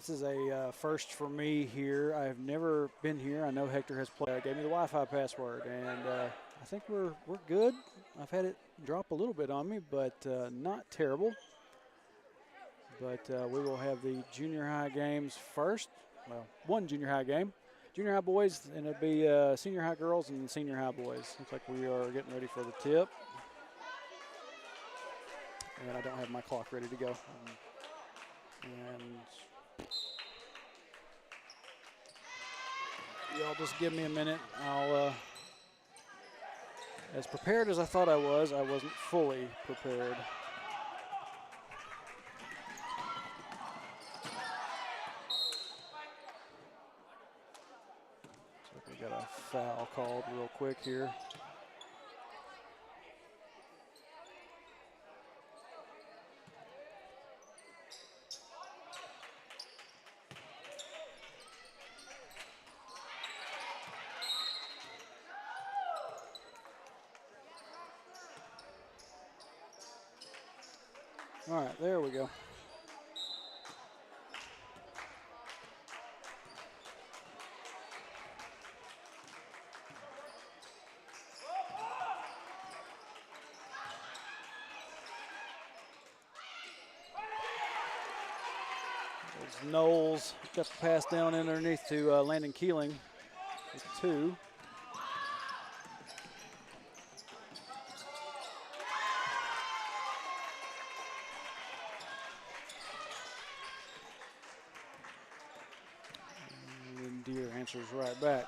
This is a first for me here. I've never been here. I know Hector has played. Gave me the Wi-Fi password, and I think we're good. I've had it drop a little bit on me, but not terrible. But we will have the junior high games first. Well, one junior high game. Junior high boys, and it'll be senior high girls and senior high boys. Looks like we are getting ready for the tip. And I don't have my clock ready to go. And y'all just give me a minute. I'll, as prepared as I thought I wasn't fully prepared. So we got a foul called real quick here. All right, there we go. As Knowles got the pass down underneath to Landon Keeling with 2. Deer answers right back.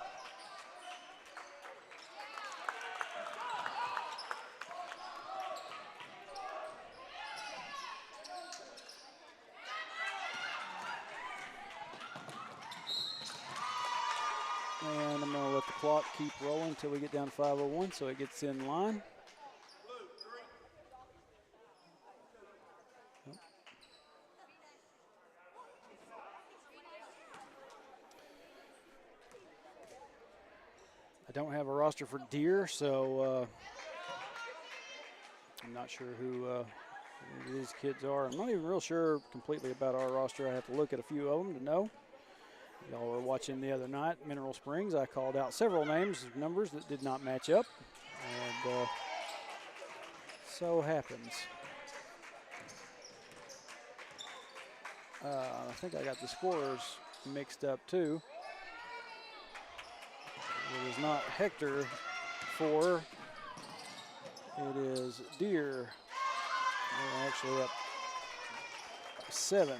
And I'm going to let the clock keep rolling until we get down to 5:01 so it gets in line. I don't have a roster for Deer, so I'm not sure who these kids are. I'm not even real sure completely about our roster. I have to look at a few of them to know. Y'all were watching the other night, Mineral Springs. I called out several names, numbers that did not match up, and so happens. I think I got the scorers mixed up too. It is not Hector 4. It is Deer. They're actually up 7.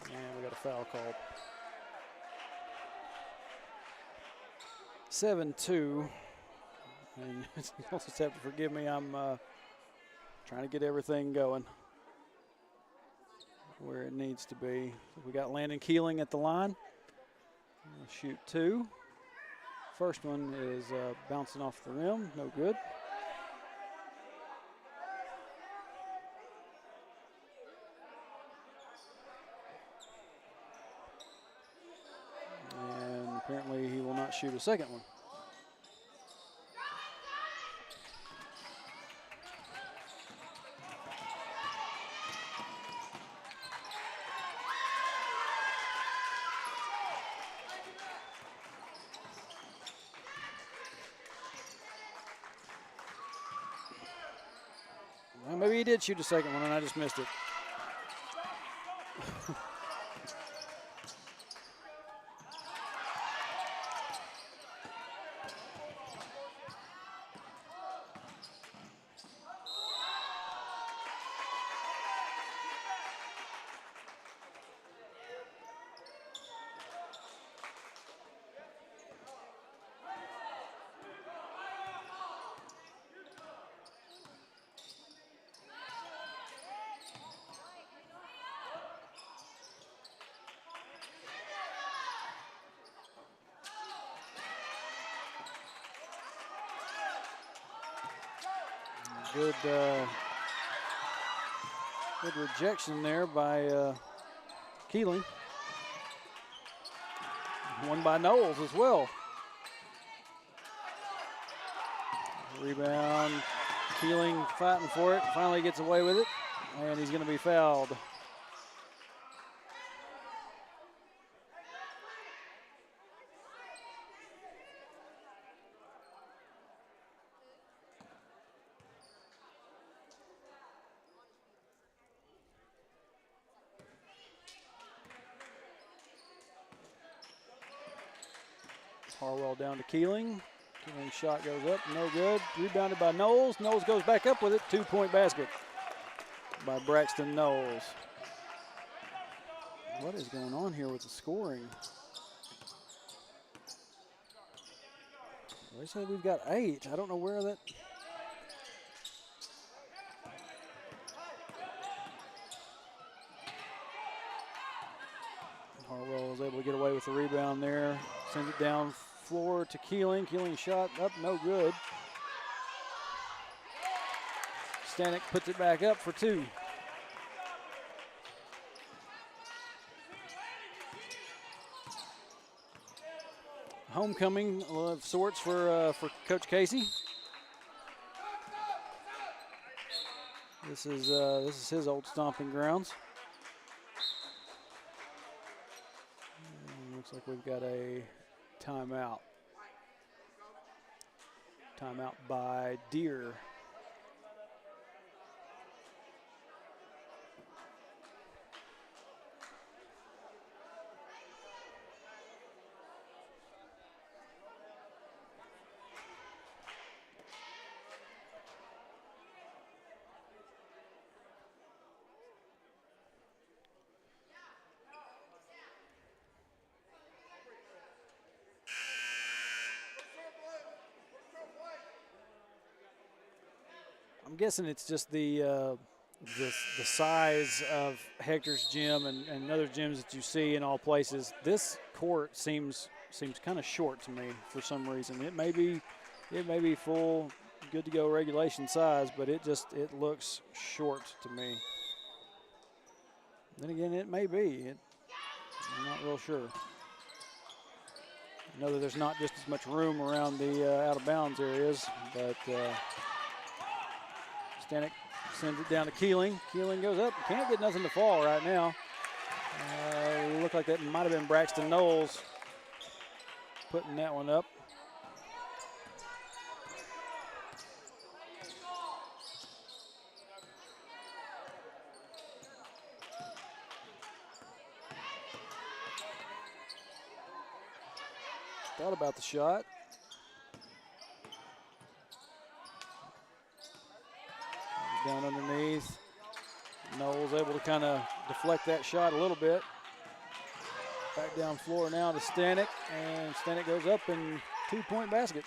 And we got a foul called. 7-2. And you'll just have to forgive me. I'm trying to get everything going where it needs to be. We got Landon Keeling at the line. We'll shoot 2. First one is bouncing off the rim, no good. And apparently he will not shoot a second one. Well, maybe he did shoot a second one and I just missed it. Good rejection there by Keeling. One by Knowles as well. Rebound. Keeling fighting for it. Finally gets away with it. And he's going to be fouled. Harwell down to Keeling. Keeling's shot goes up, no good. Rebounded by Knowles. Knowles goes back up with it. 2-point basket by Braxton Knowles. What is going on here with the scoring? They said we've got 8. I don't know where that. Harwell was able to get away with the rebound there. Sends it down floor to Keeling. Keeling's shot up, no good. Stanek puts it back up for 2. Homecoming of sorts for Coach Casey. This is his old stomping grounds. And looks like we've got a timeout. Timeout by Deere. I'm guessing it's just the size of Hector's gym and other gyms that you see in all places. This court seems kind of short to me for some reason. It may be full, good to go regulation size, but it looks short to me. Then again, it may be. I'm not real sure. I know that there's not just as much room around the out of bounds areas, but. Stanek sends it down to Keeling. Keeling goes up. Can't get nothing to fall right now. Looked like that might have been Braxton Knowles putting that one up. Thought about the shot. Down underneath. Knowles able to kind of deflect that shot a little bit. Back down floor now to Stanek, and Stanek goes up and 2-point basket.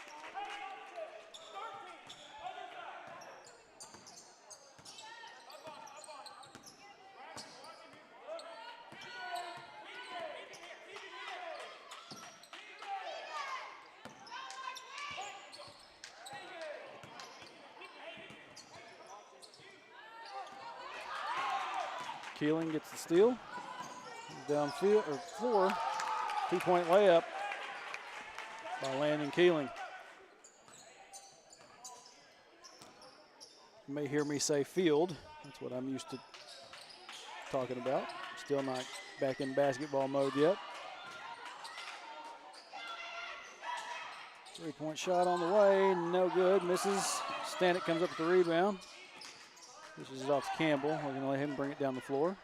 Keeling gets the steal. Downfield or floor. 2-point layup by Landon Keeling. You may hear me say field. That's what I'm used to talking about. Still not back in basketball mode yet. 3-point shot on the way. No good. Misses. Stanek comes up with the rebound. Pushes it off to Campbell. We're going to let him bring it down the floor.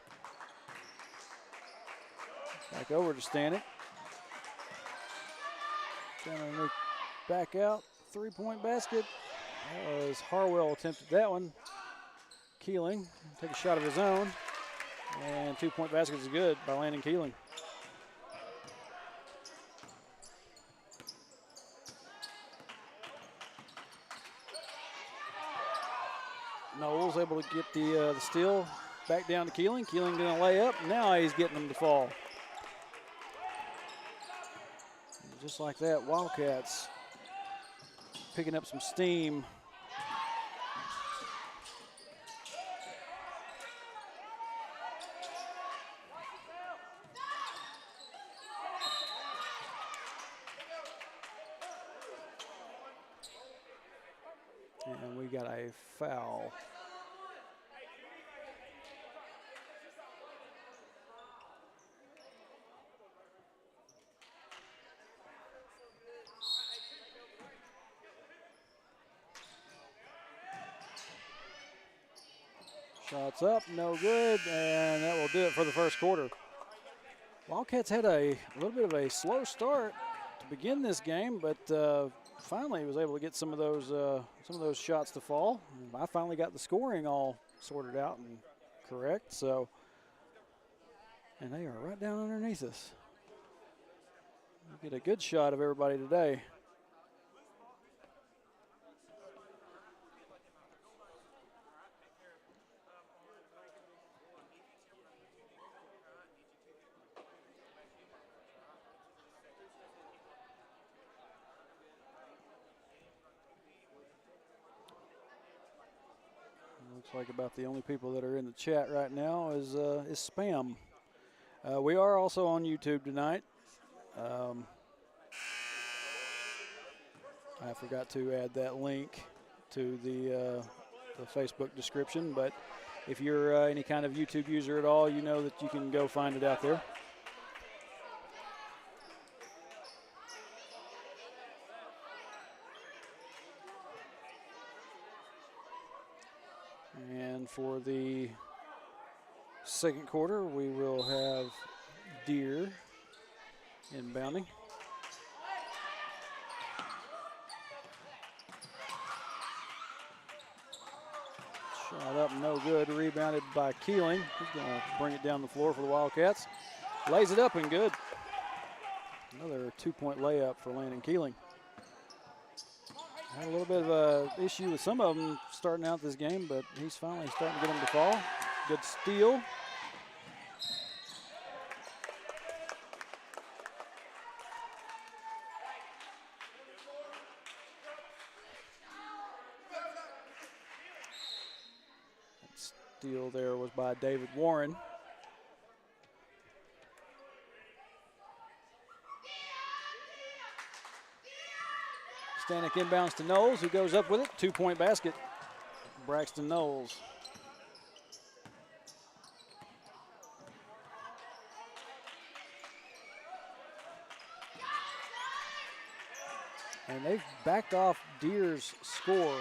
Back over to Stanek. Down underneath, back out. 3-point basket. As Harwell attempted that one. Keeling take a shot of his own. And 2-point basket is good by Landon Keeling. Knowles able to get the steal back down to Keeling. Keeling going to lay up. Now he's getting them to fall. And just like that, Wildcats picking up some steam. we got a foul. Shots up, no good, and that will do it for the first quarter. Wildcats had a little bit of a slow start to begin this game, but finally was able to get some of those shots to fall. I finally got the scoring all sorted out and correct. So, and they are right down underneath us. We get a good shot of everybody today. Looks like about the only people that are in the chat right now is spam. We are also on YouTube tonight. I forgot to add that link to the Facebook description, but if you're any kind of YouTube user at all, you know that you can go find it out there. And for the second quarter, we will have Deer inbounding. Shot up, no good. Rebounded by Keeling. He's going to bring it down the floor for the Wildcats. Lays it up and good. Another 2-point layup for Landon Keeling. Had a little bit of an issue with some of them starting out this game, but he's finally starting to get them to fall. Good steal. That steal there was by David Warren. Stanek inbounds to Knowles, who goes up with it. 2-point basket. Braxton Knowles. And they've backed off Deer's score.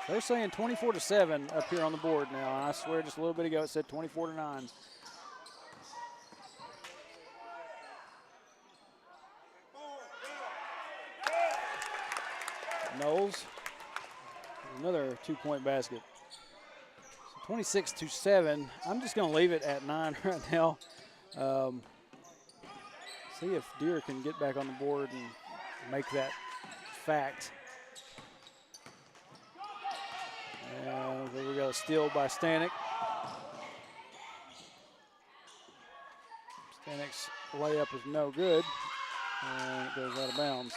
They're saying 24-7 up here on the board now. I swear just a little bit ago it said 24-9. Knowles, another 2-point basket. So 26-7. I'm just going to leave it at 9 right now. See if Deer can get back on the board and make that fact. And there we go, steal by Stanek. Stanek's layup is no good, and it goes out of bounds.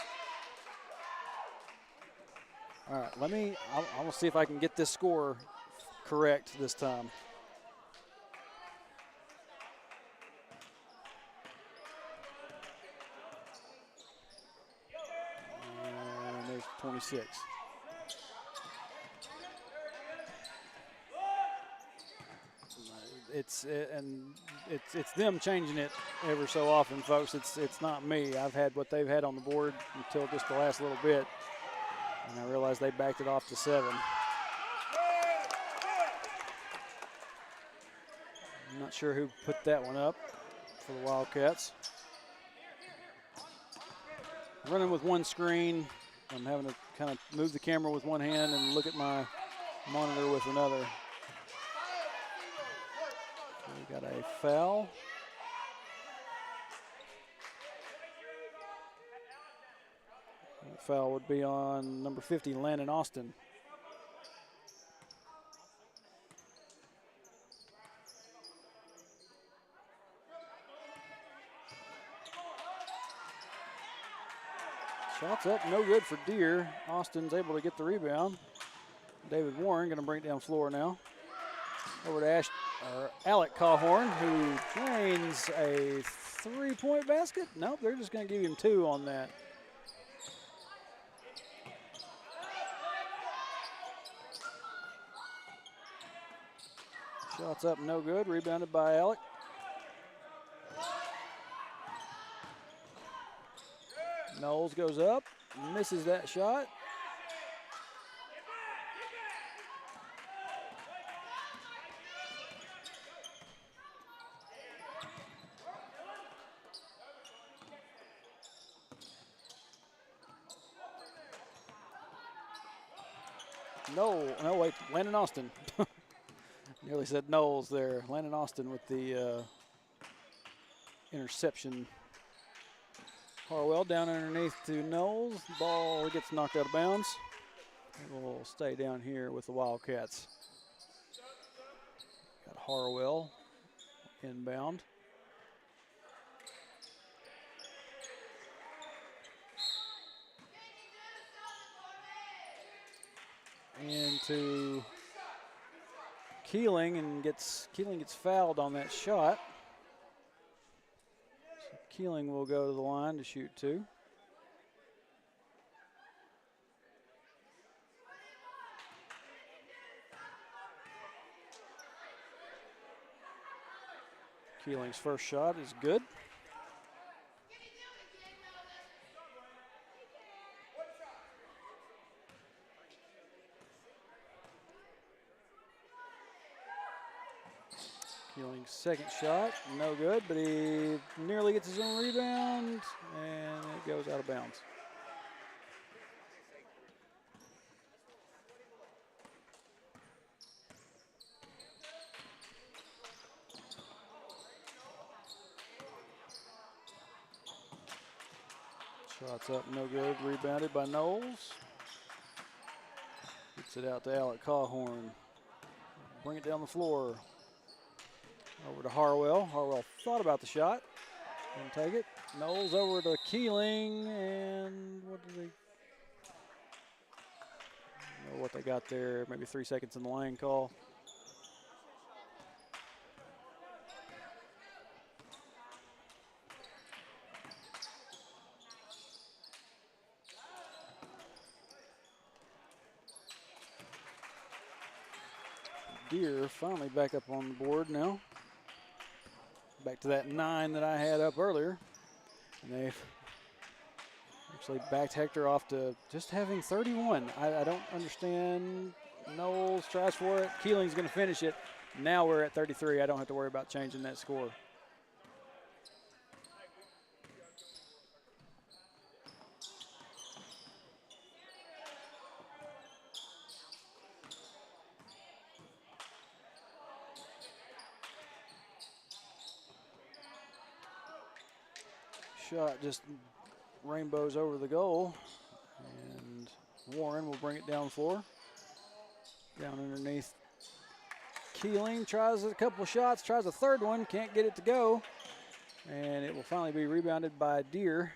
All right, I will see if I can get this score correct this time. And there's 26. It's them changing it ever so often, folks. It's not me. I've had what they've had on the board until just the last little bit. And I realized they backed it off to 7. I'm not sure who put that one up for the Wildcats. Running with one screen. I'm having to kind of move the camera with one hand and look at my monitor with another. So we got a foul. That foul would be on number 50, Landon Austin. Shots up, no good for Deer. Austin's able to get the rebound. David Warren going to bring it down floor now. Over to Alec Cawhorn, who drains a 3-point basket. Nope, they're just going to give him 2 on that. Shots up, no good. Rebounded by Alec. Knowles goes up, misses that shot. No, wait, Landon Austin. Nearly said Knowles there. Landon Austin with the interception. Harwell down underneath to Knowles. Ball gets knocked out of bounds. It will stay down here with the Wildcats. Got Harwell inbound. Into Keeling, and Keeling gets fouled on that shot. So Keeling will go to the line to shoot two. Keeling's first shot is good. Keeling's second shot, no good, but he nearly gets his own rebound, and it goes out of bounds. Shots up, no good, rebounded by Knowles. Gets it out to Alec Cawhorn. Bring it down the floor. Over to Harwell. Harwell thought about the shot. Didn't take it. Knowles over to Keeling, and what did they? I don't know what they got there. Maybe 3 seconds in the lane call. Deer finally back up on the board now. Back to that 9 that I had up earlier. And they've actually backed Hector off to just having 31. I don't understand. Knowles tries for it. Keeling's going to finish it. Now we're at 33. I don't have to worry about changing that score. Shot just rainbows over the goal, and Warren will bring it down the floor. Down underneath Keeling, tries a couple of shots, tries a third one, can't get it to go, and it will finally be rebounded by Deer.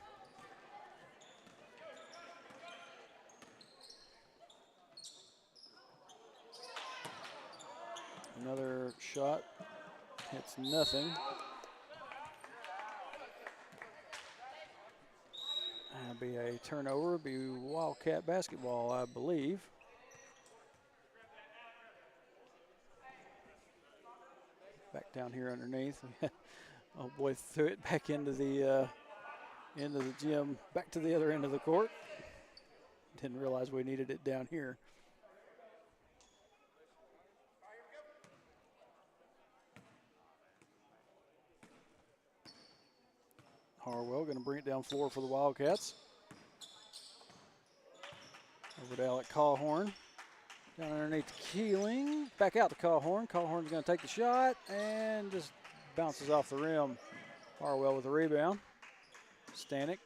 Another shot, hits nothing. That'll be a turnover, be Wildcat basketball, I believe. Back down here underneath. Oh boy, threw it back into the gym, back to the other end of the court. Didn't realize we needed it down here. Harwell going to bring it down floor for the Wildcats. Over to Alec Cawhorn. Down underneath Keeling. Back out to Cawhorn. Cawhorn's going to take the shot and just bounces off the rim. Harwell with the rebound. Stanek.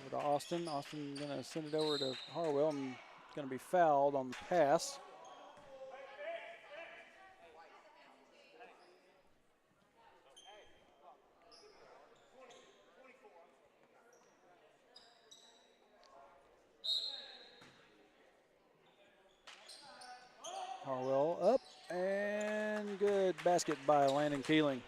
Over to Austin. Austin going to send it over to Harwell and going to be fouled on the pass. Harwell up, and good basket by Landon Keeling.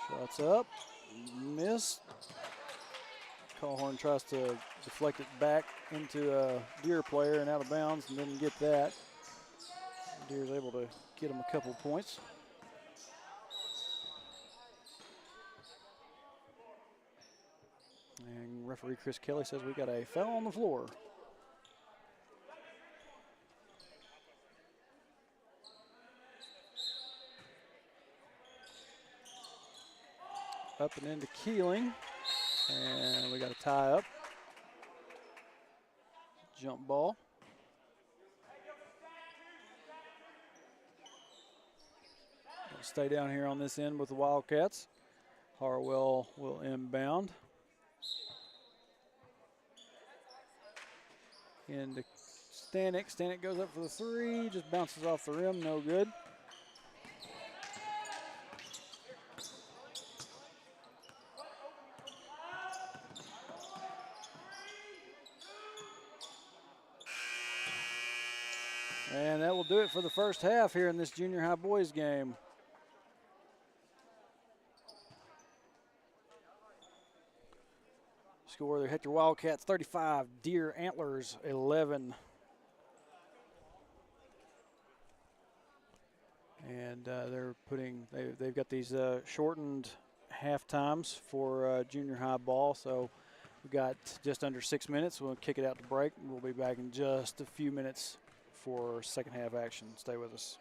Shots up, Miss. Callhorn tries to deflect it back into a Deer player and out of bounds and didn't get that. Deer's able to get him a couple points. And referee Chris Kelly says we got a foul on the floor. Up and into Keeling. And we got a tie up. Jump ball. We'll stay down here on this end with the Wildcats. Harwell will inbound. Into Stanek. Stanek goes up for the three. Just bounces off the rim. No good. And that will do it for the first half here in this junior high boys game. Score there, Hector Wildcats 35, Deer Antlers 11. And they've got these shortened half times for junior high ball. So we've got just under 6 minutes. We'll kick it out to break. We'll be back in just a few minutes for second half action. Stay with us.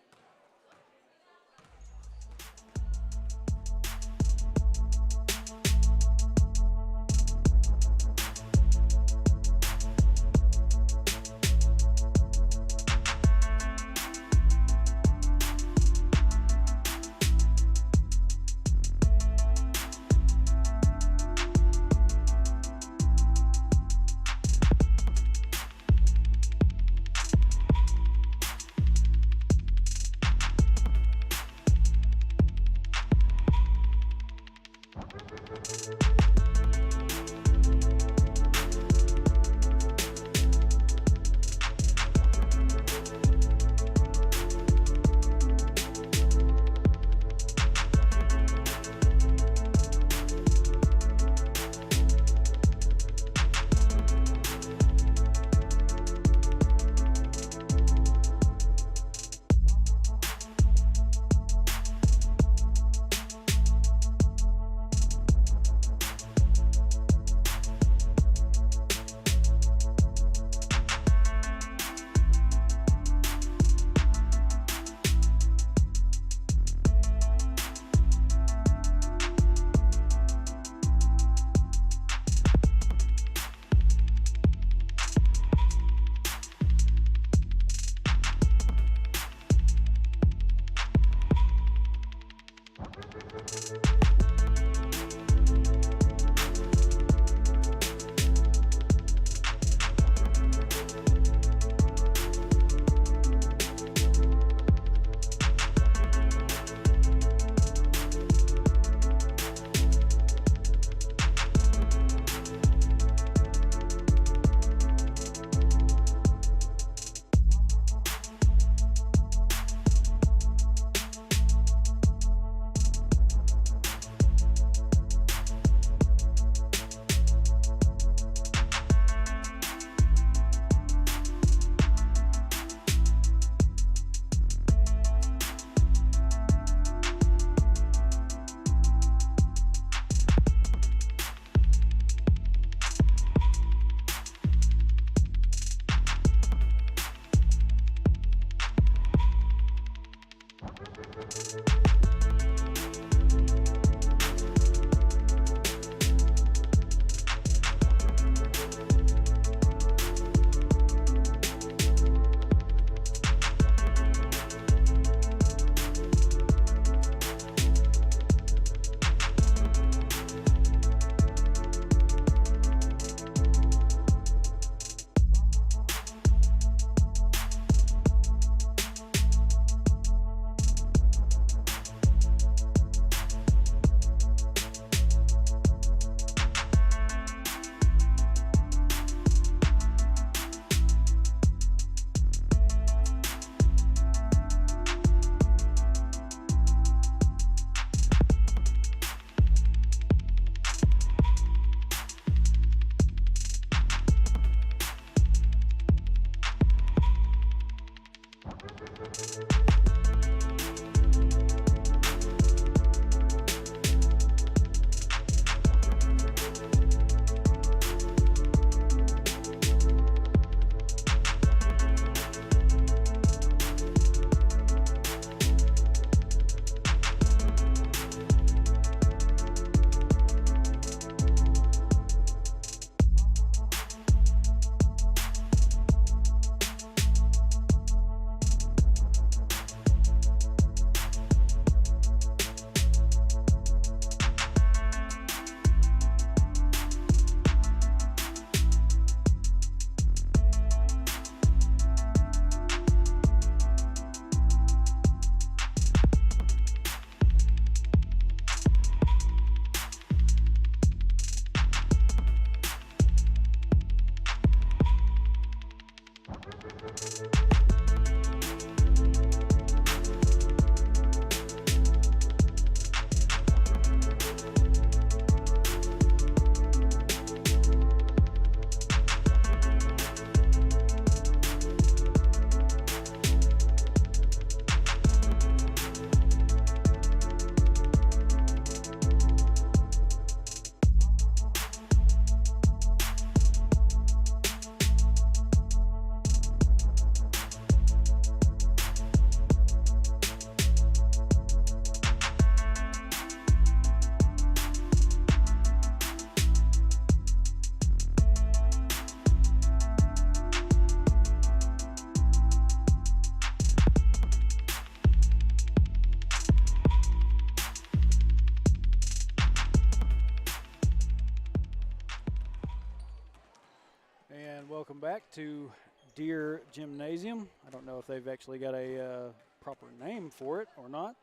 Welcome back to Deer Gymnasium. I don't know if they've actually got a proper name for it or not,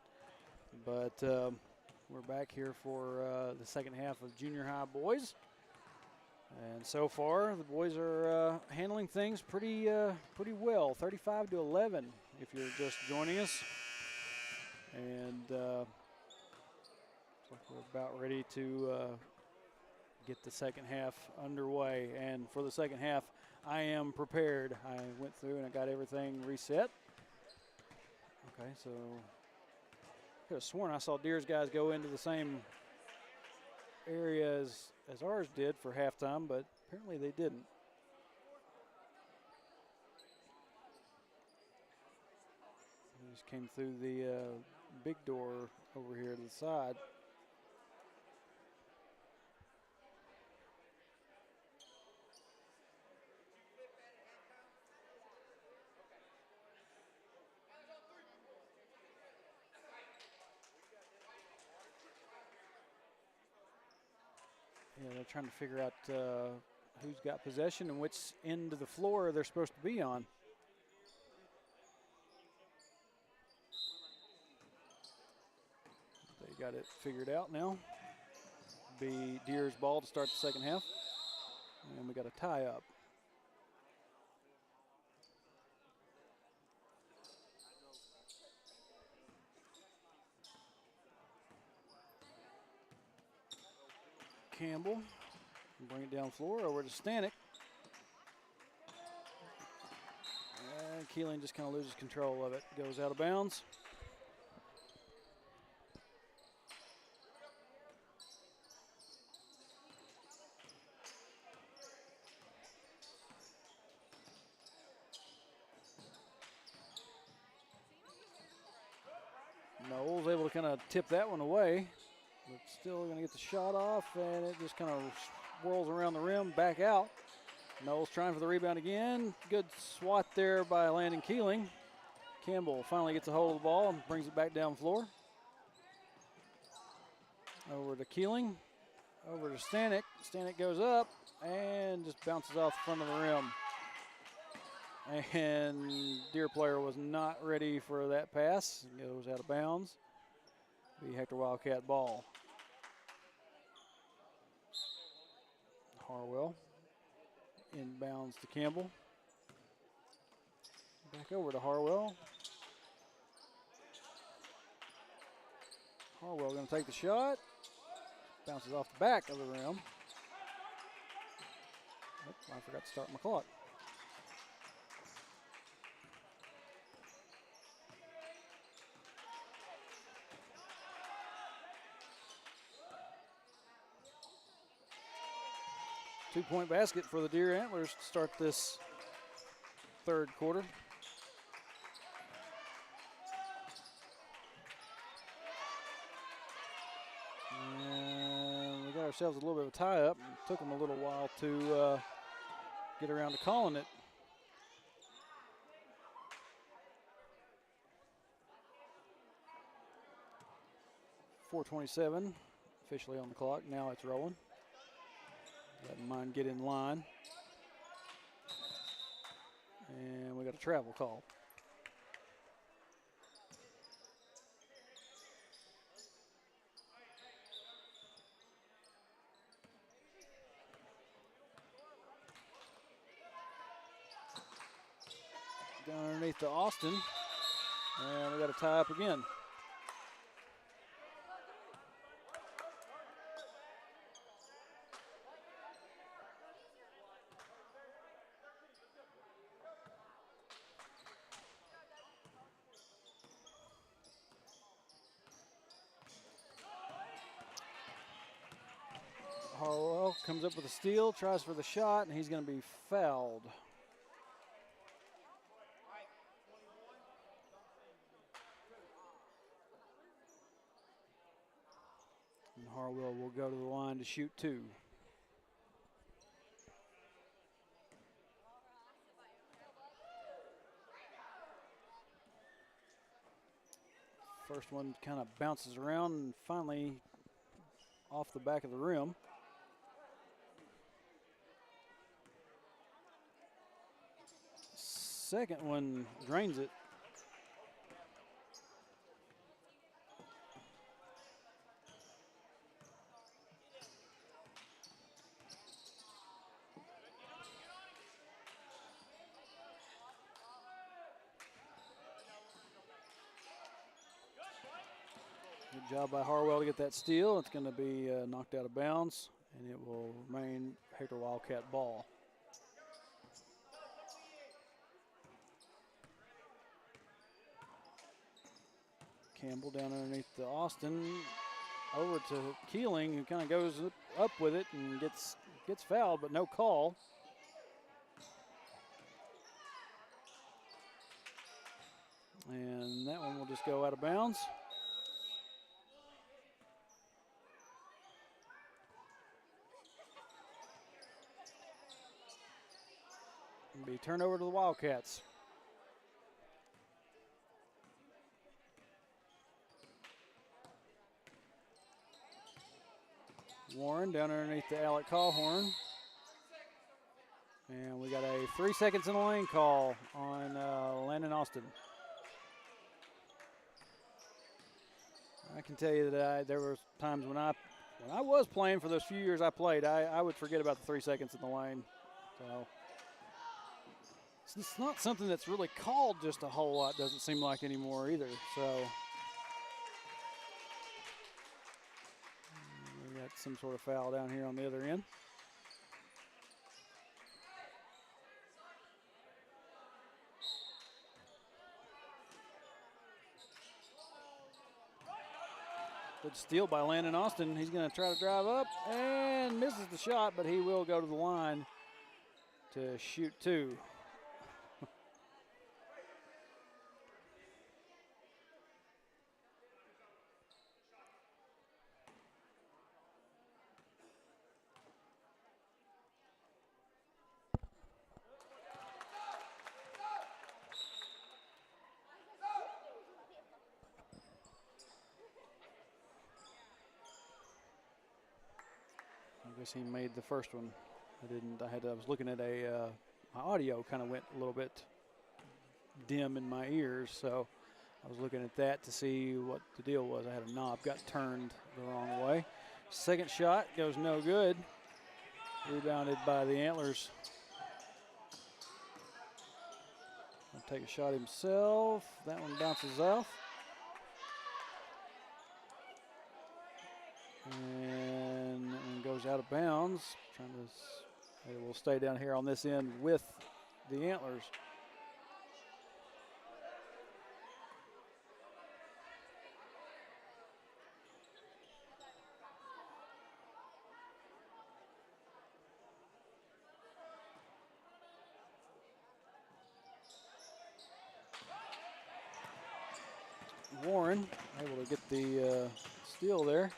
but we're back here for the second half of junior high boys. And so far, the boys are handling things pretty well, 35-11 if you're just joining us. And looks like we're about ready to get the second half underway. And for the second half, I am prepared. I went through and I got everything reset. Okay, so I could have sworn I saw Deer's guys go into the same area as ours did for halftime, but apparently they didn't. They just came through the big door over here to the side. Yeah, they're trying to figure out who's got possession and which end of the floor they're supposed to be on. They got it figured out now. Be Deer's ball to start the second half. And we got a tie up. Campbell, bring it down floor over to Stanek. And Keeling just kind of loses control of it. Goes out of bounds. Knowles able to kind of tip that one away. But still going to get the shot off, and it just kind of swirls around the rim, back out. Knowles trying for the rebound again. Good swat there by Landon Keeling. Campbell finally gets a hold of the ball and brings it back down floor. Over to Keeling. Over to Stanek. Stanek goes up and just bounces off the front of the rim. And Deer player was not ready for that pass. Goes out of bounds. Be Hector WIldcat ball. Harwell inbounds to Campbell. Back over to Harwell. Harwell going to take the shot. Bounces off the back of the rim. Oh, I forgot to start my clock. Two-point basket for the Deer Antlers to start this third quarter. And we got ourselves a little bit of a tie-up. It took them a little while to get around to calling it. .427 officially on the clock. Now it's rolling. Letting mine get in line. And we got a travel call. Down underneath to Austin. And we got a tie up again. Harwell comes up with a steal, tries for the shot, and he's going to be fouled. And Harwell will go to the line to shoot two. First one kind of bounces around and finally off the back of the rim. second one drains it. Good job by Harwell to get that steal. It's going to be knocked out of bounds, and it will remain Hector Wildcat ball. Campbell down underneath the Austin, over to Keeling, who kind of goes up with it and gets fouled, but no call. And that one will just go out of bounds. It'll be turnover to the Wildcats. Warren down underneath the Alec Callhorn. And we got a 3 seconds in the lane call on Landon Austin. I can tell you that there were times when I was playing for those few years I played, I would forget about the 3 seconds in the lane. So it's not something that's really called just a whole lot, doesn't seem like anymore either. So we got some sort of foul down here on the other end. Good steal by Landon Austin. He's going to try to drive up and misses the shot, but he will go to the line to shoot two. I guess he made the first one. I was looking at my audio kind of went a little bit dim in my ears, so I was looking at that to see what the deal was. I had a knob got turned the wrong way. Second shot goes no good. Rebounded by the Antlers. I'll take a shot himself. That one bounces off. And that one goes out of bounds. It will stay down here on this end with the Antlers. Warren able to get the steal there.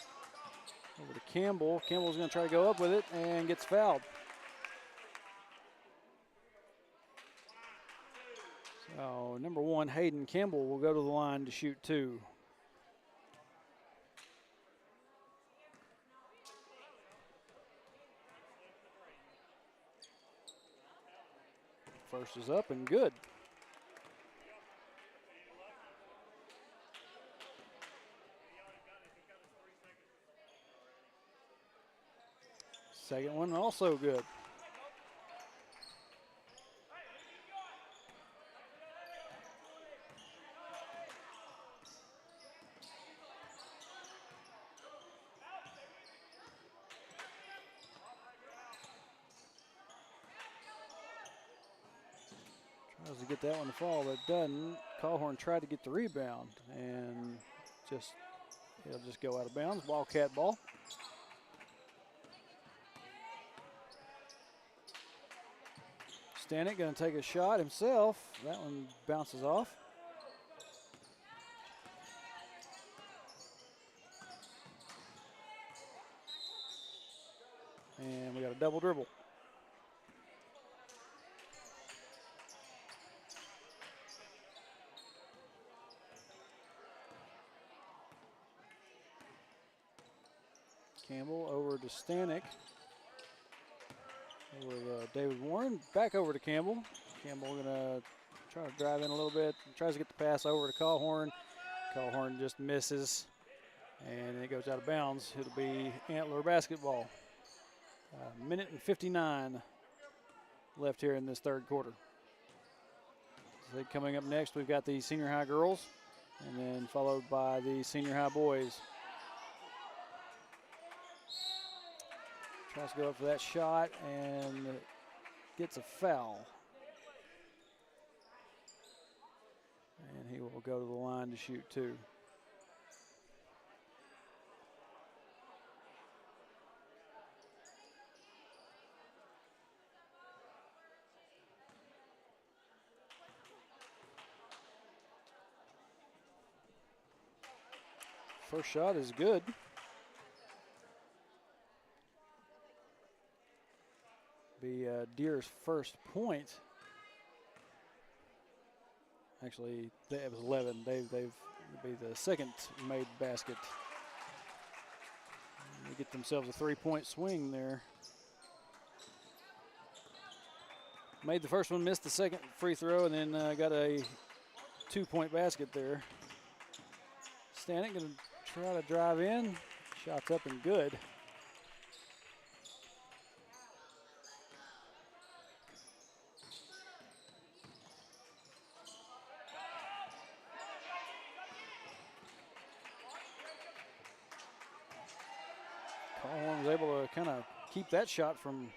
Over to Campbell. Campbell's going to try to go up with it and gets fouled. So number one, Hayden Campbell, will go to the line to shoot two. First is up and good. Second one also good. Tries to get that one to fall, but doesn't. Callhorn tried to get the rebound and it'll just go out of bounds. Wildcat ball. Stanek going to take a shot himself. That one bounces off. And we got a double dribble. Campbell over to Stanek. With David Warren, back over to Campbell. Campbell going to Try to drive in a little bit. Tries to get the pass over to Callhorn. Callhorn just misses, and it goes out of bounds. It'll be Antler basketball. A minute and 59 left here in this third quarter. So coming up next, we've got the senior high girls, and then followed by the senior high boys. Tries to go up for that shot and gets a foul. And he will go to the line to shoot two. First shot is good. Be Deer's first point. Actually, it was 11. They've be the second made basket. They get themselves a 3-point swing there. Made the first one, missed the second free throw, and then got a 2-point basket there. Stanek going to try to drive in. Shots up and good. Callhorn was able to kind of keep that shot from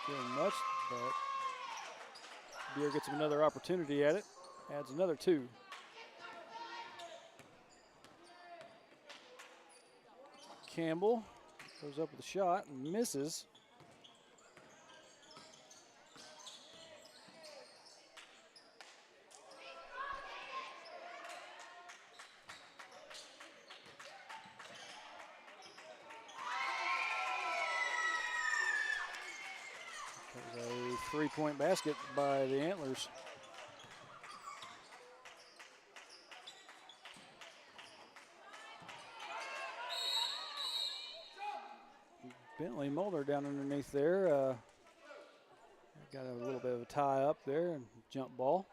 doing much, but Deer gets another opportunity at it. Adds another two. Campbell goes up with a shot and misses. There's a 3-point basket by the Antlers. Bentley Mulder down underneath there. Got a little bit of a tie up there and jump ball.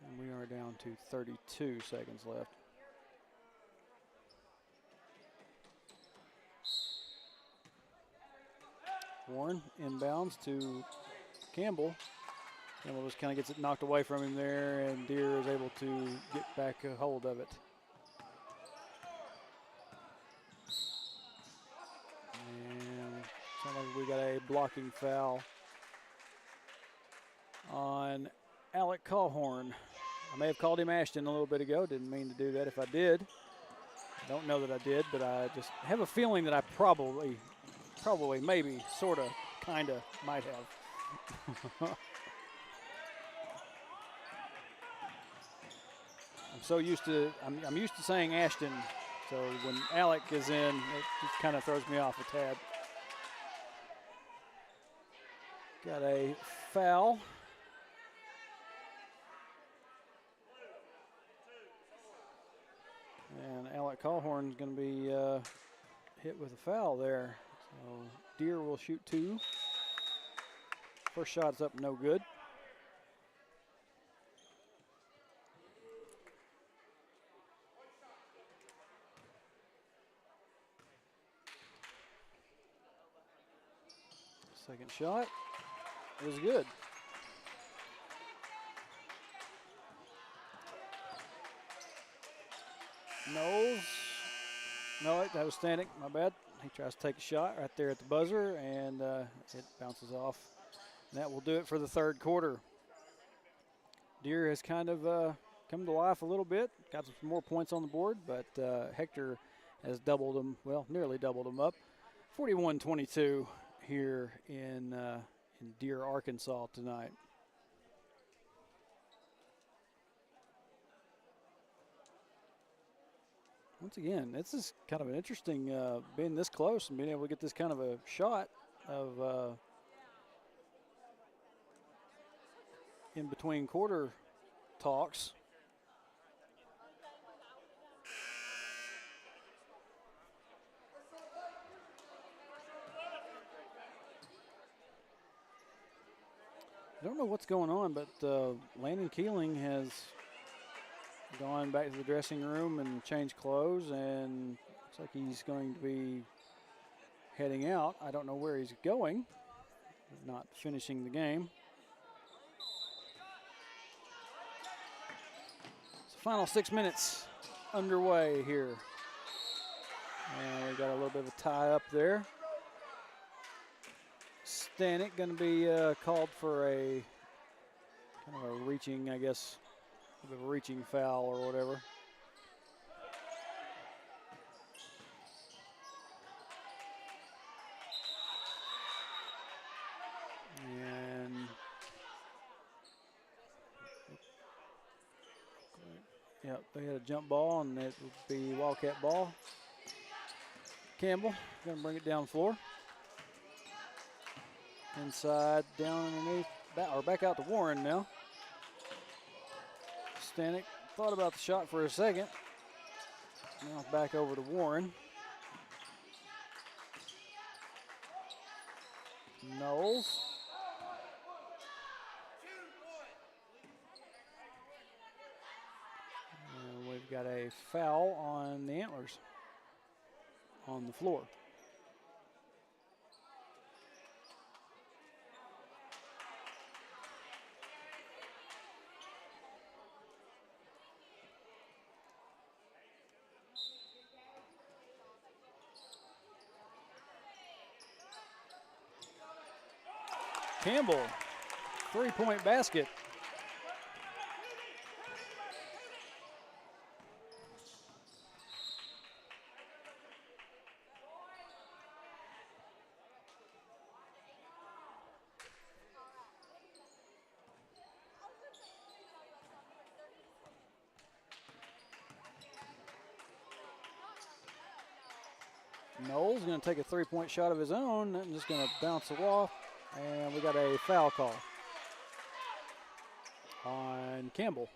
And we are down to 32 seconds left. Warren inbounds to Campbell. Campbell just kind of gets it knocked away from him there, and Deer is able to get back a hold of it. We got a blocking foul on Alec Callhorn. I may have called him Ashton a little bit ago. Didn't mean to do that. If I did, I don't know that I did, but I just have a feeling that I probably, maybe, sort of, kind of, might have. I'm used to saying Ashton, so when Alec is in, it just kind of throws me off a tad. Got a foul. And Alec Callhorn's going to be hit with a foul there. So Deer will shoot two. First shot's up, no good. Second shot is good. Knowles. No, that was Stanek, my bad. He tries to take a shot right there at the buzzer, and it bounces off. And that will do it for the third quarter. Deer has kind of come to life a little bit. Got some more points on the board, but Hector has doubled them, well, nearly doubled them up. 41-22 here in Deer, Arkansas tonight. Once again, this is kind of an interesting being this close and being able to get this kind of a shot of in between quarter talks. I don't know what's going on, but Landon Keeling has gone back to the dressing room and changed clothes, and looks like he's going to be heading out. I don't know where he's going, not finishing the game. So final 6 minutes underway here. And we got a little bit of a tie up there. Stanek going to be called for a kind of a reaching, I guess, a bit of a reaching foul or whatever. And yep, they had a jump ball, and it would be Wildcat ball. Campbell going to bring it down the floor. Inside, down underneath, back out to Warren now. Stanek thought about the shot for a second. Now back over to Warren. Knowles. And we've got a foul on the Antlers on the floor. Campbell, three-point basket. Knowles going to take a three-point shot of his own and just going to bounce it off. And we got a foul call on Campbell.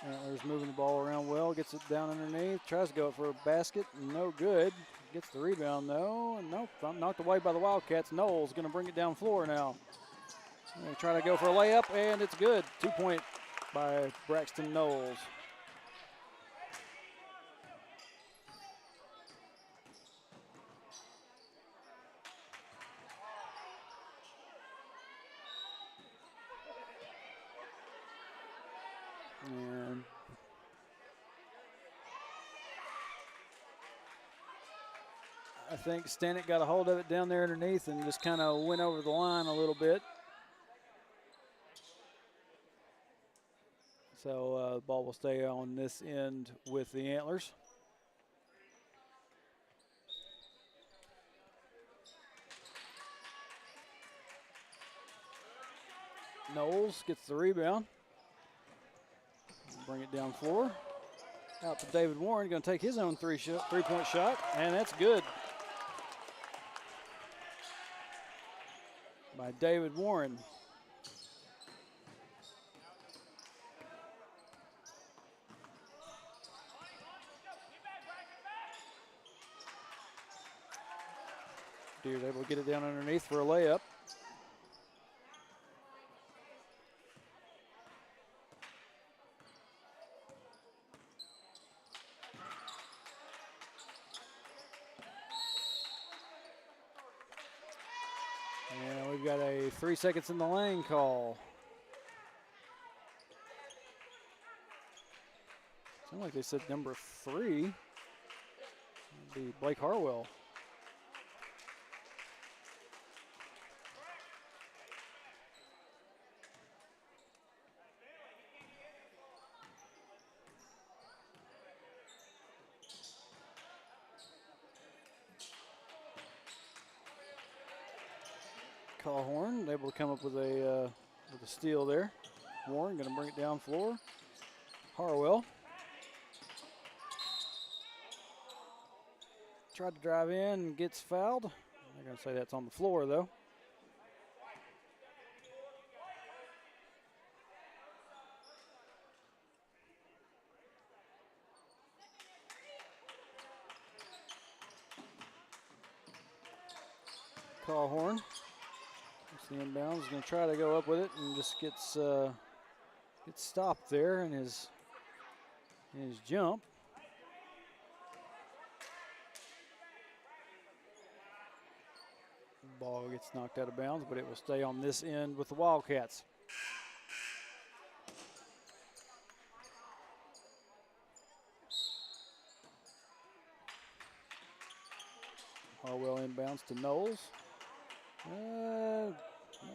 Antlers moving the ball around well, gets it down underneath, tries to go for a basket, no good. Gets the rebound though, and nope, knocked away by the Wildcats. Knowles going to bring it down floor now. They try to go for a layup, and it's good. 2-point by Braxton Knowles. And I think Stanek got a hold of it down there underneath and just kind of went over the line a little bit. So the ball will stay on this end with the Antlers. Knowles gets the rebound. Bring it down floor. Out to David Warren, going to take his own three-point shot, and that's good. By David Warren. Deer's able to get it down underneath for a layup. And we've got a 3 seconds in the lane call. Sounds like they said number 3 would be Blake Harwell. Callhorn able to come up with a steal there. Warren going to bring it down floor. Harwell tried to drive in and gets fouled. They're going to say that's on the floor though. Call horn. It's the inbound. He's going to try to go up with it and just gets stopped there in his jump. Ball gets knocked out of bounds, but it will stay on this end with the Wildcats. Harwell inbounds to Knowles. Not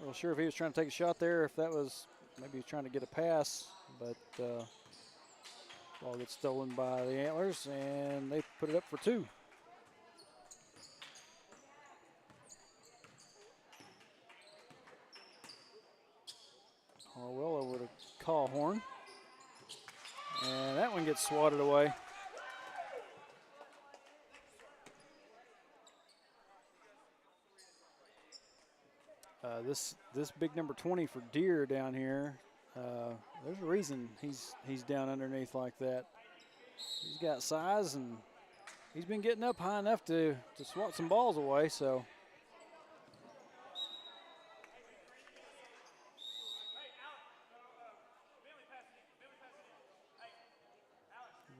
real sure if he was trying to take a shot there, if that was, maybe he was trying to get a pass, but ball gets stolen by the Antlers, and they put it up for 2. Harwell over to Callhorn. And that one gets swatted away. This big number 20 for Deere down here, there's a reason he's down underneath like that. He's got size, and he's been getting up high enough to swat some balls away, so.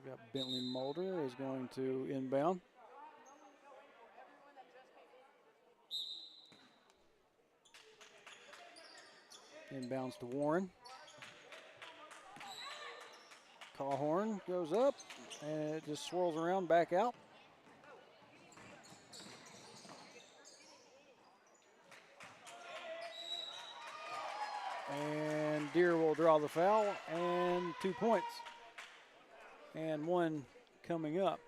We've got Bentley Mulder is going to inbound. Inbounds to Warren. Callhorn goes up, and it just swirls around back out. And Deere will draw the foul, and 2 points. And one coming up.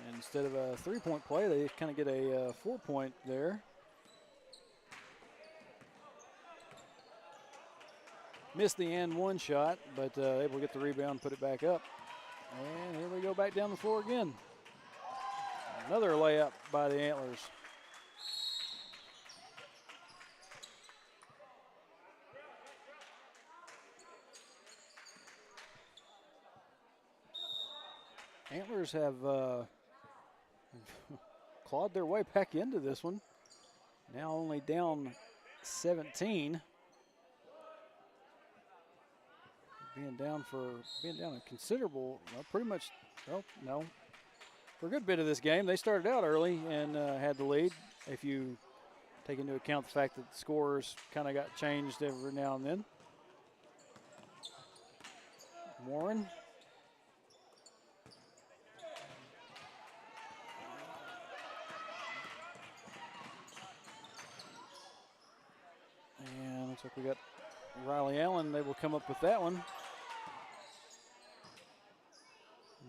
And instead of a 3-point play, they kind of get a 4-point there. Missed the and one shot, but able to get the rebound, put it back up. And here we go back down the floor again. Another layup by the Antlers. Antlers have clawed their way back into this one. Now only down 17. Being down a considerable, well, pretty much, well, no, for a good bit of this game. They started out early and had the lead. If you take into account the fact that the scores kind of got changed every now and then. Warren. And looks like we got Riley Allen. They will come up with that one.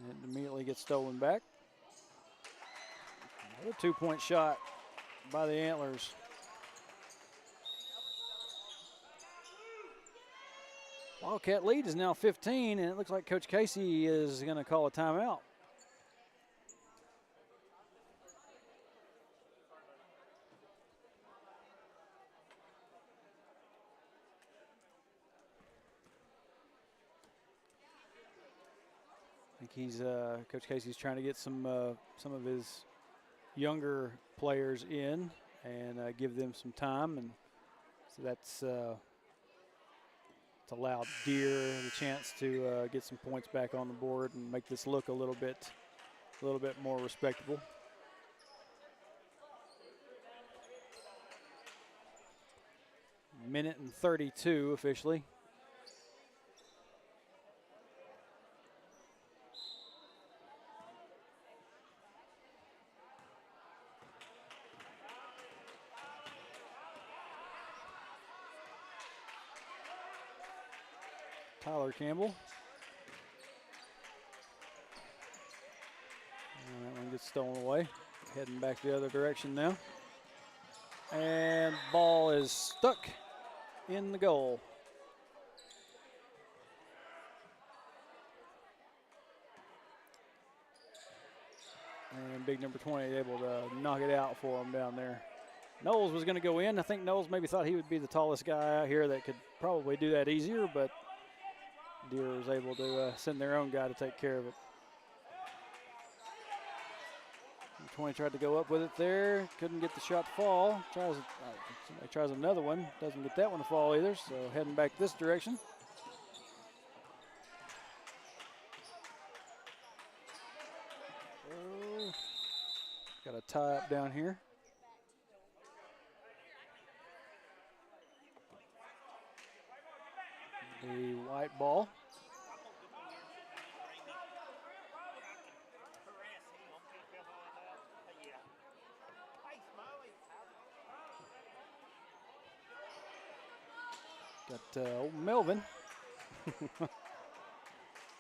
And it immediately gets stolen back. Another 2-point shot by the Antlers. Wildcat lead is now 15, and it looks like Coach Casey is going to call a timeout. I think Coach Casey's trying to get some of his younger players in and give them some time, and so that's it's allowed Deere the chance to get some points back on the board and make this look a little bit more respectable. Minute and 32 officially. Tyler Campbell. And that one gets stolen away. Heading back the other direction now. And ball is stuck in the goal. And big number 20 able to knock it out for him down there. Knowles was going to go in. I think Knowles maybe thought he would be the tallest guy out here that could probably do that easier, but Deere was able to send their own guy to take care of it. 20 tried to go up with it there. Couldn't get the shot to fall. Somebody tries another one. Doesn't get that one to fall either, so heading back this direction. Got a tie up down here. The white ball. Got old Melvin.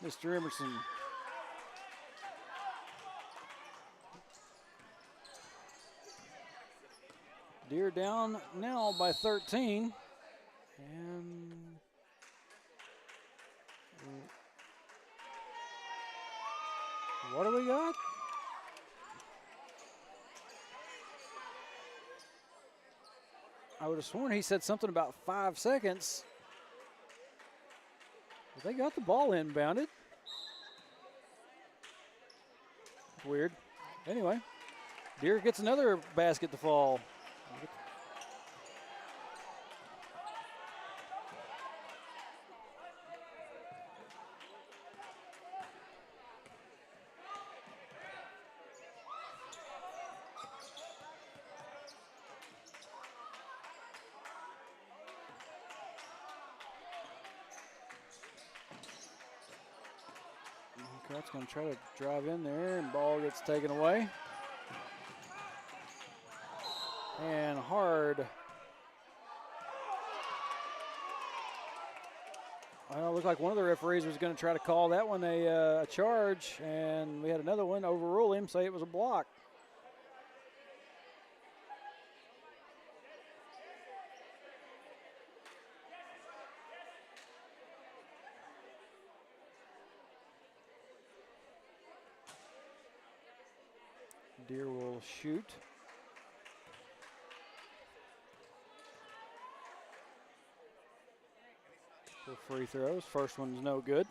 Mr. Emerson. Deere down now by 13. And what do we got? I would have sworn he said something about 5 seconds. But they got the ball inbounded. Weird. Anyway, Deere gets another basket to fall. Wilcat's going to try to drive in there, and ball gets taken away. And hard. Well, it looked like one of the referees was going to try to call that one a charge, and we had another one overrule him, say it was a block. Deere will shoot. For free throws. First one's no good.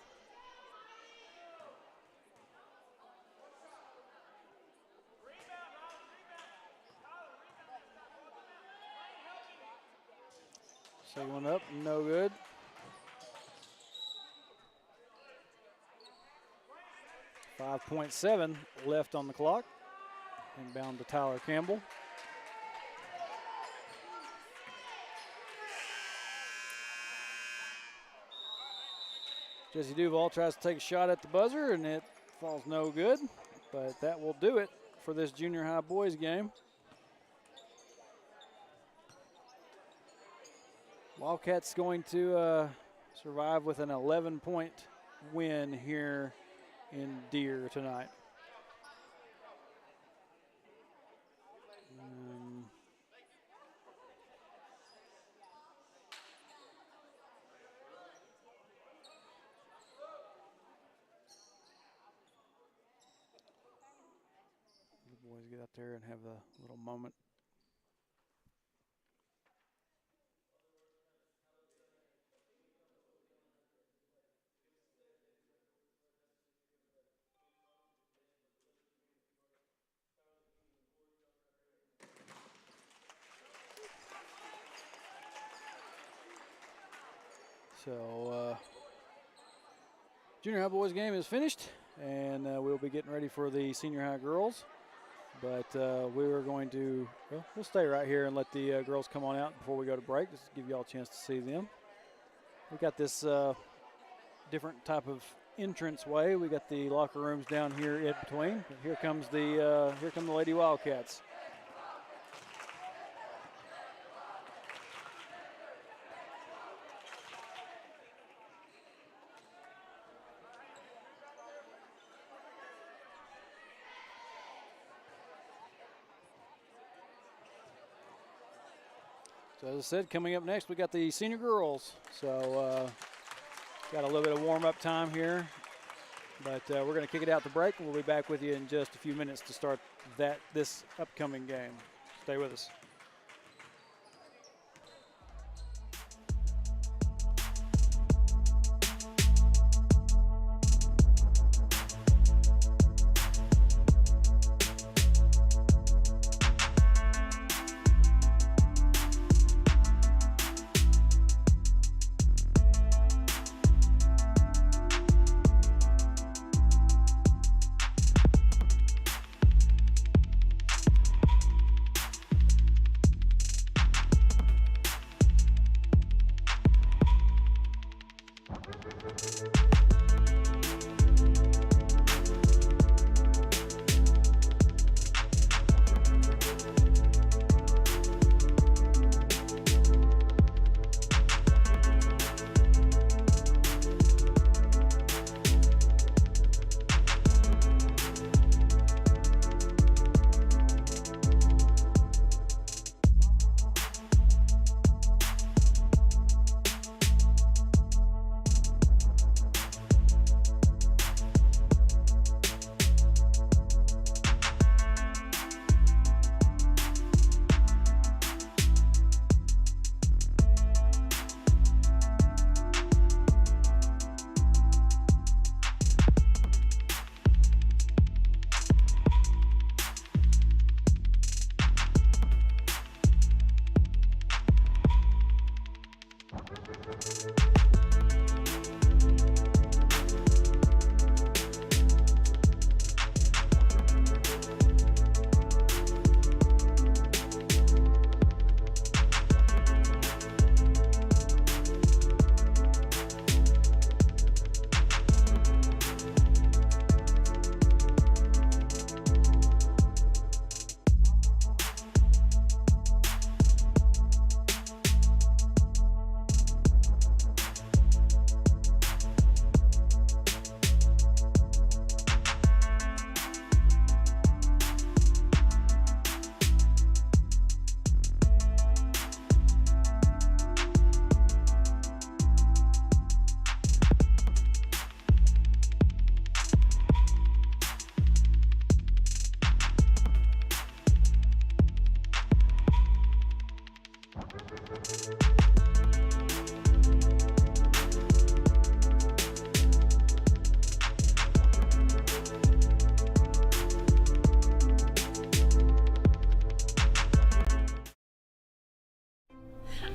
Second one up, no good. .7 left on the clock. Inbound to Tyler Campbell. Jesse Duval tries to take a shot at the buzzer, and it falls no good, but that will do it for this junior high boys game. Wildcats going to survive with an 11-point win here in Deere tonight. The boys get out there and have a little moment. So, junior high boys game is finished, and we'll be getting ready for the senior high girls. But we are going to, well, we'll stay right here and let the girls come on out before we go to break, just to give you all a chance to see them. We got this different type of entrance way. We got the locker rooms down here in between. Here come the Lady Wildcats. So as I said, coming up next, we got the senior girls. So got a little bit of warm-up time here But we're going to kick it out to break, and we'll be back with you in just a few minutes to start this upcoming game. Stay with us.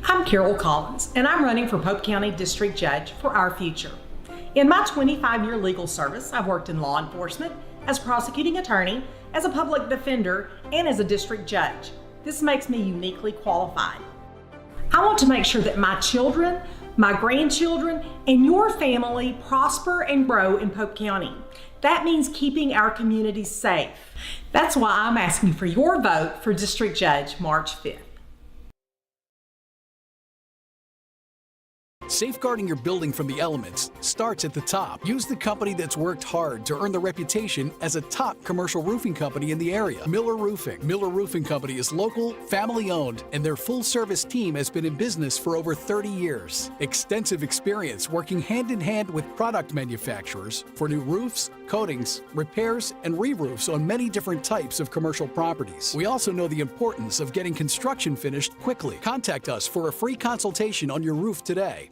I'm Carol Collins, and I'm running for Pope County District Judge for our future. In my 25-year legal service, I've worked in law enforcement, as prosecuting attorney, as a public defender, and as a district judge. This makes me uniquely qualified. I want to make sure that my children, my grandchildren, and your family prosper and grow in Pope County. That means keeping our communities safe. That's why I'm asking for your vote for District Judge March 5th. Safeguarding your building from the elements starts at the top. Use the company that's worked hard to earn the reputation as a top commercial roofing company in the area, Miller Roofing. Miller Roofing Company is local, family-owned, and their full-service team has been in business for over 30 years. Extensive experience working hand-in-hand with product manufacturers for new roofs, coatings, repairs, and re-roofs on many different types of commercial properties. We also know the importance of getting construction finished quickly. Contact us for a free consultation on your roof today.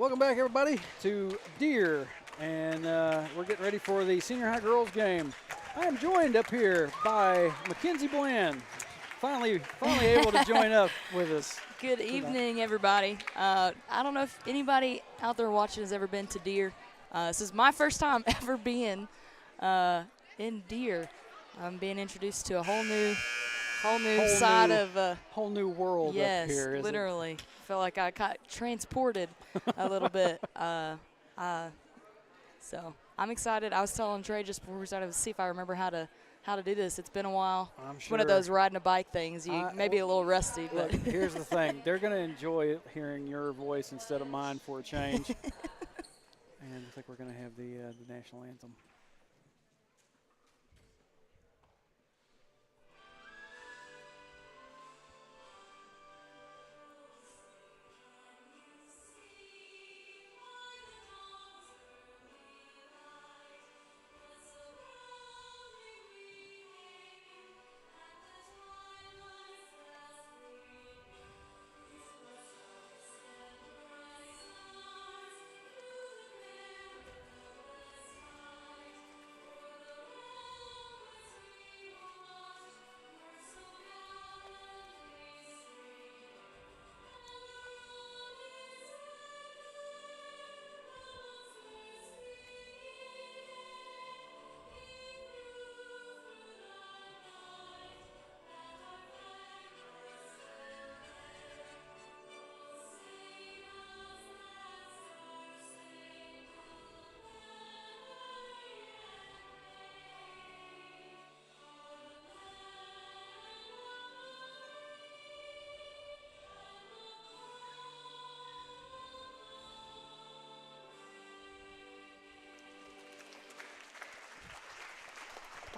Welcome back, everybody, to Deer, and we're getting ready for the senior high girls game. I am joined up here by Mackenzie Bland, finally able to join up with us. Good evening, everybody. I don't know if anybody out there watching has ever been to Deer. This is my first time ever being in Deer. I'm being introduced to a whole new side of whole new world yes, up here. Yes, literally. I feel like I got transported a little bit. So I'm excited. I was telling Trey just before we started to see if I remember how to do this. It's been a while. I'm sure. One of those riding a bike things. You may be a little rusty, but look, here's the thing. They're going to enjoy hearing your voice instead of mine for a change. And I think we're going to have the national anthem.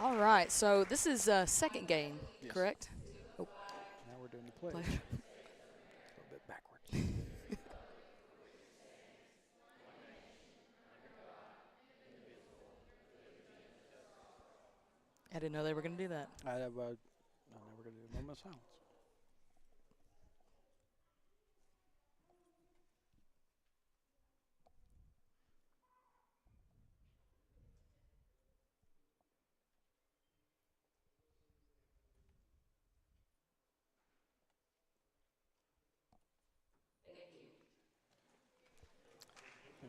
all right. So this is second game, yes. Correct? Oh. Now we're doing the play. A little bit backwards. I didn't know they were going to do that. I know we're going to do a moment of silence.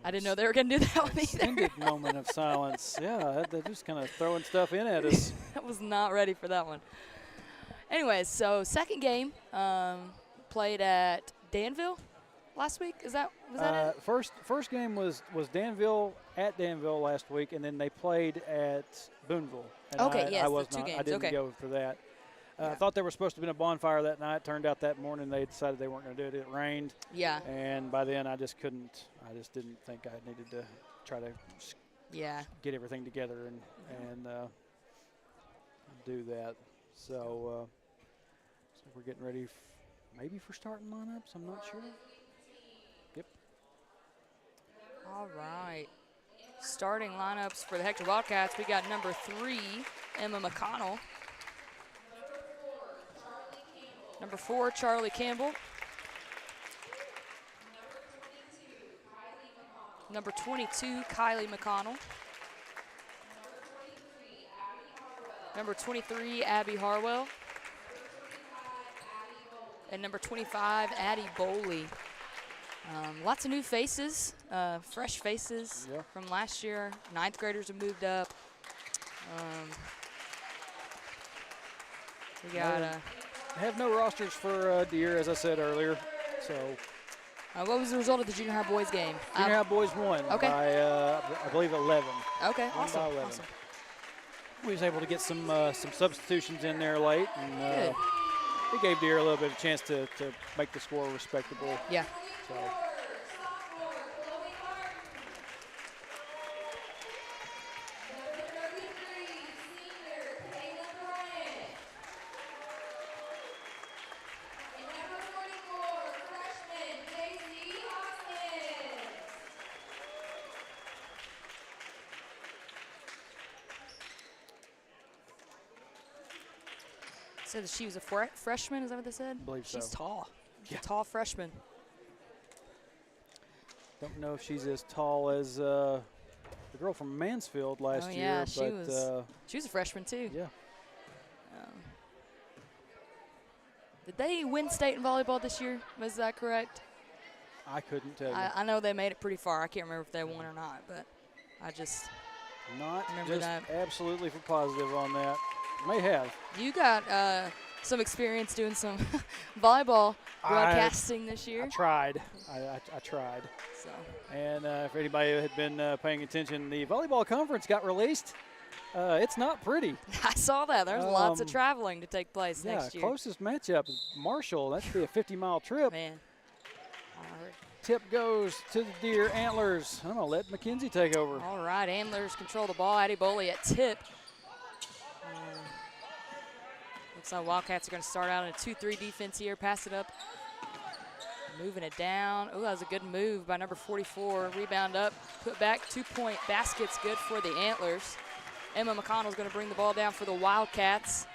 I didn't know they were going to do that one either. Extended moment of silence. Yeah, they're just kind of throwing stuff in at us. I was not ready for that one. Anyways, so second game played at Danville last week. Was that it? First game was Danville at Danville last week, and then they played at Boonville. And okay, yes, I was the two not, games. I didn't go for that. I thought there was supposed to be a bonfire that night. Turned out that morning they decided they weren't going to do it. It rained. Yeah. And by then I just couldn't. I just didn't think I needed to try to get everything together and do that. So we're getting ready maybe for starting lineups. I'm not sure. Yep. All right. Starting lineups for the Hector WIldcats. We got number 3, Emma McConnell. Number 4, Charlie Campbell. Number 22, Kylie McConnell. Number 23, Abby Harwell. And number 25, Addie Bowley. Lots of new faces, fresh faces from last year. 9th graders have moved up. We got I have no rosters for Deer, as I said earlier. So, what was the result of the junior high boys game? Junior high boys won by, I believe, 11. Okay, awesome. By 11. Awesome. We was able to get some substitutions in there late, and it gave Deer a little bit of a chance to make the score respectable. Yeah. So. Said that she was a freshman, is that what they said? I believe so. She's tall. Yeah. Tall freshman. Don't know if she's as tall as the girl from Mansfield last year. Yeah, but she was a freshman too. Yeah. Did they win state in volleyball this year? Was that correct? I couldn't tell you. I know they made it pretty far. I can't remember if they won or not, but I just Not remember just that. absolutely for positive on that. May have. You got some experience doing some volleyball broadcasting this year. I tried. I tried. So. And if anybody had been paying attention, the volleyball conference got released. It's not pretty. I saw that. There's lots of traveling to take place next year. Closest matchup is Marshall. That should be a 50-mile trip. Man. Tip goes to the Deer Antlers. I'm going to let Mackenzie take over. All right, Antlers control the ball. Addie Boley at tip. Looks like Wildcats are going to start out in a 2-3 defense here. Pass it up. Moving it down. Oh, that was a good move by number 44. Rebound up, put back, 2-point basket's good for the Antlers. Emma McConnell's going to bring the ball down for the Wildcats.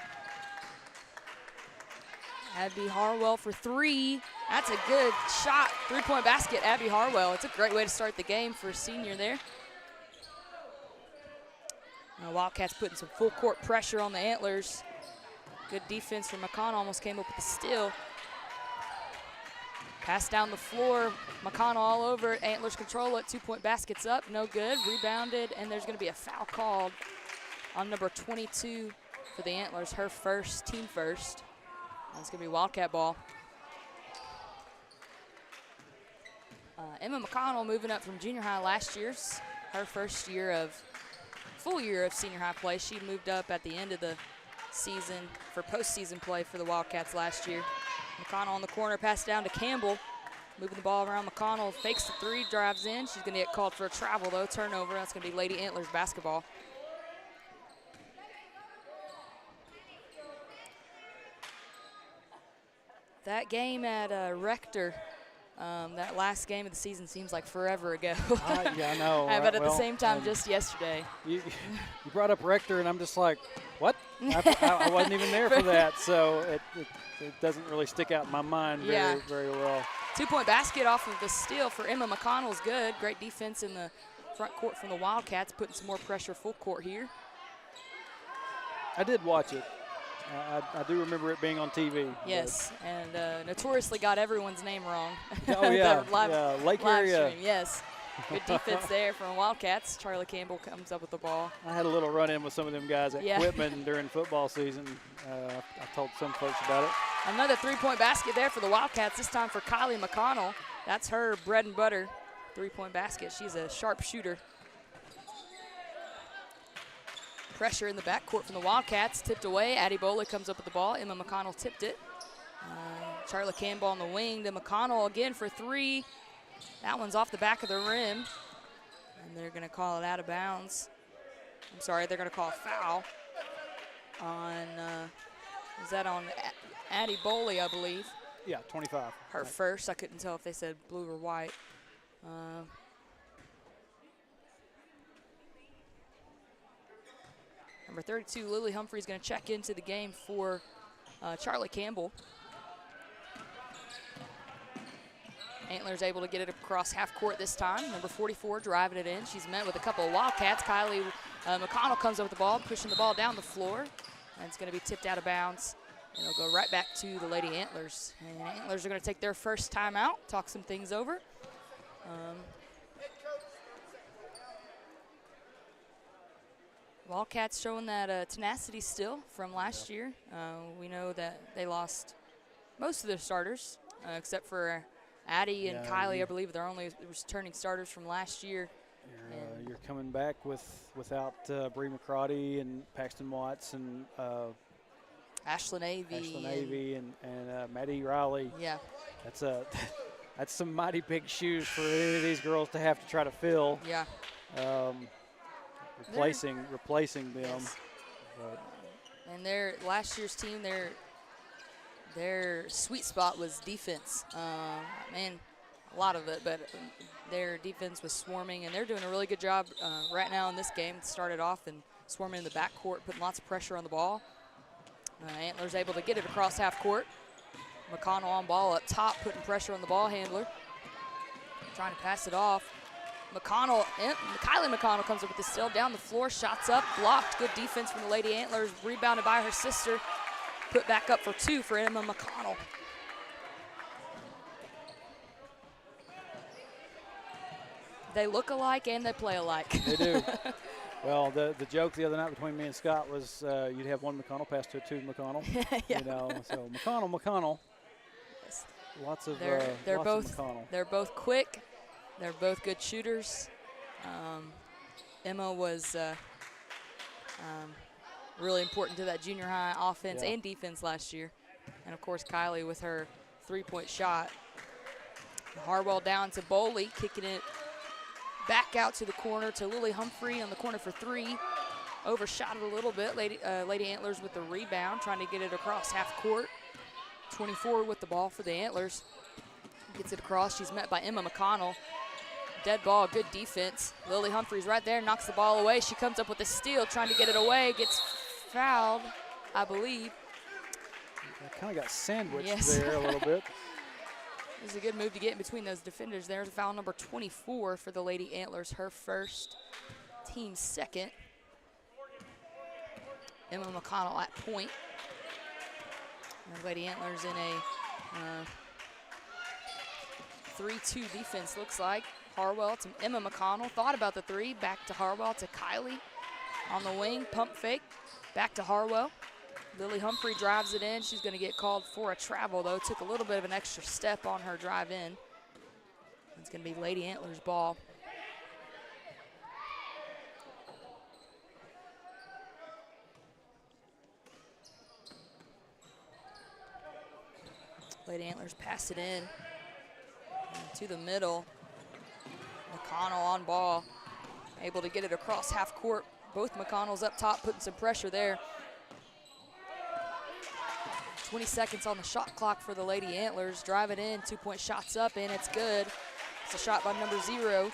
Abby Harwell for 3. That's a good shot. 3-point basket, Abby Harwell. It's a great way to start the game for a senior there. Now Wildcats putting some full court pressure on the Antlers. Good defense from McConnell, almost came up with the steal. Pass down the floor, McConnell all over it. Antlers control it, 2-point basket's up, no good. Rebounded, and there's gonna be a foul called on number 22 for the Antlers, her first, team first. It's going to be Wildcat ball. Emma McConnell moving up from junior high last year's, her first year of, full year of senior high play. She moved up at the end of the season for postseason play for the Wildcats last year. McConnell on the corner, pass down to Campbell. Moving the ball around McConnell, fakes the 3, drives in. She's going to get called for a travel though, turnover. That's going to be Lady Antlers basketball. That game at Rector, that last game of the season seems like forever ago. Yeah, I know. But at the same time, just yesterday. You brought up Rector, and I'm just like, what? I wasn't even there for that, so it doesn't really stick out in my mind very well. 2-point basket off of the steal for Emma McConnell is good. Great defense in the front court from the Wildcats, putting some more pressure full court here. I did watch it. I do remember it being on TV. Yes, and notoriously got everyone's name wrong. Oh, yeah, Lake live area. Stream, yes. Good defense there from Wildcats. Charlie Campbell comes up with the ball. I had a little run-in with some of them guys at Whitman during football season. I told some folks about it. Another 3-point basket there for the Wildcats, this time for Kylie McConnell. That's her bread and butter, 3-point basket. She's a sharp shooter. Pressure in the backcourt from the Wildcats, tipped away. Addie Bowley comes up with the ball. Emma McConnell tipped it. Charlie Campbell on the wing to McConnell again for 3. That one's off the back of the rim. And they're going to call it out of bounds. I'm sorry, they're going to call a foul on, is that on Addie Bowley, I believe? Yeah, 25. Her first. I couldn't tell if they said blue or white. Number 32, Lily Humphrey, is going to check into the game for Charlie Campbell. Antlers able to get it across half court this time. Number 44 driving it in. She's met with a couple of Wildcats. Kylie McConnell comes up with the ball, pushing the ball down the floor. And it's going to be tipped out of bounds. And it'll go right back to the Lady Antlers. And Antlers are going to take their first timeout, talk some things over. Wildcats showing that tenacity still from last year. We know that they lost most of their starters, except for Addie and Kylie, I believe. They're only returning starters from last year. You're coming back without Bree McCrotty and Paxton Watts and Ashlyn Avey and Maddie Riley. Yeah. That's some mighty big shoes for any of these girls to have to try to fill. Yeah. Replacing them. Yes. And their last year's team, their sweet spot was defense. Man, a lot of it, but their defense was swarming, and they're doing a really good job right now in this game. Started off and swarming in the backcourt, putting lots of pressure on the ball. Antlers able to get it across half court. McConnell on ball up top, putting pressure on the ball handler. trying to pass it off. McConnell, Kylie McConnell comes up with the steal down the floor, shots up, blocked. Good defense from the Lady Antlers, rebounded by her sister. Put back up for 2 for Emma McConnell. They look alike and they play alike. They do. Well, the joke the other night between me and Scott was you'd have one McConnell pass to 2 McConnell. Yeah. You know, so McConnell. Yes. Lots of They're lots both of McConnell. They're both quick. They're both good shooters. Emma was really important to that junior high offense and defense last year. And, of course, Kylie with her 3-point shot. Harwell down to Boley, kicking it back out to the corner to Lily Humphrey on the corner for 3. Overshot it a little bit. Lady Antlers with the rebound, trying to get it across half court. 24 with the ball for the Antlers. Gets it across. She's met by Emma McConnell. Dead ball, good defense. Lily Humphreys right there, knocks the ball away. She comes up with a steal, trying to get it away. Gets fouled, I believe. Kind of got sandwiched Yes. there a little bit. It was a good move to get in between those defenders. There's foul number 24 for the Lady Antlers, her first, team's second. Emma McConnell at point. And the Lady Antlers in a 3-2 defense, looks like. Harwell to Emma McConnell, thought about the 3, back to Harwell to Kylie on the wing, pump fake, back to Harwell. Lily Humphrey drives it in. She's going to get called for a travel, though. Took a little bit of an extra step on her drive in. It's going to be Lady Antlers' ball. Lady Antlers pass it in to the middle. McConnell on ball, able to get it across half court. Both McConnells up top, putting some pressure there. 20 seconds on the shot clock for the Lady Antlers. Drive it in, 2-point shots up, and it's good. It's a shot by number 0.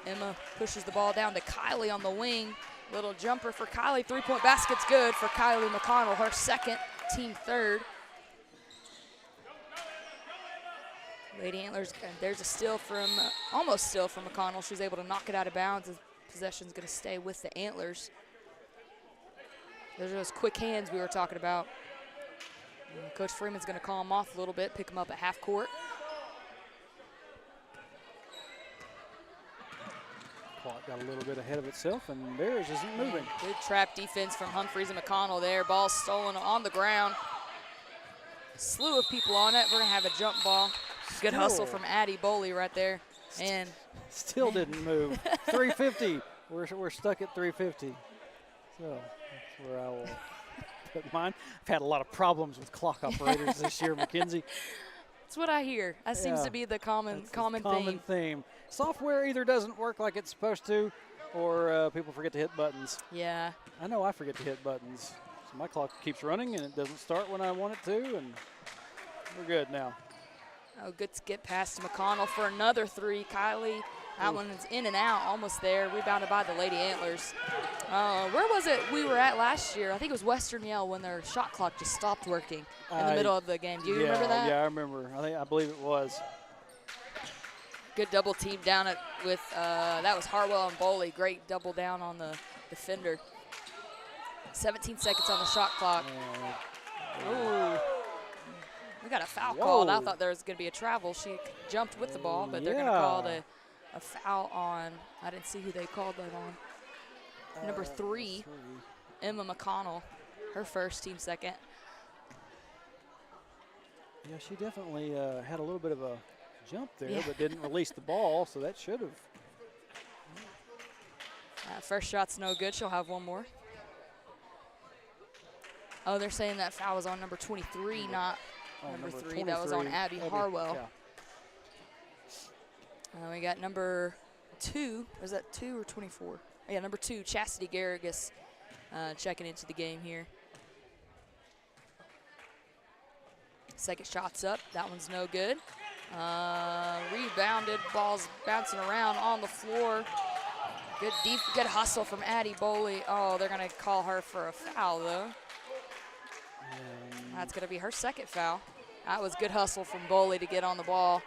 Emma pushes the ball down to Kylie on the wing. Little jumper for Kylie, 3-point basket's good for Kylie McConnell, her second, team third. Lady Antlers, and there's a steal from, almost steal from McConnell. She's able to knock it out of bounds. The possession's gonna stay with the Antlers. Those are those quick hands we were talking about. And Coach Freeman's gonna call them off a little bit, pick them up at half court. Clock got a little bit ahead of itself, and theirs isn't moving. Good trap defense from Humphreys and McConnell there. Ball stolen on the ground. Slew of people on it. We're gonna have a jump ball. Good hustle from Addie Boley right there. And still didn't move. 350. We're stuck at 350. So that's where I will put mine. I've had a lot of problems with clock operators this year, Mackenzie. that's what I hear. That seems to be the common theme. Software either doesn't work like it's supposed to, or people forget to hit buttons. Yeah. I know I forget to hit buttons. So my clock keeps running, and it doesn't start when I want it to, and we're good now. Oh, good skip pass to McConnell for another 3. Kylie, that one is in and out, almost there. Rebounded by the Lady Antlers. Where was it we were at last year? I think it was Western Yale when their shot clock just stopped working in the middle of the game. Do you remember that? Yeah, I remember. I believe it was. Good double team down with, that was Harwell and Boley. Great double down on the defender. 17 seconds on the shot clock. Ooh. We got a foul called. I thought there was going to be a travel. She jumped with the ball, but they're going to call a foul on. I didn't see who they called that on. Number 3, Emma McConnell, her first, team second. Yeah, she definitely had a little bit of a jump there, but didn't release the ball, so that should have. First shot's no good. She'll have one more. Oh, they're saying that foul was on number 23, not number 3. That was on Abby Harwell. Yeah. We got number 2. Was that 2 or 24? Yeah, number 2, Chastity Garrigus, checking into the game here. Second shot's up. That one's no good. Rebounded. Ball's bouncing around on the floor. Good hustle from Addie Boley. Oh, they're going to call her for a foul, though. That's going to be her second foul. That was good hustle from Boley to get on the ball.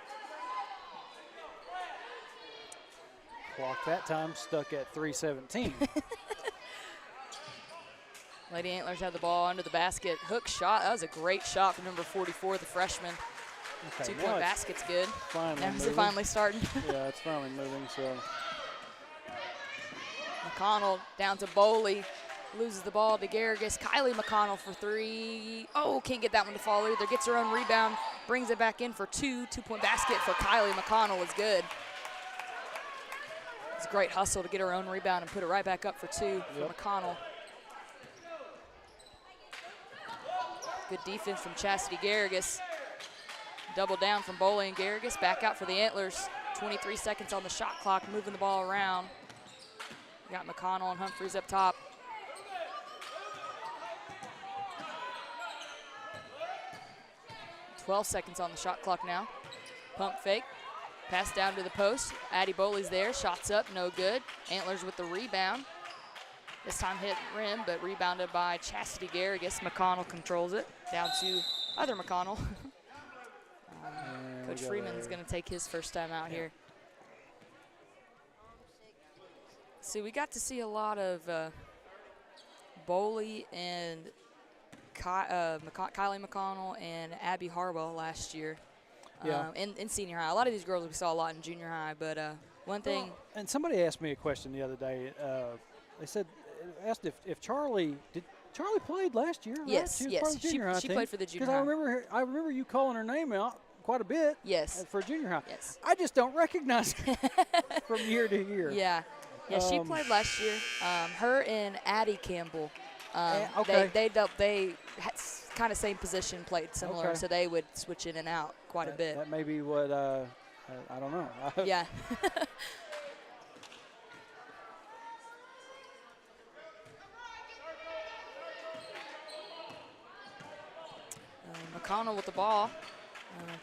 Clock that time stuck at 3:17. Lady Antlers have the ball under the basket. Hook shot. That was a great shot from number 44, the freshman. Okay, 2-point basket's good. Finally Now is it moving. finally starting? Yeah, it's finally moving. So McConnell down to Boley. Loses the ball to Garrigus. Kylie McConnell for 3. Oh, can't get that one to fall either. Gets her own rebound. Brings it back in for 2. 2-point basket for Kylie McConnell is good. It's a great hustle to get her own rebound and put it right back up for 2 for McConnell. Good defense from Chastity Garrigus. Double down from Boley and Garrigus. Back out for the Antlers. 23 seconds on the shot clock, moving the ball around. We got McConnell and Humphreys up top. .12 seconds on the shot clock now. Pump fake. Pass down to the post. Addie Boley's there. Shots up, no good. Antlers with the rebound. This time hit rim, but rebounded by Chastity Garrigus. McConnell controls it. Down to other McConnell. Coach Freeman's going to take his first time out here. See, we got to see a lot of Boley and Kylie McConnell and Abby Harwell last year in senior high. A lot of these girls we saw a lot in junior high, but one thing. Well, and somebody asked me a question the other day. They asked if Charlie played last year. Yes, right? yes. She played for the junior high. Because I remember you calling her name out quite a bit. Yes. For junior high. Yes. I just don't recognize her from year to year. Yeah. Yeah, she played last year. Her and Addie Campbell. Okay. They had kind of same position, played similar, so they would switch in and out quite a bit. That may be what I don't know. Yeah. McConnell with the ball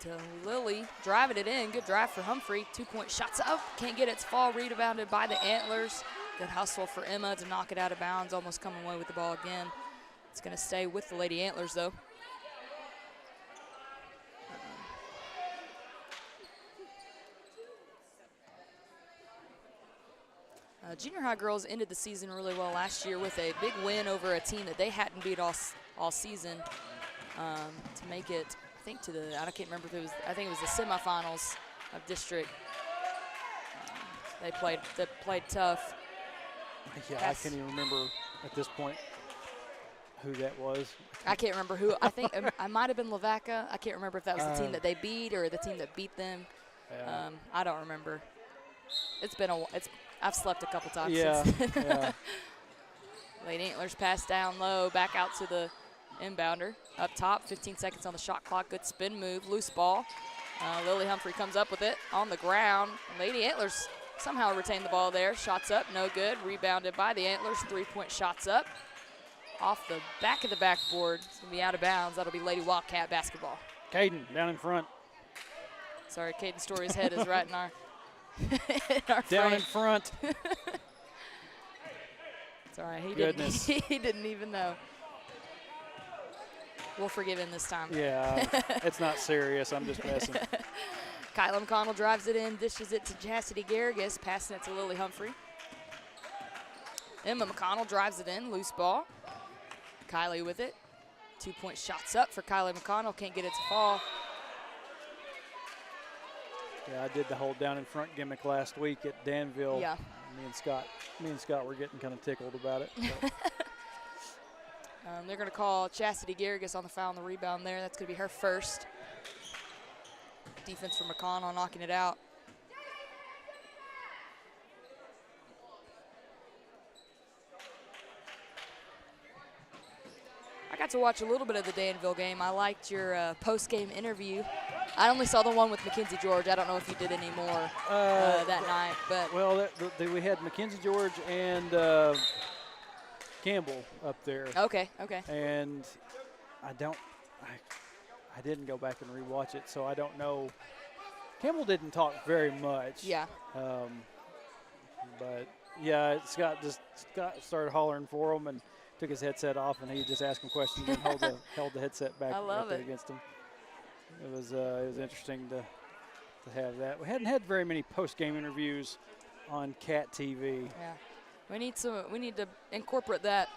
to Lily, driving it in. Good drive for Humphrey. 2-point shots up. Can't get it. Fall rebounded by the Antlers. Good hustle for Emma to knock it out of bounds. Almost coming away with the ball again. It's going to stay with the Lady Antlers, though. Junior high girls ended the season really well last year with a big win over a team that they hadn't beat all season to make it, I think, to the, I can't remember if it was, I think it was the semifinals of district. They played tough. Yeah, I can't even remember at this point who that was. I can't remember who. I think I might have been Lavaca. I can't remember if that was the team that they beat or the team that beat them. Yeah. I don't remember. It's been I've slept a couple times Yeah, since. yeah. Lady Antlers pass down low, back out to the inbounder. Up top, 15 seconds on the shot clock. Good spin move, loose ball. Lily Humphrey comes up with it on the ground. Lady Antlers somehow retain the ball there. Shots up, no good. Rebounded by the Antlers. 3-point shots up. Off the back of the backboard. It's going to be out of bounds. That'll be Lady Wildcat basketball. Caden down in front. Sorry, Caden Story's head is right in our, Down frame. in front. It's all right. Goodness. He didn't even know. We'll forgive him this time. Yeah, it's not serious. I'm just messing. Kyla McConnell drives it in, dishes it to Chastity Garrigus, passing it to Lily Humphrey. Emma McConnell drives it in, loose ball. Kylie with it. 2-point shots up for Kylie McConnell. Can't get it to fall. Yeah, I did the whole down in front gimmick last week at Danville. Yeah. Me and Scott were getting kind of tickled about it. So. They're going to call Chastity Garrigus on the foul on the rebound there. That's going to be her first. Defense for McConnell, knocking it out. I got to watch a little bit of the Danville game. I liked your post-game interview. I only saw the one with Mackenzie George. I don't know if you did any more that night. But well, we had Mackenzie George and Campbell up there. Okay. And I didn't go back and rewatch it, so I don't know. Campbell didn't talk very much. Yeah. But yeah, Scott started hollering for him and took his headset off, and he just asked him questions and held the headset back I love it. against him. It was interesting to have that. We hadn't had very many post-game interviews on Cat TV. Yeah, we need to incorporate that.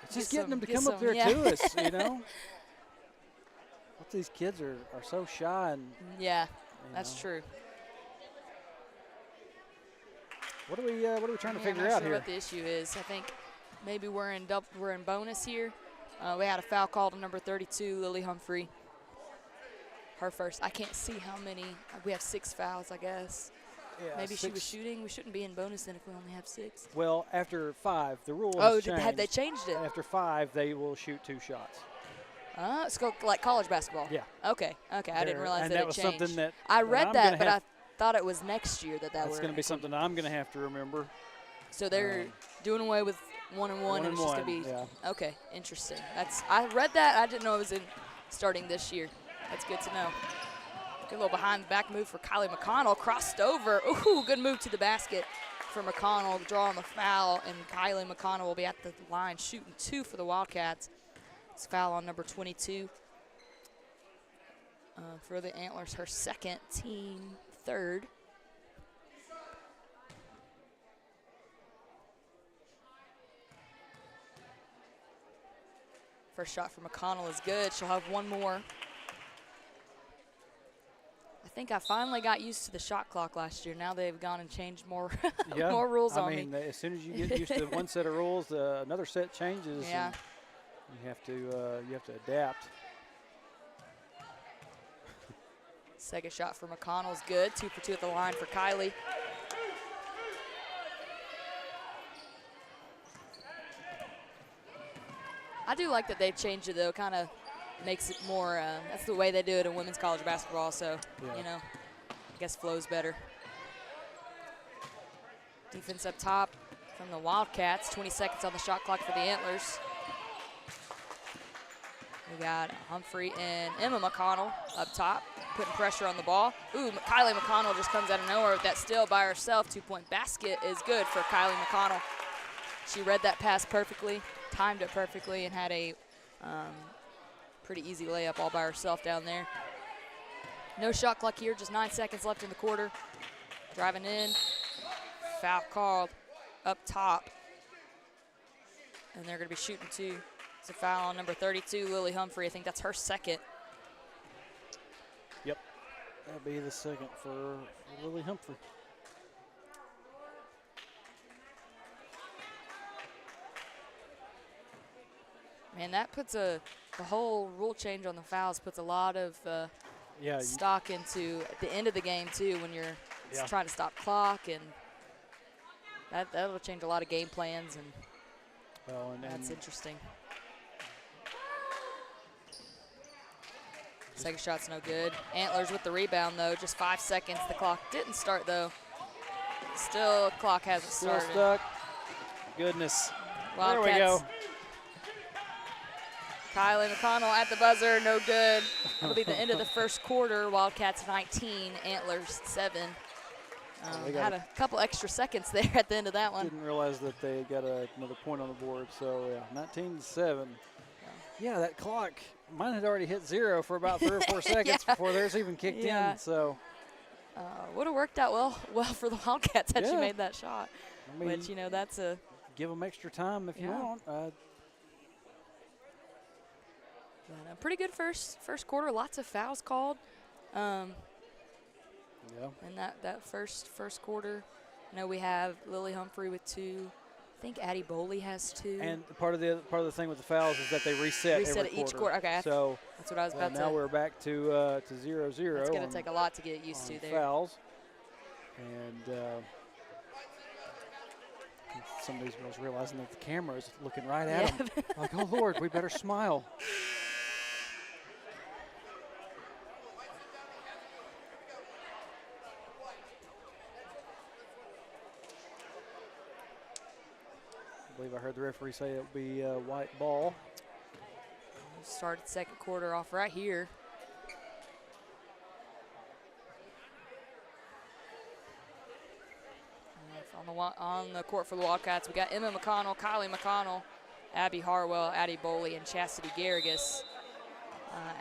It's just getting them to come up there to us, you know. Lots of these kids are so shy and. Yeah, that's true. What are we trying to figure I'm out not sure here? what the issue is. I think maybe we're in bonus here. We had a foul called on number 32, Lily Humphrey. Her first. I can't see how many. We have 6 fouls, I guess. Yeah, maybe 6. she was shooting. We shouldn't be in bonus then if we only have 6. Well, after 5, the rule Oh, has changed. have they changed it? After 5, they will shoot 2 shots. It's like college basketball. Yeah. Okay. I didn't realize that that it was changed. something that I read that, but I I thought it was next year that that's going to be something I'm going to have to remember. So they're doing away with 1 and 1, and it's just going to be okay. Interesting. I read that. I didn't know it was starting this year. That's good to know. Good little behind the back move for Kylie McConnell. Crossed over. Ooh, good move to the basket for McConnell, drawing the foul, and Kylie McConnell will be at the line shooting 2 for the Wildcats. It's foul on number 22 for the Antlers. Her second, team third. First shot for McConnell is good. She'll have 1 more. I think I finally got used to the shot clock last year. Now they've gone and changed more more rules on me. I mean, as soon as you get used to one set of rules, another set changes. Yeah. And you have to adapt. Second shot for McConnell is good. 2 for 2 at the line for Kylie. I do like that they changed it, though. Kind of makes it more, that's the way they do it in women's college basketball, so, you know, I guess flows better. Defense up top from the Wildcats. 20 seconds on the shot clock for the Antlers. We got Humphrey and Emma McConnell up top, putting pressure on the ball. Ooh, Kylie McConnell just comes out of nowhere with that steal by herself. 2-point basket is good for Kylie McConnell. She read that pass perfectly, timed it perfectly, and had a pretty easy layup all by herself down there. No shot clock here, just 9 seconds left in the quarter. Driving in, foul called up top. And they're gonna be shooting 2. It's a foul on number 32, Lily Humphrey. I think that's her second. Yep, that'll be the second for Lily Humphrey. Man, that puts the whole rule change on the fouls puts a lot of stock into at the end of the game too, when you're trying to stop clock, and that'll change a lot of game plans, and that's interesting. Second shot's no good. Antlers with the rebound though, just 5 seconds. The clock didn't start though. Still, clock hasn't started. Still stuck. Goodness. Wildcats. There we go. Kylie McConnell at the buzzer, no good. That'll be the end of the first quarter. Wildcats 19, Antlers 7. Had a couple extra seconds there at the end of that one. Didn't realize that they got another point on the board. So yeah, 19-7. Yeah, that clock. Mine had already hit 0 for about 3 or 4 seconds before theirs even kicked in. So would have worked out well for the Wildcats had she made that shot. I mean, but you know, that's a give them extra time if you want. But a pretty good first quarter. Lots of fouls called. And that first quarter, I know we have Lily Humphrey with 2. I think Addie Boley has 2. And part of the thing with the fouls is that they reset every each quarter. Okay, so that's what I was about to. Now we're back to 0-0. It's going to take a lot to get used to there. Fouls, and some of these girls realizing that the camera is looking right at them. Like, oh Lord, we better smile. I believe I heard the referee say it'll be a white ball. Started second quarter off right here. On the court for the Wildcats, we got Emma McConnell, Kylie McConnell, Abby Harwell, Addie Boley, and Chastity Garrigus.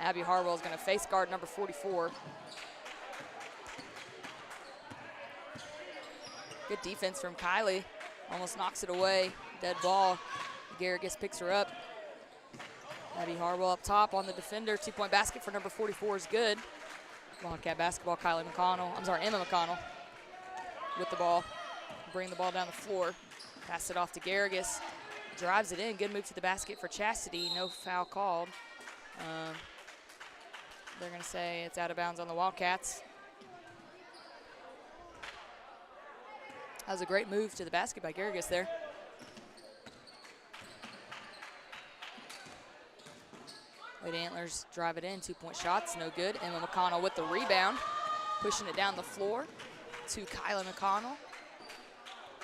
Abby Harwell is going to face guard number 44. Good defense from Kylie. Almost knocks it away. Dead ball. Garrigus picks her up. Abby Harwell up top on the defender. 2-point basket for number 44 is good. Wildcat basketball, Emma McConnell with the ball. Bring the ball down the floor. Pass it off to Garrigus. Drives it in. Good move to the basket for Chastity. No foul called. They're going to say it's out of bounds on the Wildcats. That was a great move to the basket by Garrigus there. Lady Antlers drive it in. 2-point shots, no good. Emma McConnell with the rebound. Pushing it down the floor to Kylie McConnell.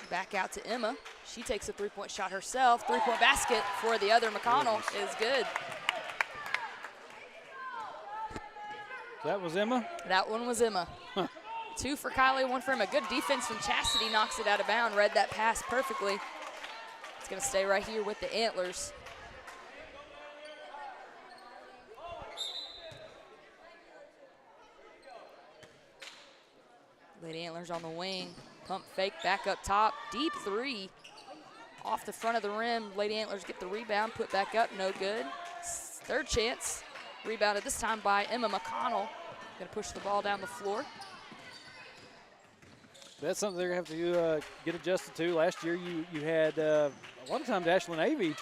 Back out to Emma. She takes a 3-point shot herself. 3-point basket for the other McConnell is good. That was Emma? That one was Emma. Huh. 2 for Kylie, 1 for Emma. Good defense from Chastity, knocks it out of bounds. Read that pass perfectly. It's going to stay right here with the Antlers. Lady Antlers on the wing. Pump fake back up top. Deep 3 off the front of the rim. Lady Antlers get the rebound, put back up, no good. Third chance. Rebounded this time by Emma McConnell. Gonna push the ball down the floor. That's something they're going to have to get adjusted to. Last year you had a lot of times Ashlyn Avey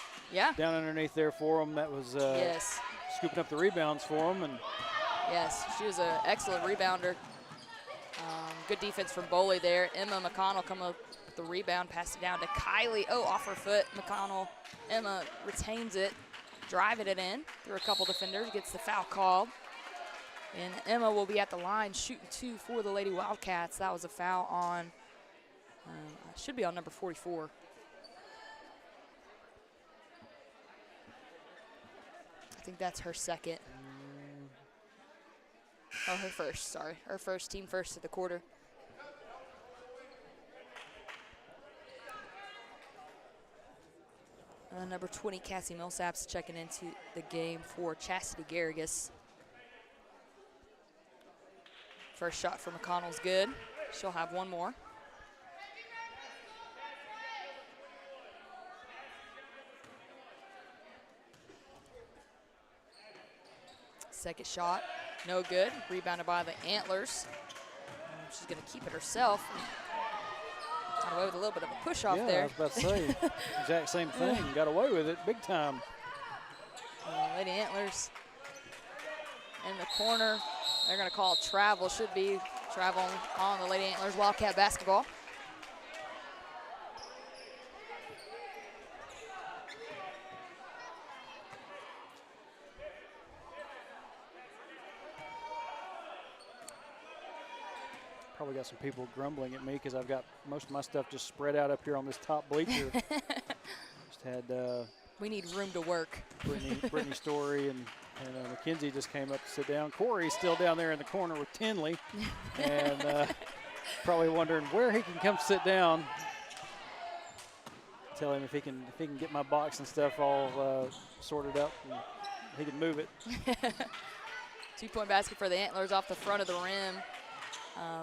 down underneath there for them. That was yes. Scooping up the rebounds for them. And yes, she was an excellent rebounder. Good defense from Boley there. Emma McConnell come up with the rebound, pass it down to Kylie. Oh, off her foot. McConnell, Emma retains it, driving it in through a couple defenders, gets the foul called. And Emma will be at the line shooting 2 for the Lady Wildcats. That was a foul on, should be on number 44. I think that's her second. Oh, her first, sorry. Her first, team first of the quarter. Number 20, Cassie Millsaps checking into the game for Chastity Garrigus. First shot for McConnell's good. She'll have one more. Second shot, no good. Rebounded by the Antlers. She's going to keep it herself. Got away with a little bit of a push off there. I was about to say, exact same thing. Got away with it big time. Lady Antlers in the corner. They're going to call travel. Should be travel on the Lady Antlers Wildcat basketball. Probably got some people grumbling at me because I've got most of my stuff just spread out up here on this top bleacher. Just had we need room to work. Brittany Story and Mackenzie just came up to sit down. Corey's still down there in the corner with Tinley, and probably wondering where he can come sit down. Tell him if he can get my box and stuff all sorted up, and he can move it. 2-point basket for the Antlers off the front of the rim.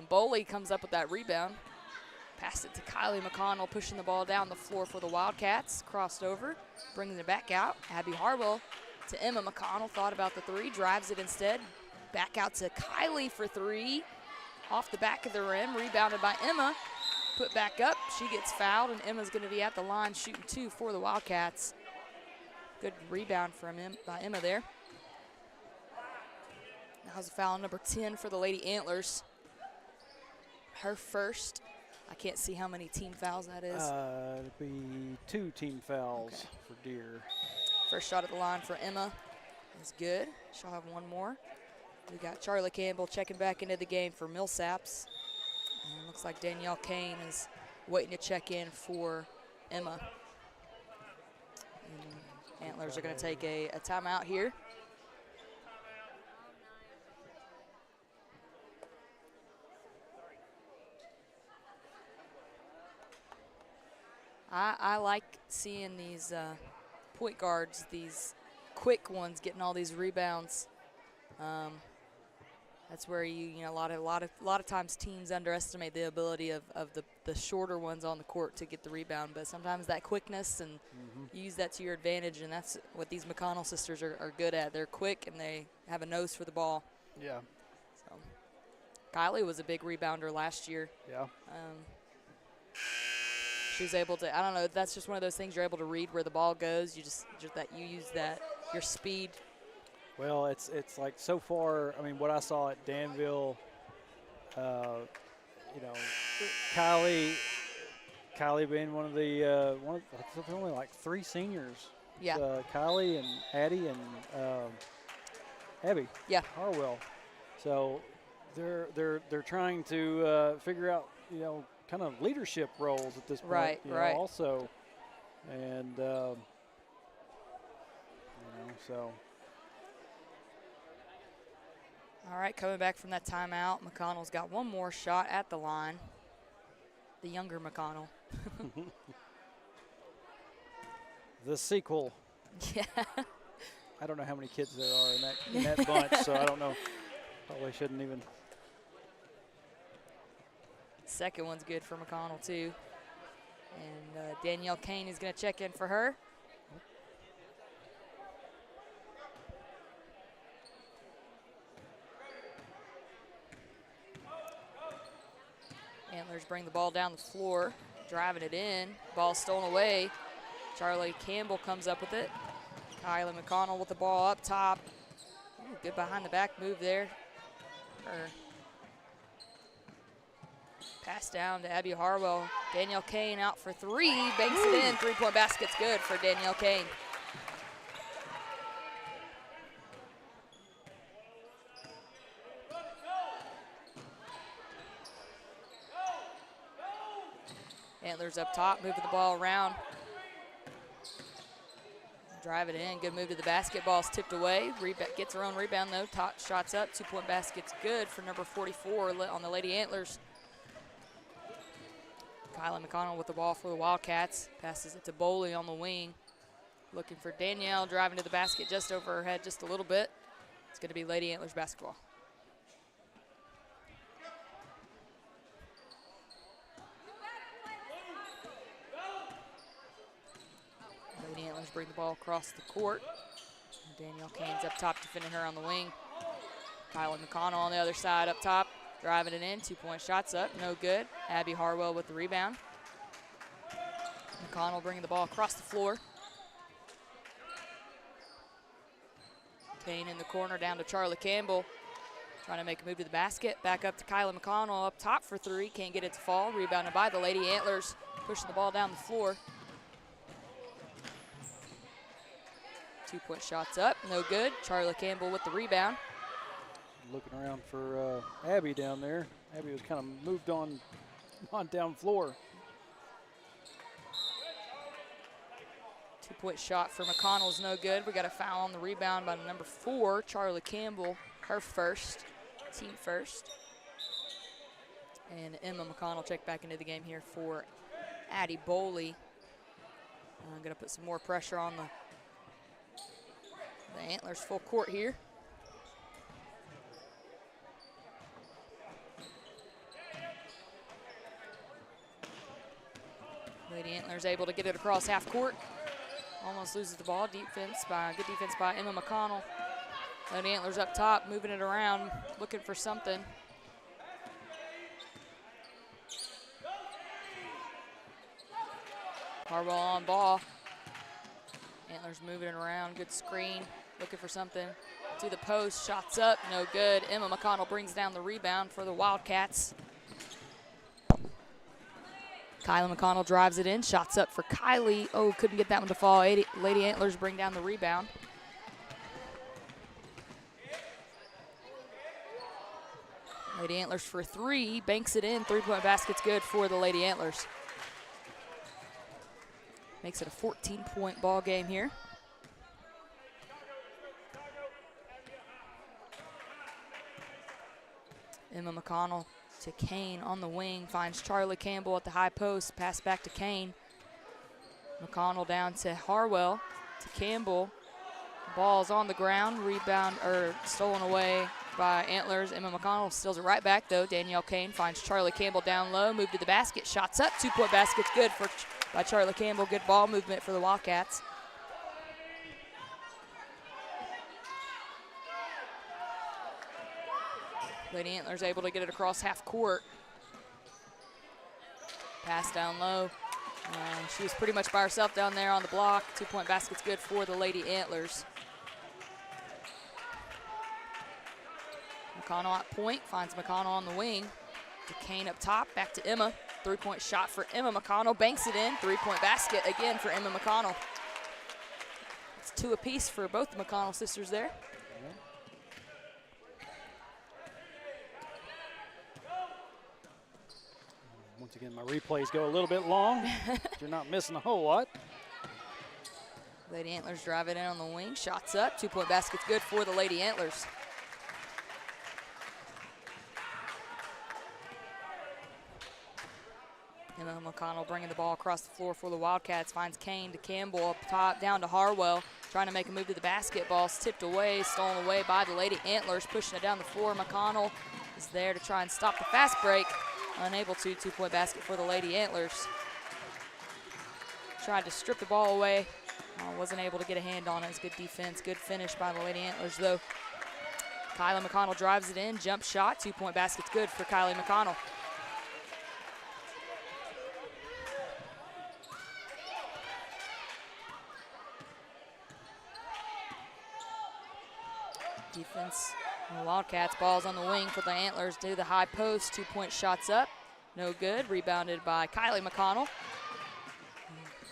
Boley comes up with that rebound. Passed it to Kylie McConnell, pushing the ball down the floor for the Wildcats. Crossed over, bringing it back out. Abby Harwell to Emma McConnell. Thought about the 3, drives it instead. Back out to Kylie for 3. Off the back of the rim, rebounded by Emma. Put back up, she gets fouled, and Emma's going to be at the line shooting 2 for the Wildcats. Good rebound from by Emma there. That was a foul number 10 for the Lady Antlers. Her first. I can't see how many team fouls that is. It'll be 2 team fouls for Deer. First shot at the line for Emma is good. She'll have one more. We got Charlie Campbell checking back into the game for Millsaps. And looks like Danielle Kane is waiting to check in for Emma. And Antlers are going to take a timeout here. I like seeing these point guards, these quick ones, getting all these rebounds. That's where a lot of times teams underestimate the ability of the shorter ones on the court to get the rebound, but sometimes that quickness and use that to your advantage, and that's what these McConnell sisters are good at. They're quick and they have a nose for the ball. Yeah. So Kylie was a big rebounder last year. Yeah. She was able to, I don't know, that's just one of those things you're able to read where the ball goes. You use your speed. Well, it's like so far, I mean, what I saw at Danville, Kylie being one of the, only like 3 seniors. Yeah. Kylie and Addie and Abby. Yeah. Harwell. So they're trying to figure out, kind of leadership roles at this point. Right, right. Also, and so. All right, coming back from that timeout, McConnell's got one more shot at the line. The younger McConnell. The sequel. Yeah. I don't know how many kids there are in that bunch, so I don't know. Probably shouldn't even. Second one's good for McConnell, too. And Danielle Kane is going to check in for her. Antlers bring the ball down the floor, driving it in. Ball stolen away. Charlie Campbell comes up with it. Kylie McConnell with the ball up top. Ooh, good behind the back move there. Pass down to Abby Harwell. Danielle Kane out for 3. Banks it in. 3-point basket's good for Danielle Kane. Antlers up top, moving the ball around. Drive it in, good move to the basketball's tipped away. Gets her own rebound though, top shots up, 2-point basket's good for number 44 on the Lady Antlers. Kylie McConnell with the ball for the Wildcats. Passes it to Boley on the wing. Looking for Danielle, driving to the basket just over her head just a little bit. It's gonna be Lady Antlers basketball. Lady Antlers bring the ball across the court. Danielle Kane's up top defending her on the wing. Kylie McConnell on the other side up top, driving it in. 2-point shots up, no good. Abby Harwell with the rebound. McConnell bringing the ball across the floor. Kane in the corner down to Charlie Campbell. Trying to make a move to the basket. Back up to Kylie McConnell up top for 3. Can't get it to fall. Rebounded by the Lady Antlers. Pushing the ball down the floor. 2-point shots up, no good. Charlie Campbell with the rebound. Looking around for Abby down there. Abby was kind of moved on down floor. 2-point shot for McConnell is no good. We got a foul on the rebound by number 4, Charlie Campbell, her first, team first. And Emma McConnell checked back into the game here for Addie Boley. I'm gonna put some more pressure on the Antlers full court here. Lady Antlers able to get it across half court. Almost loses the ball. Good defense by Emma McConnell. Lady Antlers up top, moving it around, looking for something. Harwell on ball. Antlers moving it around, good screen, looking for something. To the post, shots up, no good. Emma McConnell brings down the rebound for the Wildcats. Kylie McConnell drives it in, shots up for Kylie. Oh, couldn't get that one to fall. Lady Antlers bring down the rebound. Lady Antlers for 3, banks it in. 3-point basket's good for the Lady Antlers. Makes it a 14-point ball game here. Emma McConnell to Kane on the wing, finds Charlie Campbell at the high post, pass back to Kane. McConnell down to Harwell, to Campbell. Ball's on the ground, rebound or stolen away by Antlers. Emma McConnell steals it right back though. Danielle Kane finds Charlie Campbell down low, move to the basket, shots up, 2-point basket's good by Charlie Campbell. Good ball movement for the Wildcats. Lady Antlers able to get it across half court. Pass down low. She was pretty much by herself down there on the block. 2-point basket's good for the Lady Antlers. McConnell at point, finds McConnell on the wing. To Kane up top, back to Emma. 3-point shot for Emma McConnell, banks it in. 3-point basket again for Emma McConnell. It's 2 apiece for both the McConnell sisters there. Once again, my replays go a little bit long. You're not missing a whole lot. Lady Antlers drive it in on the wing, shots up. 2-point basket's good for the Lady Antlers. Emma McConnell bringing the ball across the floor for the Wildcats. Finds Kane to Campbell up top, down to Harwell. Trying to make a move to the basket. Ball's tipped away, stolen away by the Lady Antlers. Pushing it down the floor. McConnell is there to try and stop the fast break. Unable to. 2-point basket for the Lady Antlers. Tried to strip the ball away. Wasn't able to get a hand on it. It's good defense. Good finish by the Lady Antlers though. Kylie McConnell drives it in. Jump shot. 2-point basket's good for Kylie McConnell. Defense. And the Wildcats, ball's on the wing for the Antlers. Do the high post, 2-point shots up. No good. Rebounded by Kylie McConnell.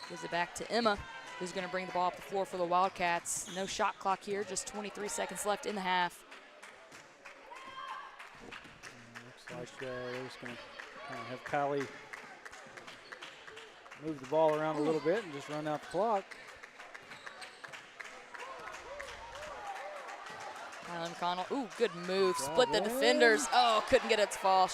Gives it back to Emma, who's going to bring the ball up the floor for the Wildcats. No shot clock here, just 23 seconds left in the half. Looks like they're just going to kind of have Kylie move the ball around a little bit and just run out the clock. Kylie McConnell, ooh, good move. Split the defenders. Oh, couldn't get it to fall.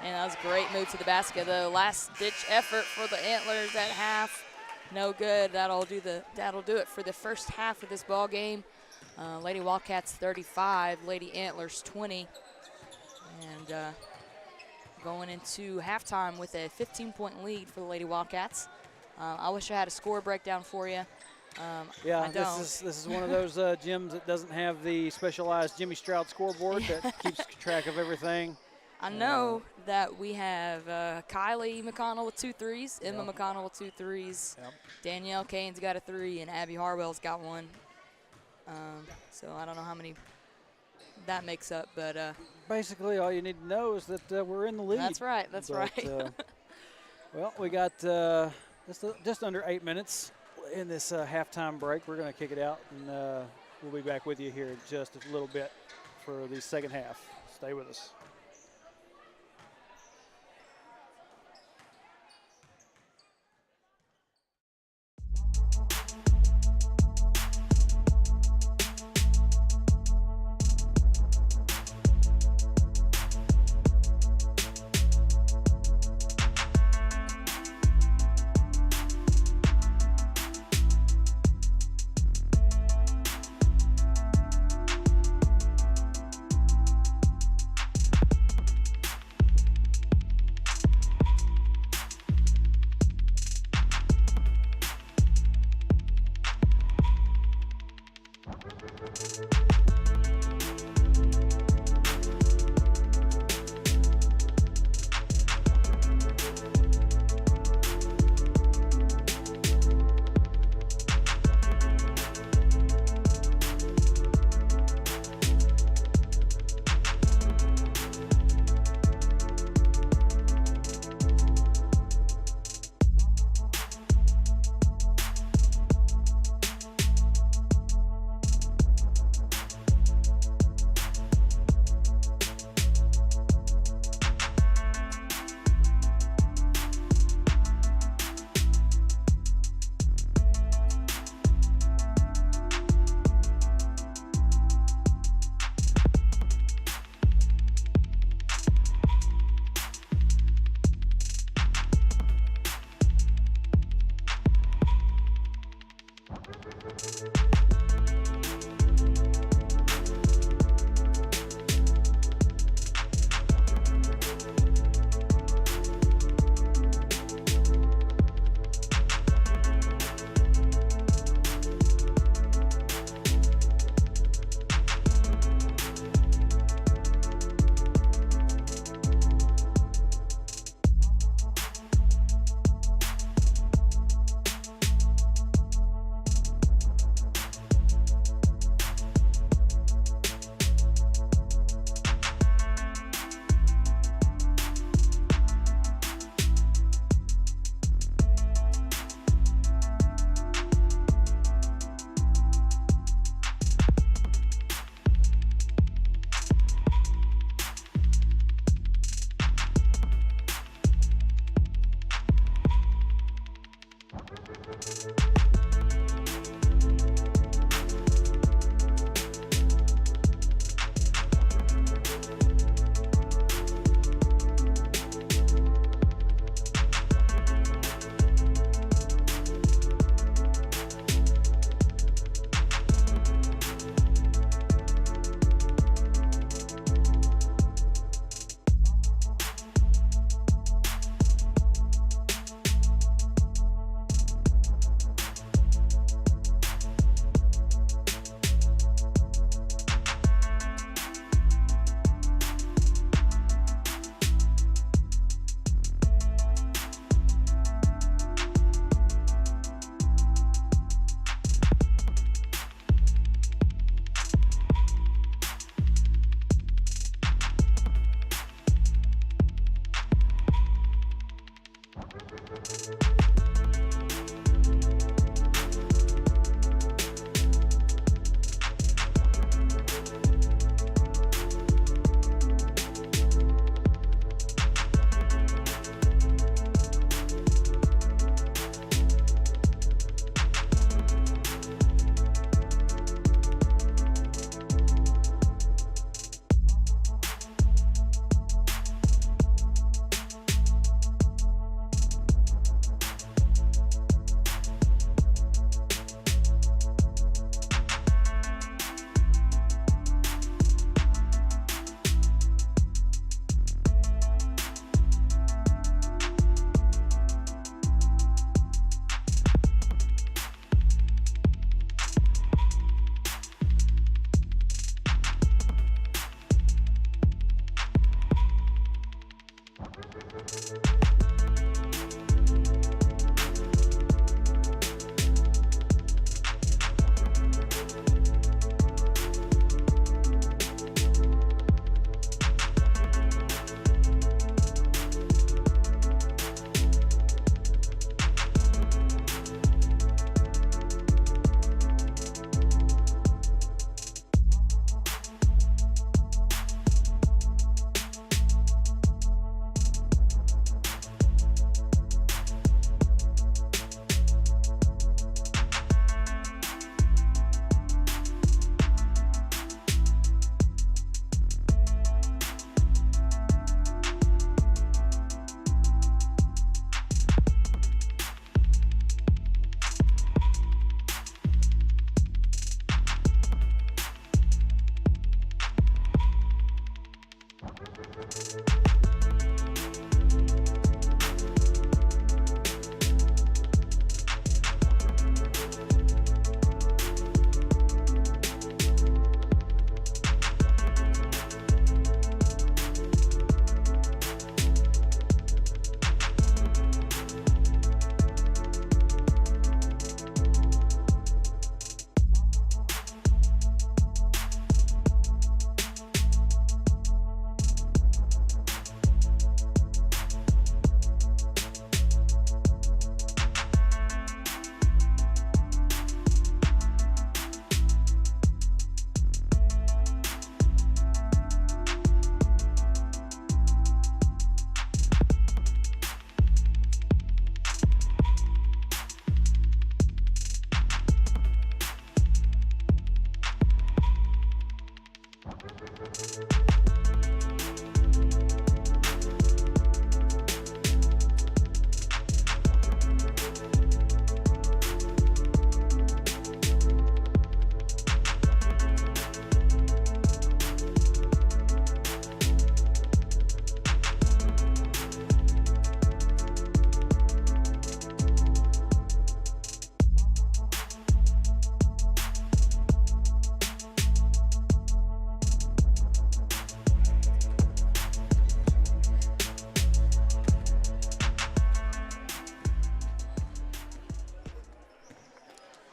And that was a great move to the basket, though. Last-ditch effort for the Antlers at half. No good. That'll do it for the first half of this ball game. Lady Wildcats 35, Lady Antlers 20. And going into halftime with a 15-point lead for the Lady Wildcats. I wish I had a score breakdown for you. Yeah, I don't. This is one of those gyms that doesn't have the specialized Jimmy Stroud scoreboard that keeps track of everything. I know that we have Kylie McConnell with 2 threes, Emma McConnell with 2 threes, Danielle Kane's got a 3, and Abby Harwell's got 1. So I don't know how many that makes up, but basically all you need to know is that we're in the lead. That's right. That's right. Well, we got just under 8 minutes in this halftime break. We're going to kick it out, and we'll be back with you here in just a little bit for the second half. Stay with us.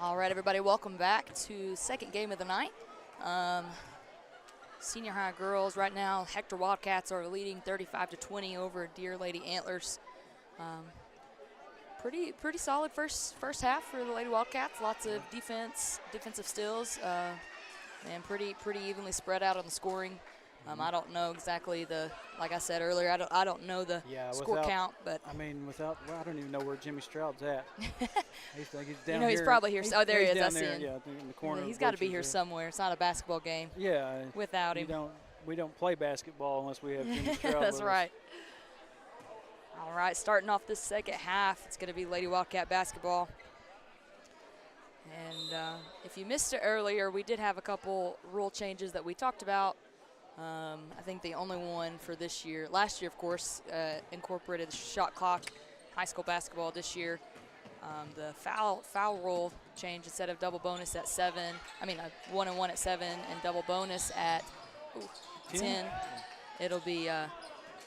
All right, everybody, welcome back to second game of the night. Senior high girls right now, Hector WIldcats are leading 35-20 over Deer Lady Antlers. Pretty solid first half for the Lady Wildcats. Lots of defensive steals, and pretty evenly spread out on the scoring. I don't know exactly like I said earlier, I don't know the score count, but I mean, I don't even know where Jimmy Stroud's at. He's down he's here. probably here. Oh, there he is. Down I see there, him. Yeah, I think in the corner. He's got to be here somewhere. It's not a basketball game. Yeah. Without him. We don't play basketball unless we have Jimmy Stroud. That's with right. All right, starting off this second half, it's going to be Lady Wildcat basketball. And if you missed it earlier, we did have a couple rule changes that we talked about. I think the only one for this year, last year, of course, incorporated the shot clock, high school basketball this year. The foul rule change, instead of double bonus at 7, I mean, 1-and-1 at 7 and double bonus at 10. It'll be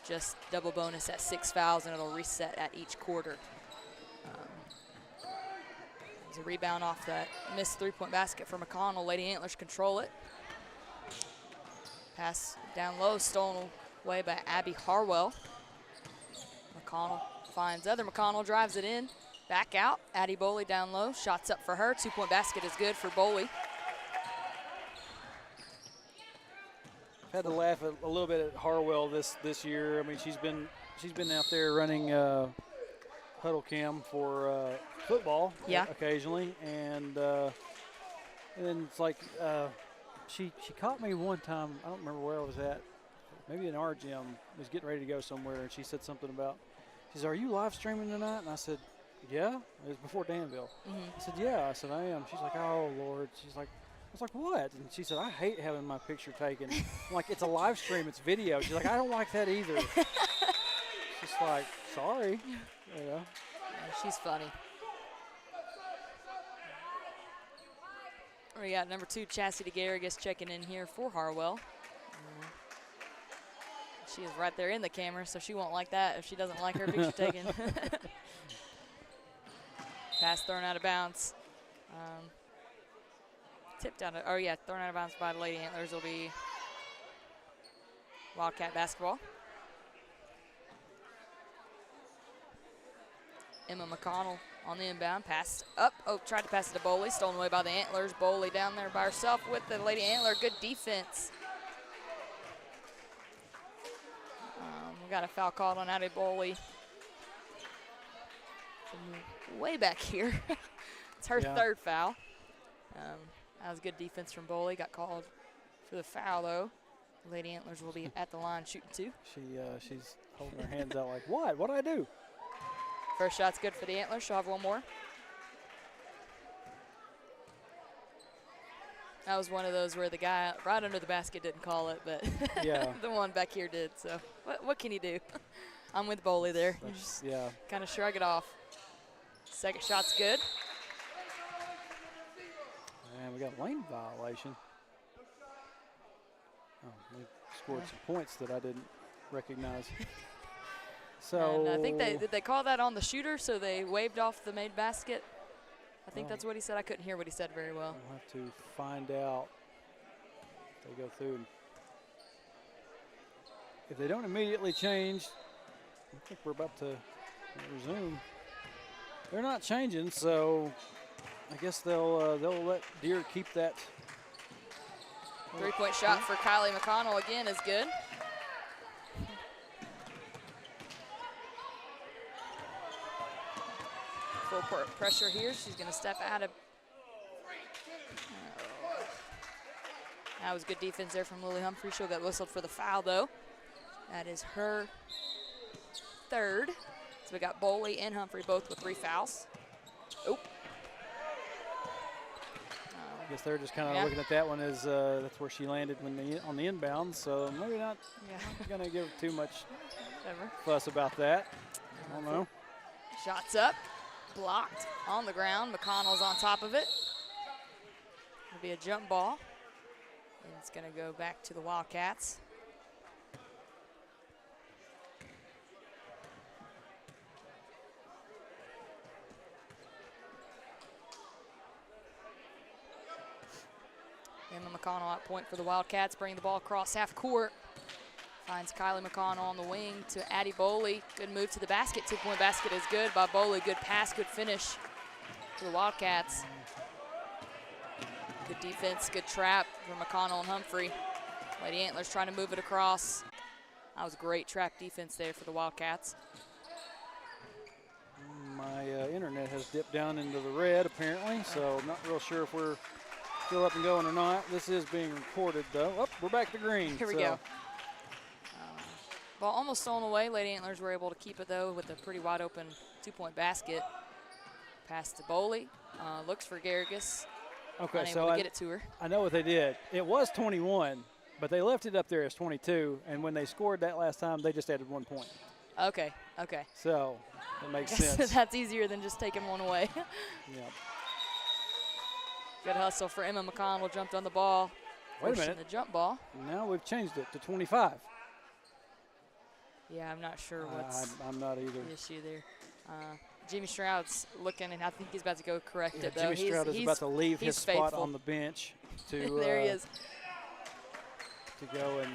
just double bonus at 6 fouls, and it'll reset at each quarter. There's a rebound off that missed three-point basket for McConnell. Lady Antlers control it. Pass down low, stolen away by Abby Harwell. McConnell finds other McConnell, drives it in. Back out, Addie Boley down low. Shots up for her. Two-point basket is good for Boley. I've had to laugh a little bit at Harwell this year. I mean, she's been out there running huddle cam for football occasionally, and then it's like she caught me one time. I don't remember where I was at. Maybe in our gym. I was getting ready to go somewhere, and she said something about. She said, "Are you live streaming tonight?" And I said, "Yeah." It was before Danville. I said, "Yeah." I said, "I am." She's like, "Oh Lord." She's like, I was like, "What?" And she said, "I hate having my picture taken." I'm like, "It's a live stream. It's video." She's like, "I don't like that either." Just like, sorry. You know. Yeah, she's funny. We got number 2, Chastity Garrigus, checking in here for Harwell. She is right there in the camera, so she won't like that if she doesn't like her picture taken. Pass thrown out of bounds. Tipped out of, thrown out of bounds by the Lady Antlers. Will be Wildcat basketball. Emma McConnell on the inbound, pass up. Tried to pass it to Boley, stolen away by the Antlers. Boley down there by herself with the Lady Antler. Good defense. We got a foul called on Addie Boley. From way back here. It's her third foul. That was good defense from Boley. Got called for the foul, though. The Lady Antlers will be at the line shooting 2. She's holding her hands out like, what? What'd I do? First shot's good for the Antlers. She'll have one more. That was one of those where the guy right under the basket didn't call it, but Yeah. the one back here did. So what can you do? I'm with Boley there. You just Yeah. kind of shrug it off. Second shot's good. And we got a lane violation. Oh, we scored some points that I didn't recognize. So And I think did they call that on the shooter, so they waved off the made basket? I think that's what he said. I couldn't hear what he said very well. We'll have to find out if they go through. If they don't immediately change, I think we're about to resume. They're not changing, so I guess they'll let Deer keep that. Three-point shot for Kylie McConnell again is good. Full court pressure here. She's going to step out of. That was good defense there from Lily Humphrey. She'll get whistled for the foul, though. That is her third. So we got Boley and Humphrey both with 3 fouls. Oh. I guess they're just kind of looking at that one as that's where she landed on the inbound. So maybe not going to give too much fuss about that. I don't know. Shots up, blocked on the ground. McConnell's on top of it. It'll be a jump ball. And it's going to go back to the Wildcats. Emma McConnell out point for the Wildcats, bringing the ball across half court. Finds Kylie McConnell on the wing to Addie Boley. Good move to the basket. 2-point basket is good by Boley. Good pass, good finish for the Wildcats. Good defense, good trap for McConnell and Humphrey. Lady Antlers trying to move it across. That was great trap defense there for the Wildcats. My internet has dipped down into the red apparently, so I'm not real sure if we're still up and going or not. This is being recorded though. Oh, we're back to green. Here we go. Ball almost stolen away. Lady Antlers were able to keep it though with a pretty wide open 2-point basket. Pass to Boley. Looks for Garrigus. Okay, Unable so to get it to her. I know what they did. It was 21, but they left it up there as 22, and when they scored that last time, they just added 1 point. Okay. So it makes sense. That's easier than just taking one away. Yeah. Good hustle for Emma McConnell. Jumped on the ball. Wait a minute. The jump ball. Now we've changed it to 25. Yeah, I'm not sure what's I'm not either. the issue there. Jimmy Stroud's looking, and I think he's about to go correct it, though. Jimmy Stroud is about to leave his spot on the bench to there he is. To go and.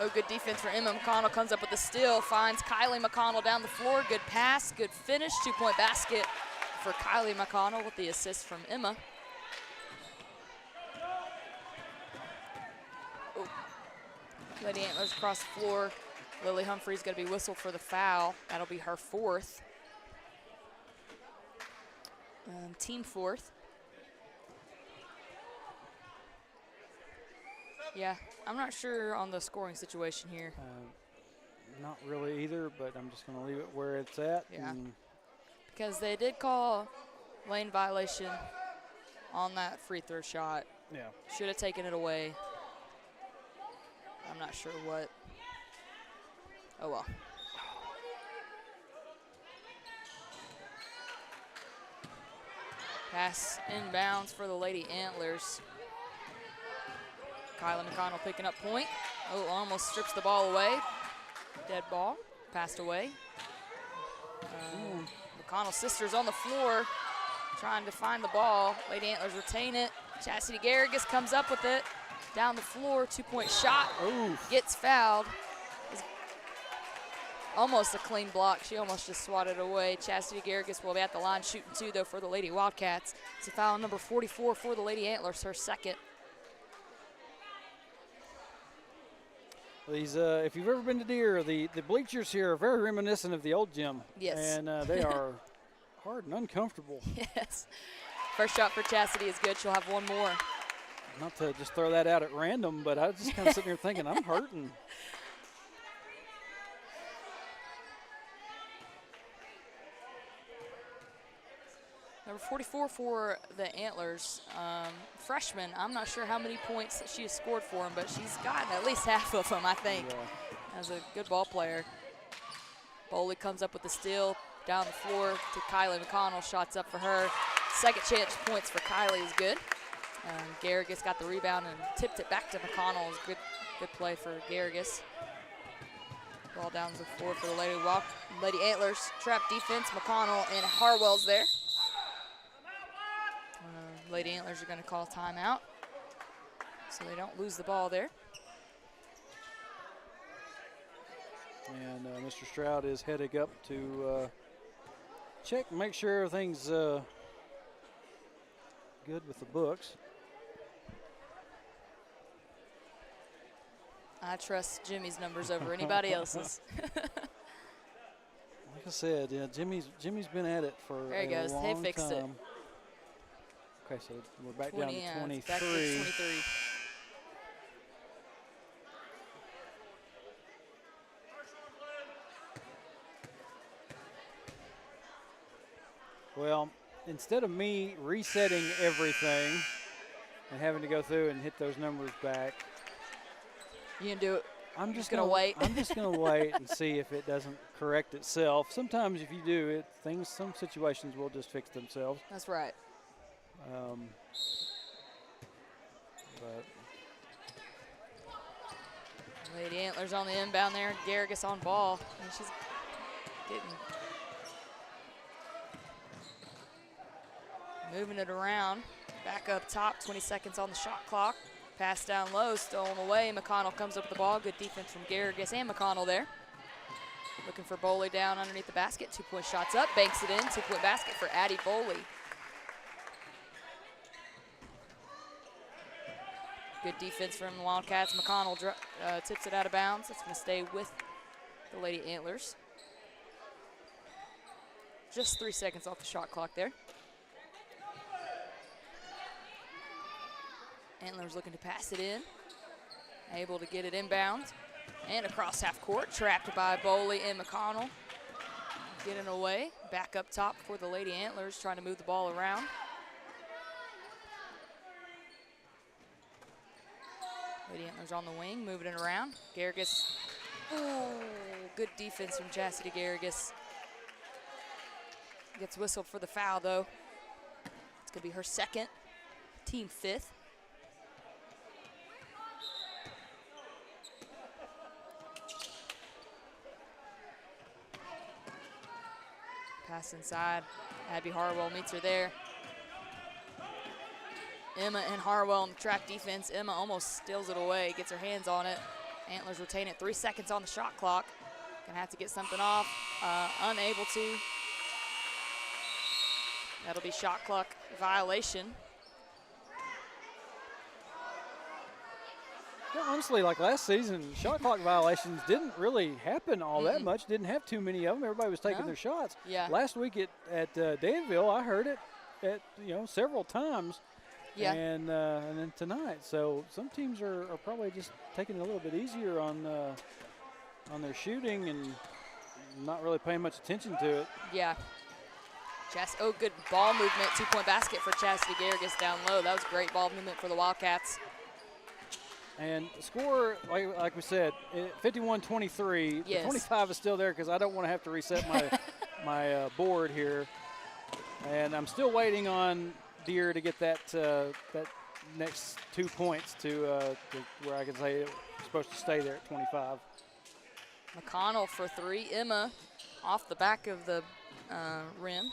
Oh, good defense for Emma McConnell. Comes up with the steal, finds Kylie McConnell down the floor. Good pass, good finish. 2-point basket for Kylie McConnell with the assist from Emma. Oh. Lady Antlers across the floor. Lily Humphrey's going to be whistled for the foul. That'll be her 4th. Team 4th. Yeah, I'm not sure on the scoring situation here. Not really either, but I'm just going to leave it where it's at. Yeah. Because they did call lane violation on that free throw shot. Yeah. Should have taken it away. I'm not sure what. Oh, well. Pass inbounds for the Lady Antlers. Kylie McConnell picking up point. Oh, almost strips the ball away. Dead ball. Passed away. McConnell's sister's on the floor trying to find the ball. Lady Antlers retain it. Chastity Garrigus comes up with it. Down the floor, 2-point shot. Oof. Gets fouled. Almost a clean block. She almost just swatted away. Chastity Garrigus will be at the line shooting 2, though, for the Lady Wildcats. It's a foul number 44 for the Lady Antlers, her 2nd. These, if you've ever been to Deer, the bleachers here are very reminiscent of the old gym. Yes. And they are hard and uncomfortable. Yes. First shot for Chastity is good. She'll have one more. Not to just throw that out at random, but I was just kind of sitting here thinking, I'm hurting. Number 44 for the Antlers. Freshman, I'm not sure how many points that she has scored for him, but she's gotten at least half of them, I think, as a good ball player. Boley comes up with the steal down the floor to Kylie McConnell. Shots up for her. Second chance points for Kylie is good. Garrigus got the rebound and tipped it back to McConnell. It was good play for Garrigus. Ball down to the floor for the Lady Antlers. Trap defense, McConnell and Harwell's there. Lady Antlers are going to call timeout so they don't lose the ball there. And Mr. Stroud is heading up to check and make sure everything's good with the books. I trust Jimmy's numbers over anybody else's. Like I said, yeah, Jimmy's been at it for there he a goes. long They fixed time. it. Okay, so we're back down to 23. Back to 23. Well, instead of me resetting everything and having to go through and hit those numbers back, you can do it. I'm just gonna wait. I'm just gonna wait and see if it doesn't correct itself. Sometimes if you do it, some situations will just fix themselves. That's right. But Lady Antlers on the inbound there. Garrigus on ball. And she's moving it around. Back up top, 20 seconds on the shot clock. Pass down low, stolen away. McConnell comes up with the ball. Good defense from Garrigus and McConnell there. Looking for Boley down underneath the basket. 2-point shots up, banks it in. 2-point basket for Addie Boley. Good defense from the Wildcats. McConnell tips it out of bounds. It's going to stay with the Lady Antlers. Just 3 seconds off the shot clock there. Antlers looking to pass it in. Able to get it inbound. And across half court, trapped by Boley and McConnell. Getting away. Back up top for the Lady Antlers, trying to move the ball around. Lady Antlers on the wing, moving it around. Garrigus. Ooh, good defense from Chastity Garrigus. Gets whistled for the foul, though. It's going to be her second, team fifth. Pass inside. Abby Harwell meets her there. Emma and Harwell on the track defense. Emma almost steals it away, gets her hands on it. Antlers retain it. 3 seconds on the shot clock. Gonna have to get something off. Unable to. That'll be shot clock violation. yeah, honestly, like last season, shot clock violations didn't really happen all that much. Didn't have too many of them. Everybody was taking their shots. Yeah. Last week at Danville, I heard it at several times. Yeah. And then tonight, so some teams are probably just taking it a little bit easier on their shooting and not really paying much attention to it. Yeah. Good ball movement. 2-point basket for Chastity Garrigus down low. That was great ball movement for the Wildcats. And the score, like we said, 51-23. Yes. The 25 is still there because I don't want to have to reset my board here. And I'm still waiting on Deere to get that next 2 points to where I can say it's supposed to stay there at 25. McConnell for three. Emma off the back of the rim.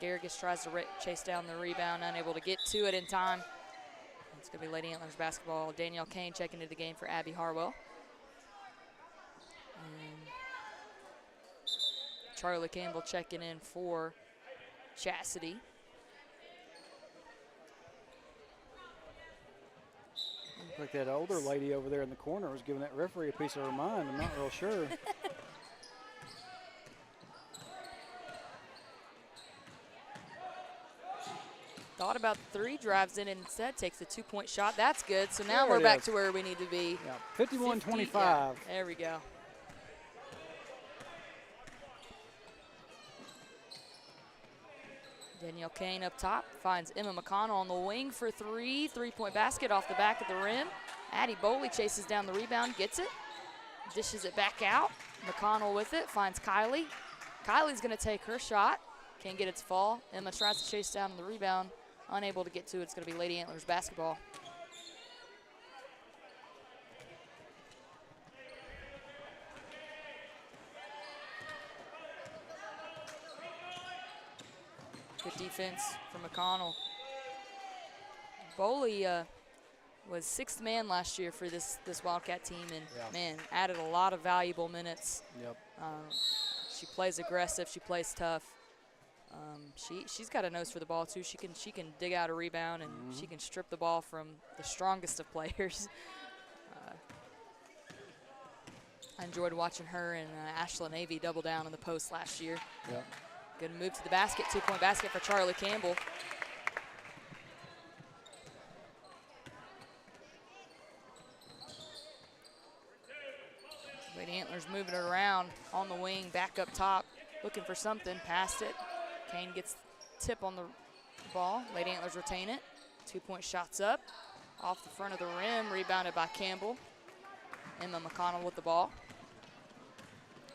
Garrigus tries to chase down the rebound, unable to get to it in time. It's going to be Lady Antlers basketball. Danielle Kane checking into the game for Abby Harwell. And Charlie Campbell checking in for Chastity. Looks like that older lady over there in the corner was giving that referee a piece of her mind. I'm not real sure. Thought about three, drives in and instead takes the 2-point shot. That's good. So now There we're it back is. to where we need to be. Yeah, 51-25. Yeah, there we go. Danielle Kane up top, finds Emma McConnell on the wing for three. Three-point basket off the back of the rim. Addie Boley chases down the rebound, gets it, dishes it back out. McConnell with it, finds Kylie. Kylie's gonna take her shot, can't get it to fall. Emma tries to chase down the rebound, unable to get to it. It's gonna be Lady Antlers basketball. Good defense from McConnell. Boley was 6th man last year for this Wildcat team, and man, added a lot of valuable minutes. Yep. She plays aggressive. She plays tough. She's got a nose for the ball too. She can dig out a rebound, and she can strip the ball from the strongest of players. I enjoyed watching her and Ashla Navy double down in the post last year. Yep. Good move to the basket, 2-point basket for Charlie Campbell. Lady Antlers moving it around on the wing, back up top, looking for something, passed it. Kane gets tip on the ball. Lady Antlers retain it. 2-point shots up, off the front of the rim, rebounded by Campbell. Emma McConnell with the ball.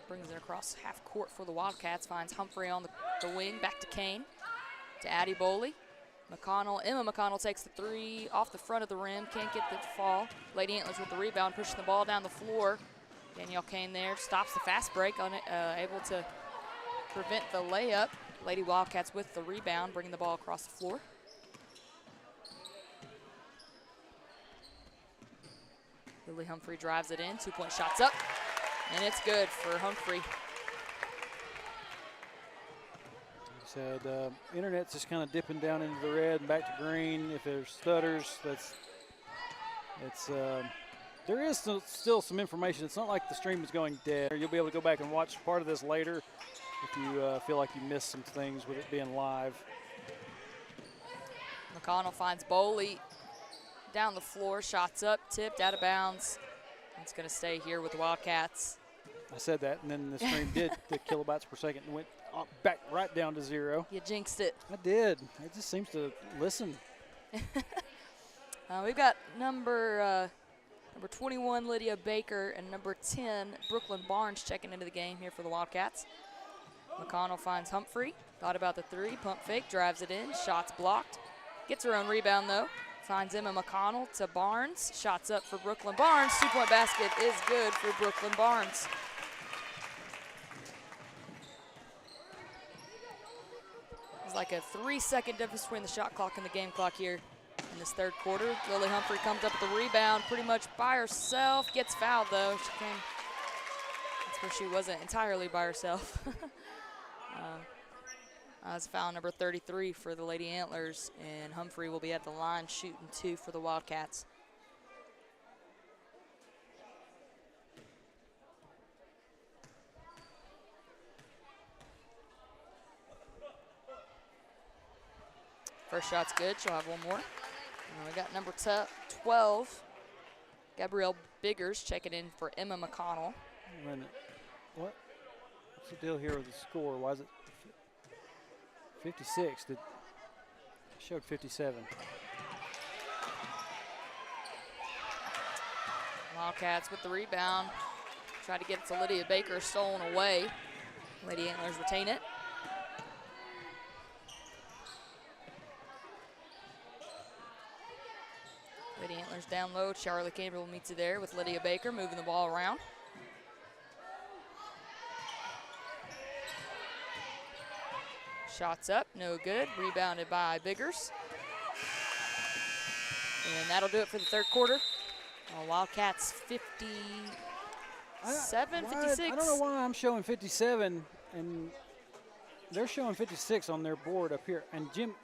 Brings it across half court for the Wildcats, finds Humphrey on the wing, back to Kane, to Addie Boley. Emma McConnell takes the three off the front of the rim, can't get the fall. Lady Antlers with the rebound, pushing the ball down the floor. Danielle Kane there, stops the fast break, able to prevent the layup. Lady Wildcats with the rebound, bringing the ball across the floor. Lily Humphrey drives it in, 2-point shots up. And it's good for Humphrey. Said internet's just kind of dipping down into the red and back to green. If there's stutters, there is still some information. It's not like the stream is going dead. You'll be able to go back and watch part of this later if you feel like you missed some things with it being live. McConnell finds Boley down the floor, shots up, tipped, out of bounds. It's going to stay here with the Wildcats. I said that, and then the stream did the kilobytes per second and went back right down to 0. You jinxed it. I did. It just seems to listen. We've got number 21, Lydia Baker, and number 10, Brooklyn Barnes, checking into the game here for the Wildcats. McConnell finds Humphrey. Thought about the three, pump fake, drives it in, shots blocked. Gets her own rebound, though. Finds Emma McConnell to Barnes. Shots up for Brooklyn Barnes. 2-point basket is good for Brooklyn Barnes. It's like a 3-second difference between the shot clock and the game clock here in this third quarter. Lily Humphrey comes up with the rebound pretty much by herself. Gets fouled, though. That's where she wasn't entirely by herself. That's foul number 33 for the Lady Antlers, and Humphrey will be at the line shooting 2 for the Wildcats. First shot's good. She'll have one more. We got number 12, Gabrielle Biggers, checking in for Emma McConnell. Wait a minute. What's the deal here with the score? Why is it 56? It showed 57. Wildcats with the rebound. Try to get it to Lydia Baker, stolen away. Lady Antlers retain it. Lady Antlers down low. Charlie Campbell meets you there with Lydia Baker, moving the ball around. Shots up, no good. Rebounded by Biggers. And that'll do it for the third quarter. Wildcats 57, 56. I don't know why I'm showing 57 and they're showing 56 on their board up here. And Jimmy's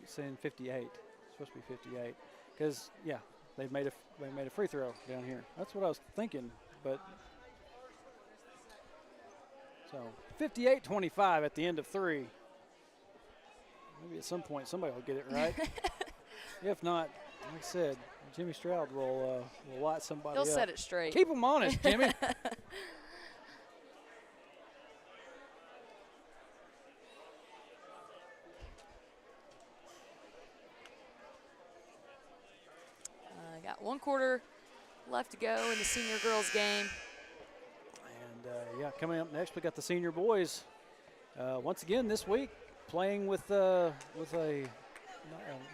saying 58. It's supposed to be 58 because they made a free throw down here. That's what I was thinking, but so 58-25 at the end of 3. Maybe at some point somebody will get it right. If not, like I said, Jimmy Stroud will light somebody up. He'll set it straight. Keep them honest, Jimmy. 1 quarter left to go in the senior girls game. And yeah, coming up next, we got the senior boys. Once again this week, playing with a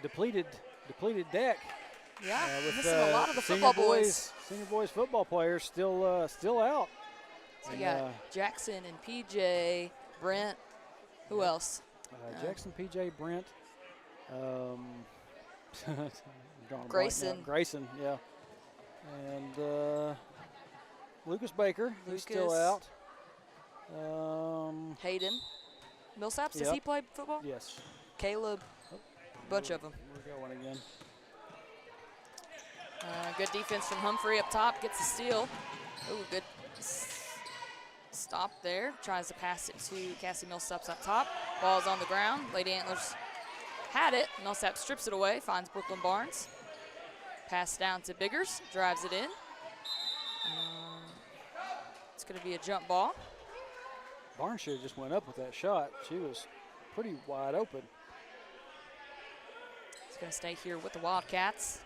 depleted deck. Yeah, with missing a lot of the football boys. Senior boys football players still out. So you got Jackson and PJ, Brent. Who else? Jackson, PJ, Brent. Grayson. Grayson, yeah. And Lucas Baker, he's still out. Hayden. Millsaps, does he play football? Yes. Caleb, bunch of them. We're going again. Good defense from Humphrey up top, gets the steal. Ooh, good stop there. Tries to pass it to Cassie Millsaps up top. Ball's on the ground. Lady Antlers had it. Millsaps strips it away, finds Brooklyn Barnes. Pass down to Biggers, drives it in. It's going to be a jump ball. Barnes should have just went up with that shot. She was pretty wide open. It's going to stay here with the Wildcats.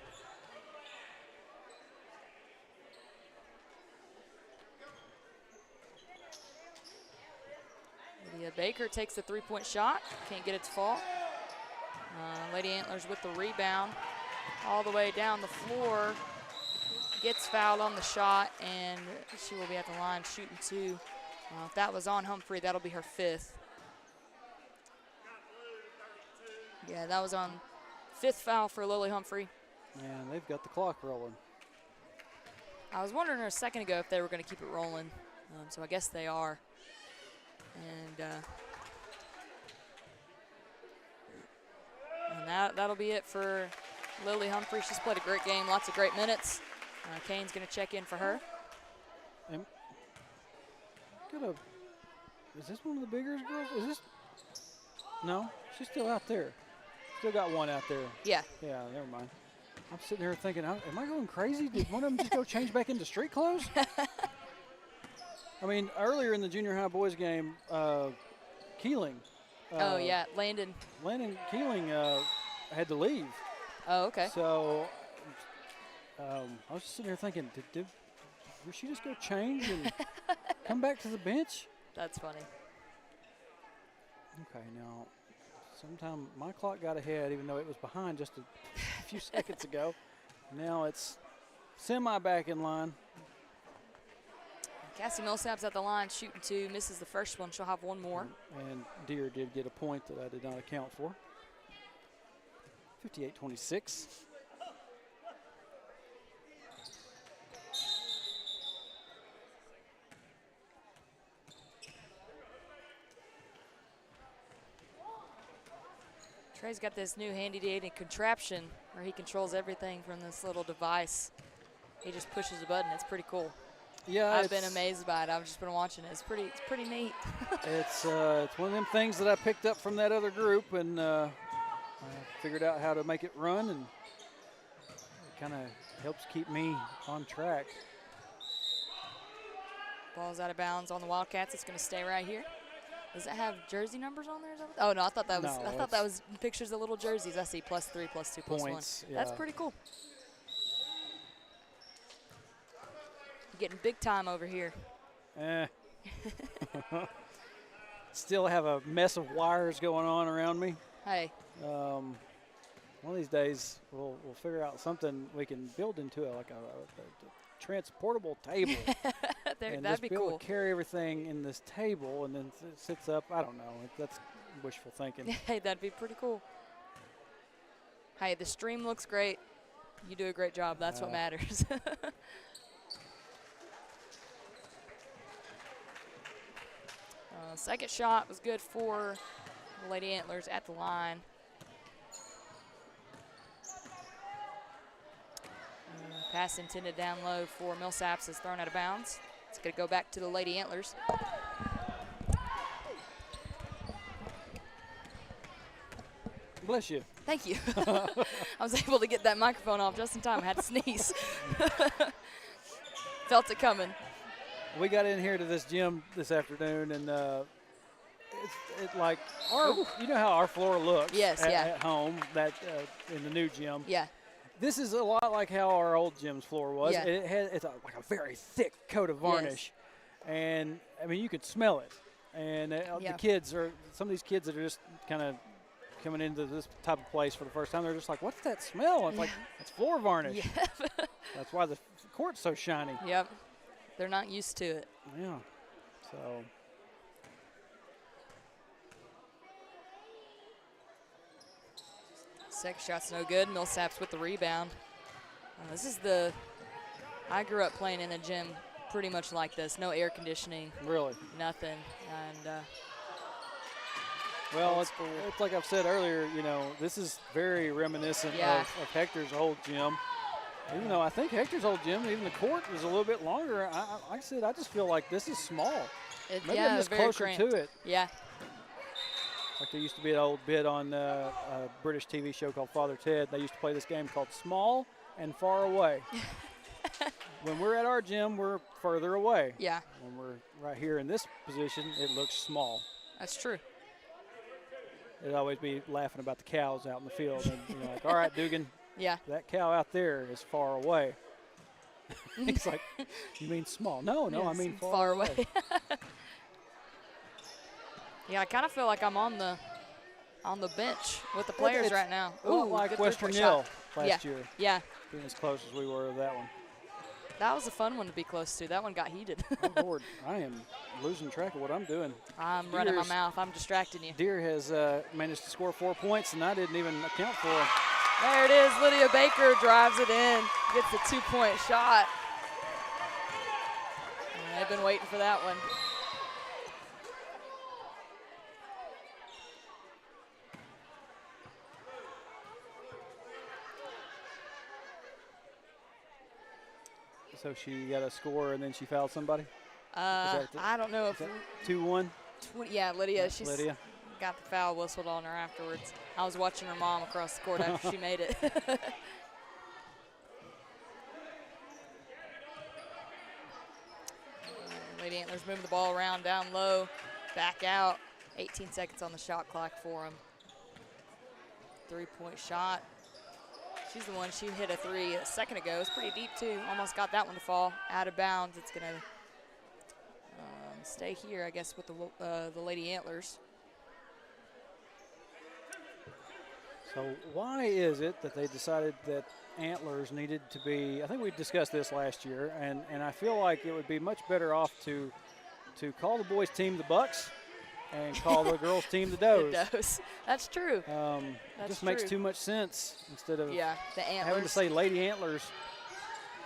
Lydia Baker takes the three-point shot. Can't get it to fall. Lady Antlers with the rebound. All the way down the floor. Gets fouled on the shot, and she will be at the line shooting 2. If that was on Humphrey, that'll be her 5th. Yeah, that was on 5th foul for Lily Humphrey. And they've got the clock rolling. I was wondering a second ago if they were going to keep it rolling, so I guess they are. And that'll be it for Lily Humphrey. She's played a great game, lots of great minutes. Kane's going to check in for her. Is this one of the bigger girls? Is this? No, she's still out there. Still got one out there. Yeah. Yeah, never mind. I'm sitting here thinking, am I going crazy? Did one of them just go change back into street clothes? I mean, earlier in the junior high boys game, Keeling. Landon Keeling had to leave. Oh, okay. So I was just sitting here thinking, did she just go change and come back to the bench? That's funny. Okay, now, sometime my clock got ahead, even though it was behind just a few seconds ago. Now it's semi-back in line. Cassie Millsaps at the line, shooting 2, misses the first one. She'll have one more. And Deere did get a point that I did not account for. 58-26. Trey's got this new handy-dandy contraption where he controls everything from this little device. He just pushes a button. It's pretty cool. Yeah, I've been amazed by it. I've just been watching it. It's pretty neat. It's one of them things that I picked up from that other group, and I figured out how to make it run, and it kind of helps keep me on track. Ball's out of bounds on the Wildcats. It's going to stay right here. Does it have jersey numbers on there? Oh no, I thought that was pictures of little jerseys. I see +3, +2, points, +1. yeah. That's pretty cool. Getting big time over here. Still have a mess of wires going on around me. Hey. One of these days we'll figure out something we can build into a transportable table. That'd just be be able cool. to carry everything in this table, and then it sits up. I don't know. That's wishful thinking. Hey, that'd be pretty cool. Hey, the stream looks great. You do a great job. That's what matters. Second shot was good for the Lady Antlers at the line. Pass intended down low for Millsaps is thrown out of bounds. It's going to go back to the Lady Antlers. Bless you. Thank you. I was able to get that microphone off just in time. I had to sneeze. Felt it coming. We got in here to this gym this afternoon, and it's like you know how our floor looks at home, that in the new gym. Yeah. This is a lot like how our old gym's floor was. Yeah. It's like a very thick coat of varnish. Yes. And, I mean, you could smell it. And the kids some of these kids that are just kind of coming into this type of place for the first time, they're just like, what's that smell? And it's like, it's floor varnish. Yeah. That's why the court's so shiny. Yep. They're not used to it. Yeah. So. Second shot's no good. Millsaps with the rebound. I grew up playing in a gym pretty much like this. No air conditioning. Really? Nothing. And well, it's like I've said earlier, you know, this is very reminiscent of Hector's old gym. Even though I think Hector's old gym, even the court is a little bit longer, like I said, I just feel like this is small. Maybe I'm just very closer cramped. to it. Yeah. Like there used to be an old bit on a British TV show called Father Ted. They used to play this game called Small and Far Away. When we're at our gym, we're further away. Yeah. When we're right here in this position, it looks small. That's true. They'd always be laughing about the cows out in the field. And, you know, like, all right, Dugan, Yeah. that cow out there is far away. He's like, you mean small? No, Yes, I mean far away. Yeah, I kind of feel like I'm on the bench with the players right now. A lot like good Western three-point Hill shot. last year. Yeah. Being as close as we were to that one. That was a fun one to be close to. That one got heated. Oh, Lord, I am losing track of what I'm doing. I'm running my mouth. I'm distracting you. Deere has managed to score 4 points, and I didn't even account for it. There it is. Lydia Baker drives it in, gets the 2-point shot. And they've been waiting for that one. So she got a score, and then she fouled somebody? I don't know if 2-1? Yeah, Lydia. She's Lydia. got the foul whistled on her afterwards. I was watching her mom across the court after she made it. Lady Antlers moving the ball around down low, back out. 18 seconds on the shot clock for them. 3-point shot. She's the one, she hit a three a second ago. It's pretty deep too. Almost got that one to fall out of bounds. It's gonna stay here, I guess, with the Lady Antlers. So why is it that they decided that Antlers needed to be, I think we discussed this last year, and I feel like it would be much better off to call the boys team the Bucks and call the girls team the Does. The Does. That's true. It just makes too much sense instead of the Antlers. having to say Lady Antlers.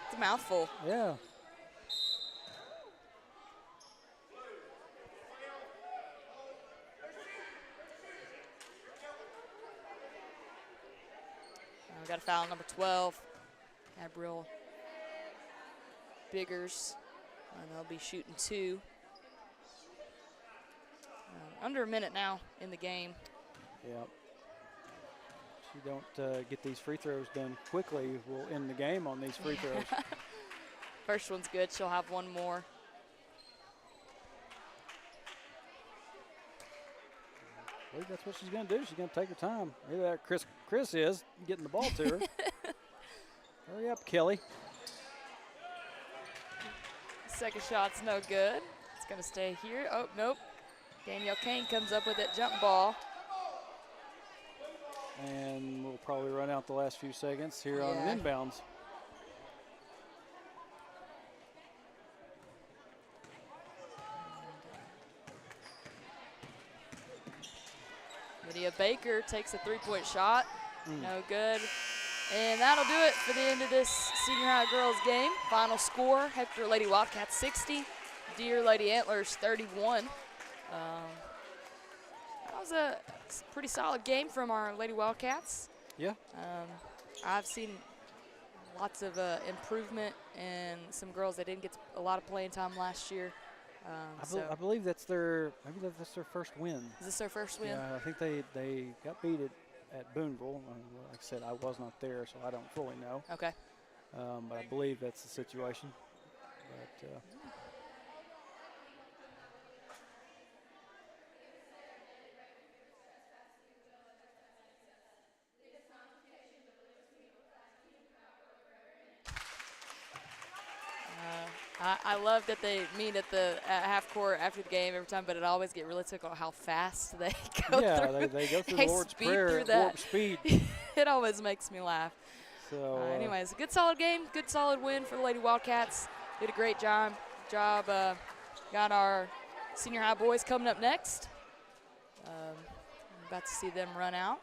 It's a mouthful. Yeah. We got a foul, number 12, Gabrielle Biggers, and they'll be shooting 2. Under a minute now in the game. Yep. If you don't get these free throws done quickly, we'll end the game on these free throws. First one's good. She'll have one more. I believe that's what she's going to do. She's going to take her time. Maybe that Chris is getting the ball to her. Hurry up, Kelly. Second shot's no good. It's going to stay here. Oh, nope. Danielle Kane comes up with that jump ball. And we'll probably run out the last few seconds here on an inbounds. Lydia Baker takes a 3-point shot. No good. And that'll do it for the end of this senior high girls game. Final score, Hector Lady Wildcats 60, Deere Lady Antlers 31. That was a pretty solid game from our Lady Wildcats. Yeah. I've seen lots of improvement in some girls that didn't get a lot of playing time last year. I believe that's their first win. Is this their first win? Yeah, I think they got beat at Booneville. Like I said, I was not there, so I don't fully know. Okay. But I believe that's the situation. But I love that they meet at the half court after the game every time, but it always get really tickled how fast they go through. Yeah, they go through They the Lord's speed Prayer through at that. warp speed. It always makes me laugh. So anyways, good solid game, good solid win for the Lady Wildcats. Did a great job. Got our senior high boys coming up next. I'm about to see them run out.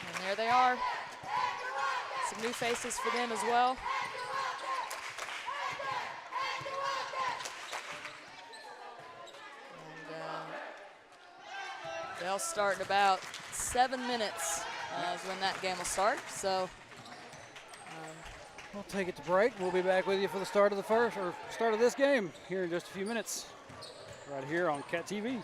And there they are. Some new faces for them as well. And they'll start in about 7 minutes is when that game will start. So we'll take it to break. We'll be back with you for the start of this game here in just a few minutes, right here on Cat TV.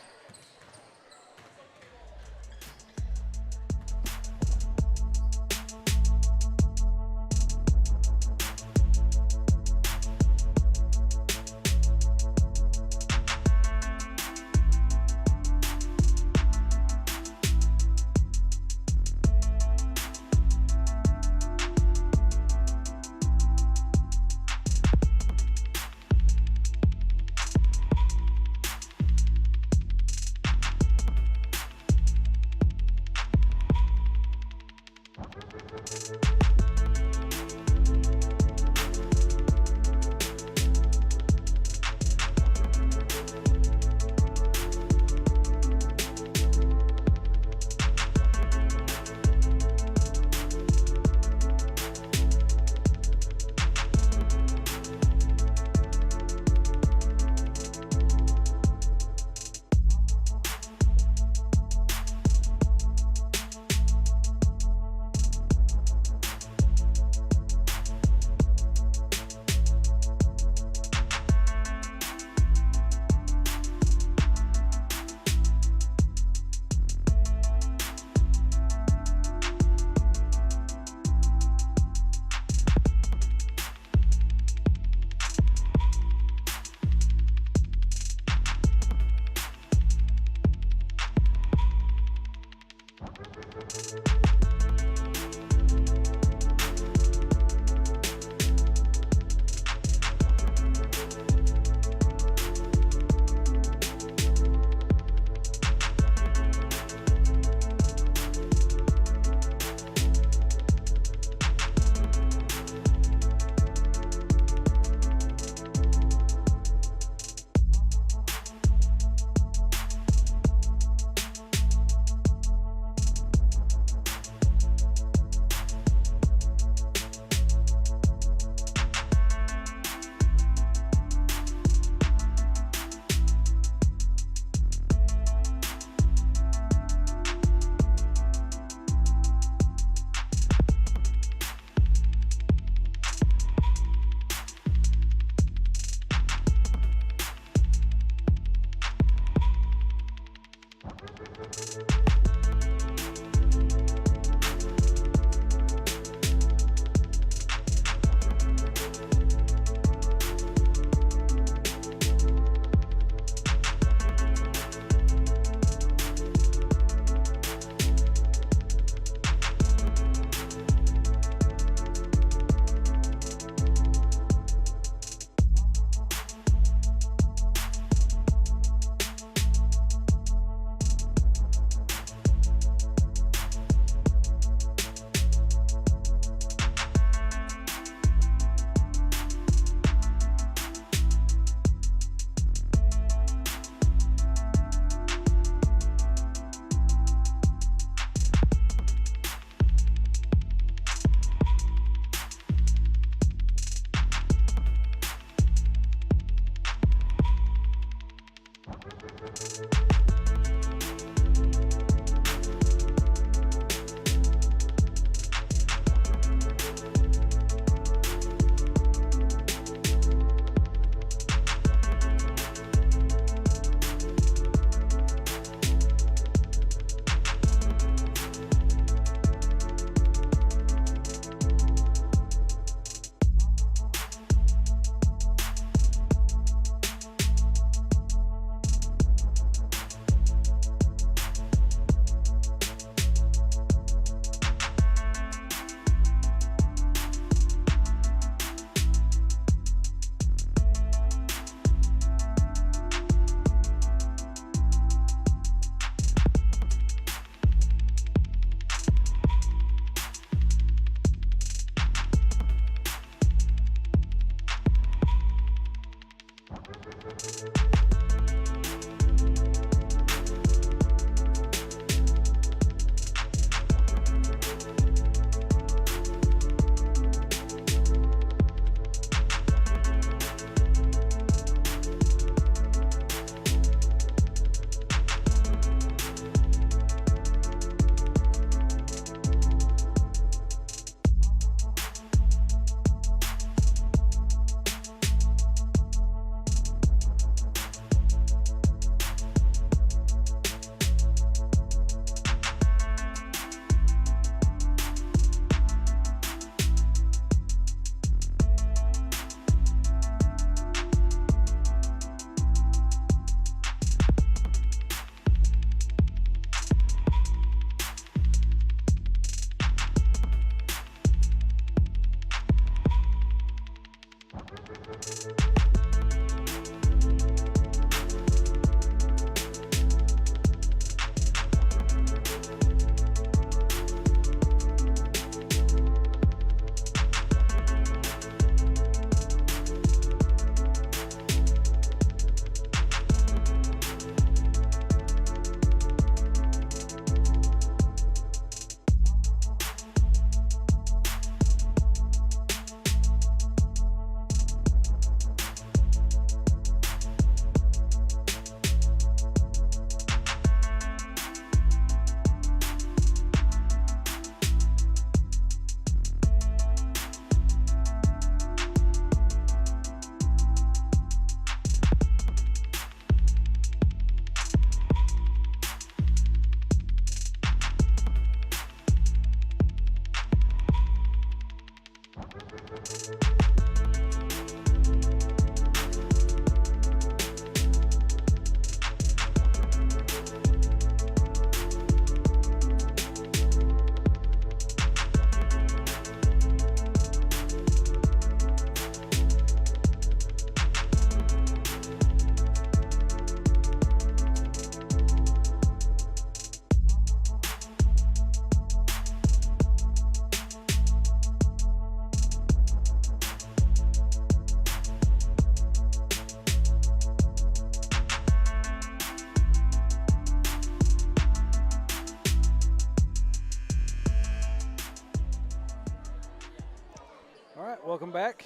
Welcome back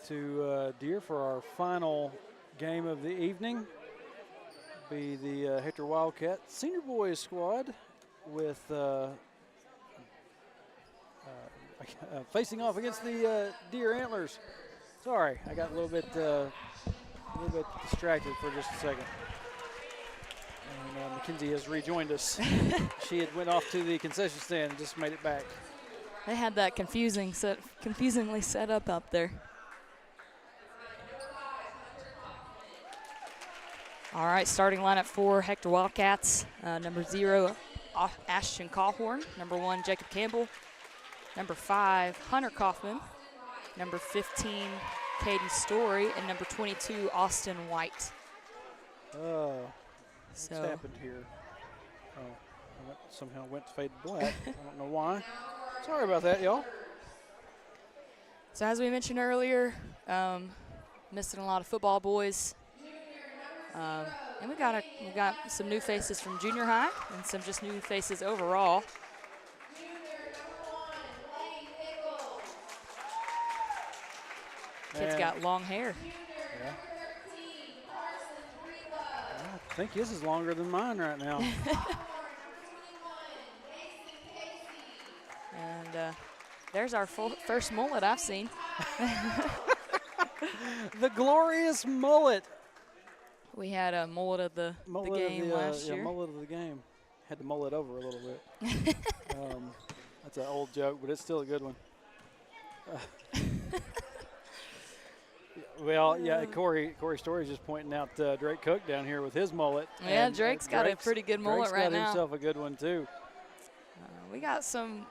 to Deer for our final game of the evening. Be the Hector WIldcat senior boys squad with facing off against the Deer Antlers. Sorry, I got a little bit distracted for just a second. And Mackenzie has rejoined us. She had went off to the concession stand and just made it back. They had that confusingly set up there. All right, starting lineup for Hector WIldcats. Number 0, Ashton Callhorn. Number 1, Jacob Campbell. Number 5, Hunter Kaufman. Number 15, Caden Story. And number 22, Austin White. What's happened here? Oh, somehow went to fade black. I don't know why. Sorry about that, y'all. So as we mentioned earlier, missing a lot of football boys. And we got some new faces from junior high and some just new faces overall. Kid's got long hair. Yeah. I think his is longer than mine right now. And there's our first mullet I've seen. The glorious mullet. We had a mullet of the game last year. Yeah, mullet of the game. Had to mull it over a little bit. That's an old joke, but it's still a good one. Well, yeah, Corey Story's just pointing out Drake Cook down here with his mullet. Yeah, and, Drake's got a pretty good mullet right now. Drake's got himself a good one too. We got some.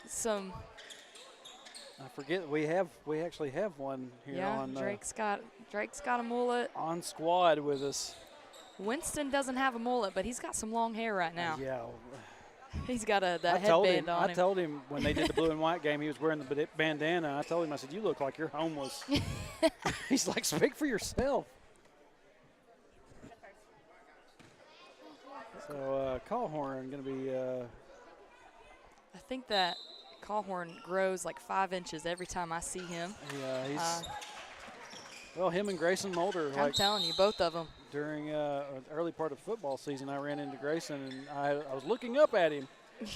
I forget we actually have one here on. Drake's got a mullet on squad with us. Winston doesn't have a mullet, but he's got some long hair right now. Yeah. He's got that headband on him. I told him when they did the blue and white game, he was wearing the bandana. I told him, I said, "You look like you're homeless." He's like, "Speak for yourself." So Callhorn going to be. I think that Callhorn grows like 5 inches every time I see him. Yeah, he's. Well, him and Grayson Mulder. I'm telling you, both of them. During the early part of football season, I ran into Grayson, and I was looking up at him. And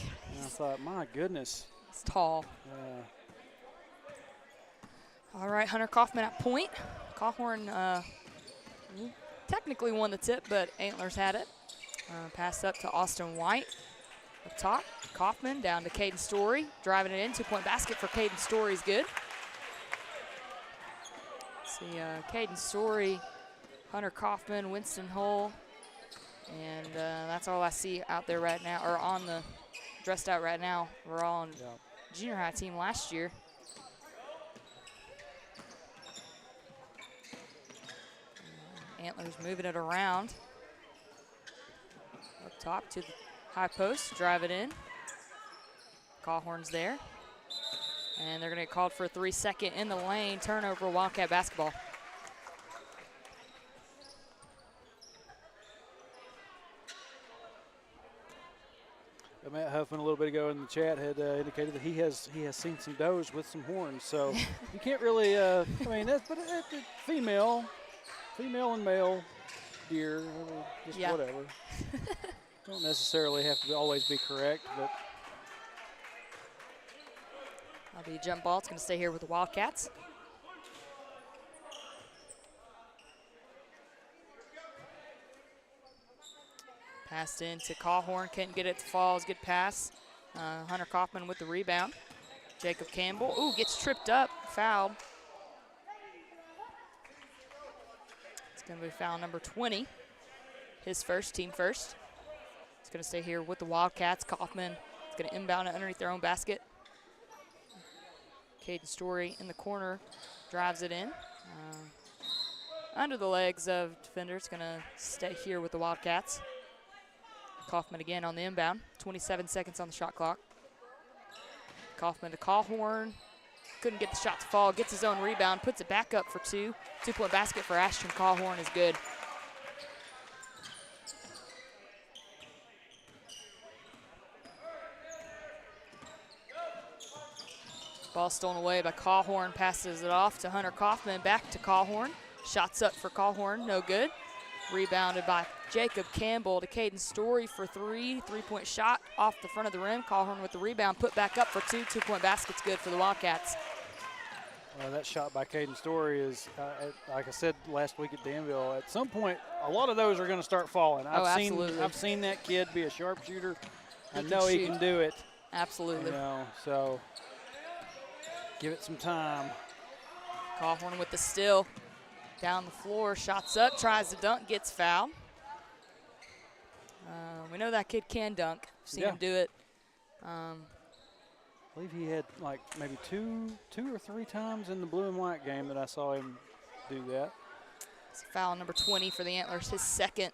I thought, my goodness. He's tall. All right, Hunter Kaufman at point. Callhorn technically won the tip, but Antlers had it. Pass up to Austin White up top. Kaufman down to Caden Story, driving it in. 2-point basket for Caden Story is good. See, Caden Story, Hunter Kaufman, Winston Hull, and that's all I see out there right now, or on the dressed out right now. We're all on junior high team last year. Antlers moving it around. Up top to the high post, drive it in. Callhorn's there. And they're going to get called for a 3-second in the lane. Turnover, Wildcat basketball. Matt Huffman a little bit ago in the chat had indicated that he has seen some does with some horns. So you can't really, I mean, that's female and male deer, just whatever. Don't necessarily have to always be correct, but. That'll be a jump ball. It's going to stay here with the Wildcats. Passed in to Callhorn. Couldn't get it to fall. It's a good pass. Hunter Kaufman with the rebound. Jacob Campbell. Ooh, gets tripped up. Fouled. It's going to be foul number 20. His first, team first. It's going to stay here with the Wildcats. Kaufman is going to inbound it underneath their own basket. Caden Story in the corner, drives it in. Under the legs of defenders, going to stay here with the Wildcats. Kaufman again on the inbound, 27 seconds on the shot clock. Kaufman to Callhorn, couldn't get the shot to fall, gets his own rebound, puts it back up for 2. 2-point basket for Ashton Callhorn is good. Ball stolen away by Cawhorn, passes it off to Hunter Kaufman, back to Cawhorn. Shots up for Cawhorn, no good. Rebounded by Jacob Campbell to Caden Story for three-point shot off the front of the rim. Cawhorn with the rebound, put back up for two-point basket's good for the Wildcats. That shot by Caden Story is, like I said last week at Danville, at some point, a lot of those are going to start falling. Absolutely. I've seen that kid be a sharpshooter. I He know can he shoot. can do it. Absolutely. So give it some time. Cawhorn with the steal. Down the floor, shots up, tries to dunk, gets fouled. We know that kid can dunk. Seen him do it. I believe he had like maybe two or three times in the blue and white game that I saw him do that. It's foul number 20 for the Antlers, his second.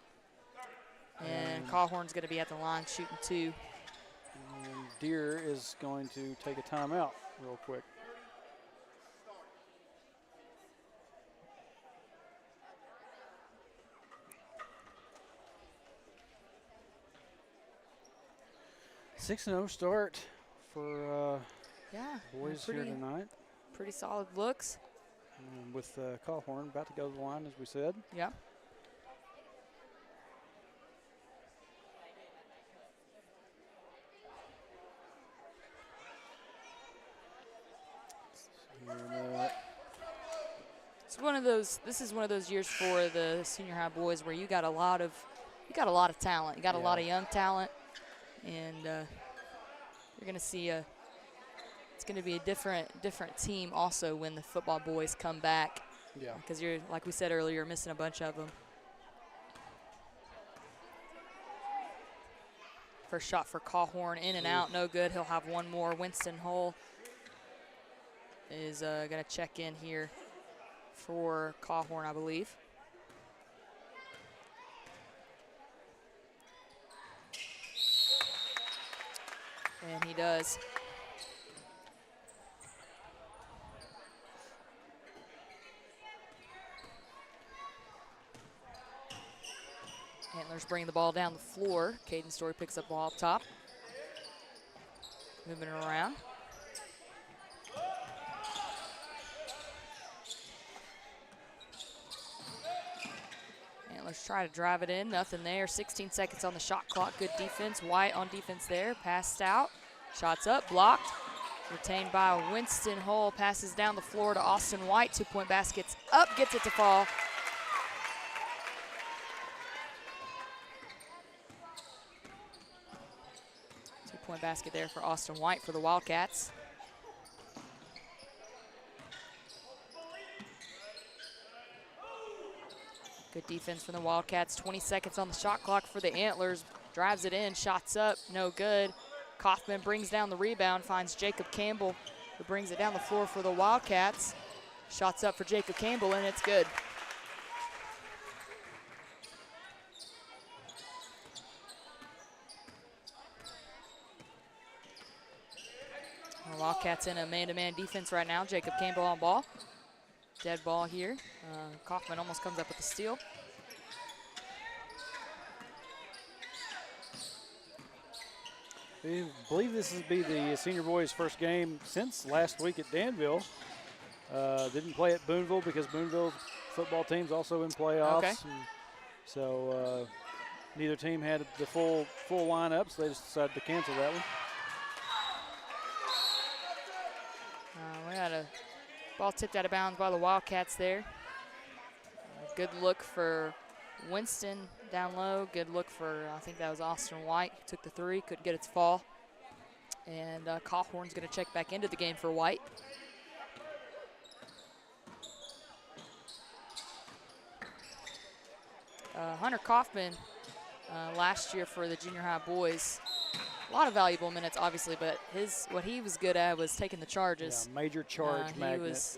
And Cawhorn's going to be at the line shooting 2. And Deer is going to take a timeout real quick. A 6-0 start for boys here tonight. Pretty solid looks. With Cawhorn about to go to the line, as we said. Yeah. It's one of those. This is one of those years for the senior high boys where you got a lot of talent. You got a lot of young talent, and you're going to see it's going to be a different team also when the football boys come back. Yeah. Because you're, like we said earlier, missing a bunch of them. First shot for Cawhorn, in and out, no good. He'll have one more. Winston Hull is going to check in here for Cawhorn, I believe. And he does. Antlers bring the ball down the floor. Caden Story picks up the ball up top. Moving it around. Antlers try to drive it in. Nothing there. 16 seconds on the shot clock. Good defense. White on defense there. Passed out. Shots up. Blocked. Retained by Winston Hull. Passes down the floor to Austin White. 2-point baskets up. Gets it to fall. Point basket there for Austin White for the Wildcats. Good defense from the Wildcats. 20 seconds on the shot clock for the Antlers. Drives it in, shots up, no good. Kaufman brings down the rebound, finds Jacob Campbell, who brings it down the floor for the Wildcats. Shots up for Jacob Campbell, and it's good. The Wildcats in a man-to-man defense right now. Jacob Campbell on ball. Dead ball here. Kaufman almost comes up with the steal. I believe this will be the senior boys' first game since last week at Danville. Didn't play at Boonville because Boonville's football team's also in playoffs. Okay. And so neither team had the full lineup, so they just decided to cancel that one. We had a ball tipped out of bounds by the Wildcats there. Good look for Winston down low. Good look for, I think that was Austin White. He took the three, couldn't get it to fall. And Cawhorn's going to check back into the game for White. Hunter Kaufman last year for the junior high boys. A lot of valuable minutes, obviously, but what he was good at was taking the charges. Yeah, major charge magnet.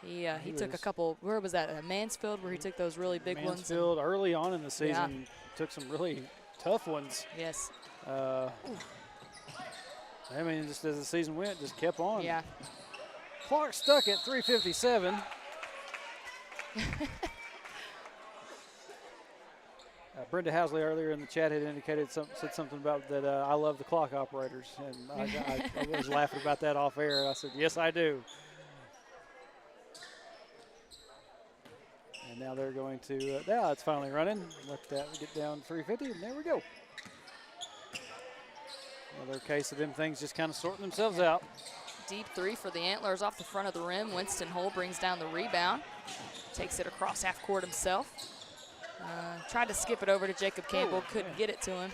He took a couple. Where was that? Mansfield, where he took those really big ones. Mansfield early on in the season took some really tough ones. Yes. I mean, just as the season went, just kept on. Yeah. Clark stuck at 3:57. Brenda Housley earlier in the chat had indicated said something about that I love the clock operators, and I was laughing about that off air. I said, yes, I do. And now they're going to, now it's finally running. Let that get down 350, and there we go. Another case of them things just kind of sorting themselves out. Deep three for the Antlers off the front of the rim. Winston Hull brings down the rebound. Takes it across half court himself. Tried to skip it over to Jacob Campbell. Couldn't get it to him.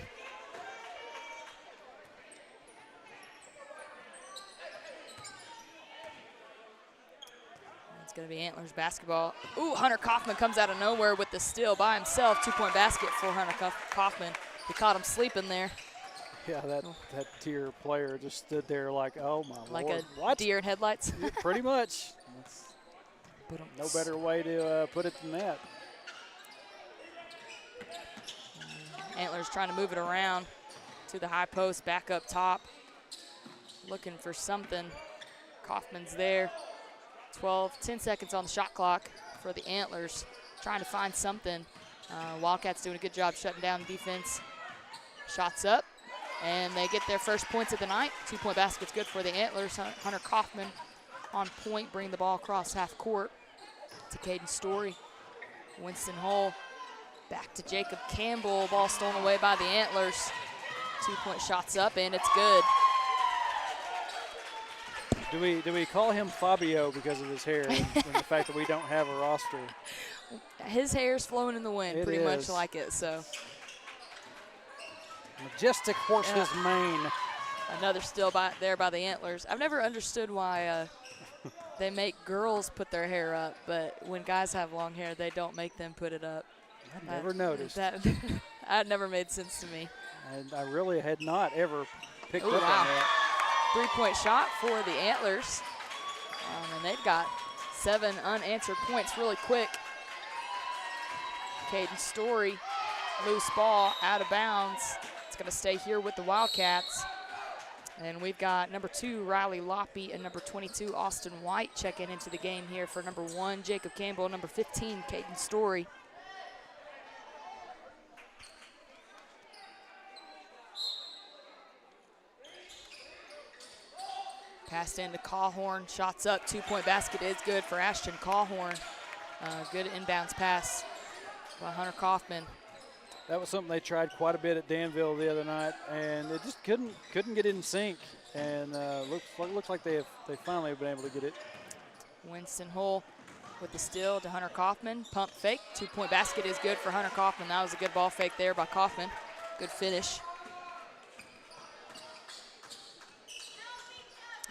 It's going to be Antlers basketball. Ooh, Hunter Kaufman comes out of nowhere with the steal by himself. 2-point basket for Hunter Kaufman. He caught him sleeping there. Yeah, that tier player just stood there like, oh my like Lord. A what? deer in headlights. Yeah, pretty much. That's no better way to put it than that. Antlers trying to move it around to the high post, back up top. Looking for something. Kaufman's there. 10 seconds on the shot clock for the Antlers. Trying to find something. Wildcats doing a good job shutting down the defense. Shots up. And they get their first points of the night. 2-point basket's good for the Antlers. Hunter Kaufman on point, bring the ball across half court to Caden Story. Winston Hull back to Jacob Campbell. Ball stolen away by the Antlers. 2-point shots up, and it's good. Do we call him Fabio because of his hair and the fact that we don't have a roster? His hair's flowing in the wind, pretty much is. like it, so. Majestic horse's mane. Another steal there by the Antlers. I've never understood why they make girls put their hair up, but when guys have long hair, they don't make them put it up. I never noticed. That never made sense to me. And I really had not ever picked Ooh, up wow. on that. 3-point shot for the Antlers. And they've got 7 unanswered points really quick. Caden Story, loose ball, out of bounds. It's going to stay here with the Wildcats. And we've got number 2, Riley Loppy, and number 22, Austin White, checking into the game here for number 1, Jacob Campbell, number 15, Caden Story. Passed into Cawhorn, shots up, 2-point basket is good for Ashton Cawhorn. Good inbounds pass by Hunter Kaufman. That was something they tried quite a bit at Danville the other night, and it just couldn't get in sync. And looks like they finally have been able to get it. Winston Hull with the steal to Hunter Kaufman. Pump fake, 2-point basket is good for Hunter Kaufman. That was a good ball fake there by Kaufman. Good finish.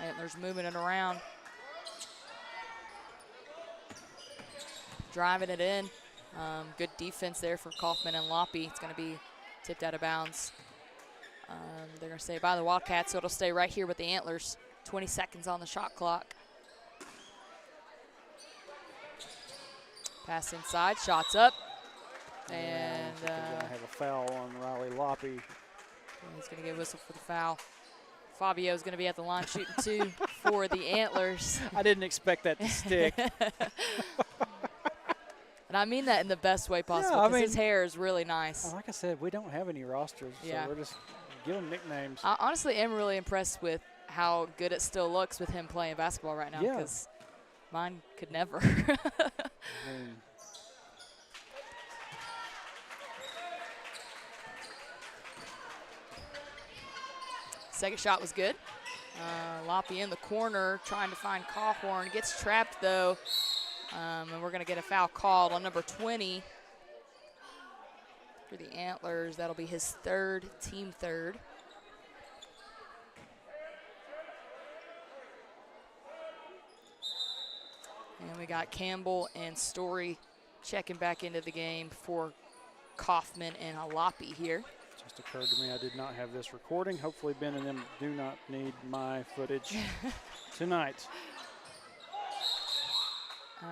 Antlers moving it around. Driving it in. Good defense there for Kaufman and Loppy. It's going to be tipped out of bounds. They're going to stay by the Wildcats, so it'll stay right here with the Antlers. 20 seconds on the shot clock. Pass inside, shots up. And they're going to have a foul on Riley Loppy. He's going to get a whistle for the foul. Fabio's going to be at the line shooting 2 for the Antlers. I didn't expect that to stick. And I mean that in the best way possible, because his hair is really nice. Like I said, we don't have any rosters, so we're just giving nicknames. I honestly am really impressed with how good it still looks with him playing basketball right now, because mine could never. Second shot was good. Loppy in the corner trying to find Cawhorn. Gets trapped, though. And we're going to get a foul called on number 20 for the Antlers. That'll be his team third. And we got Campbell and Story checking back into the game for Kaufman and Loppy here. Just occurred to me I did not have this recording. Hopefully Ben and them do not need my footage tonight.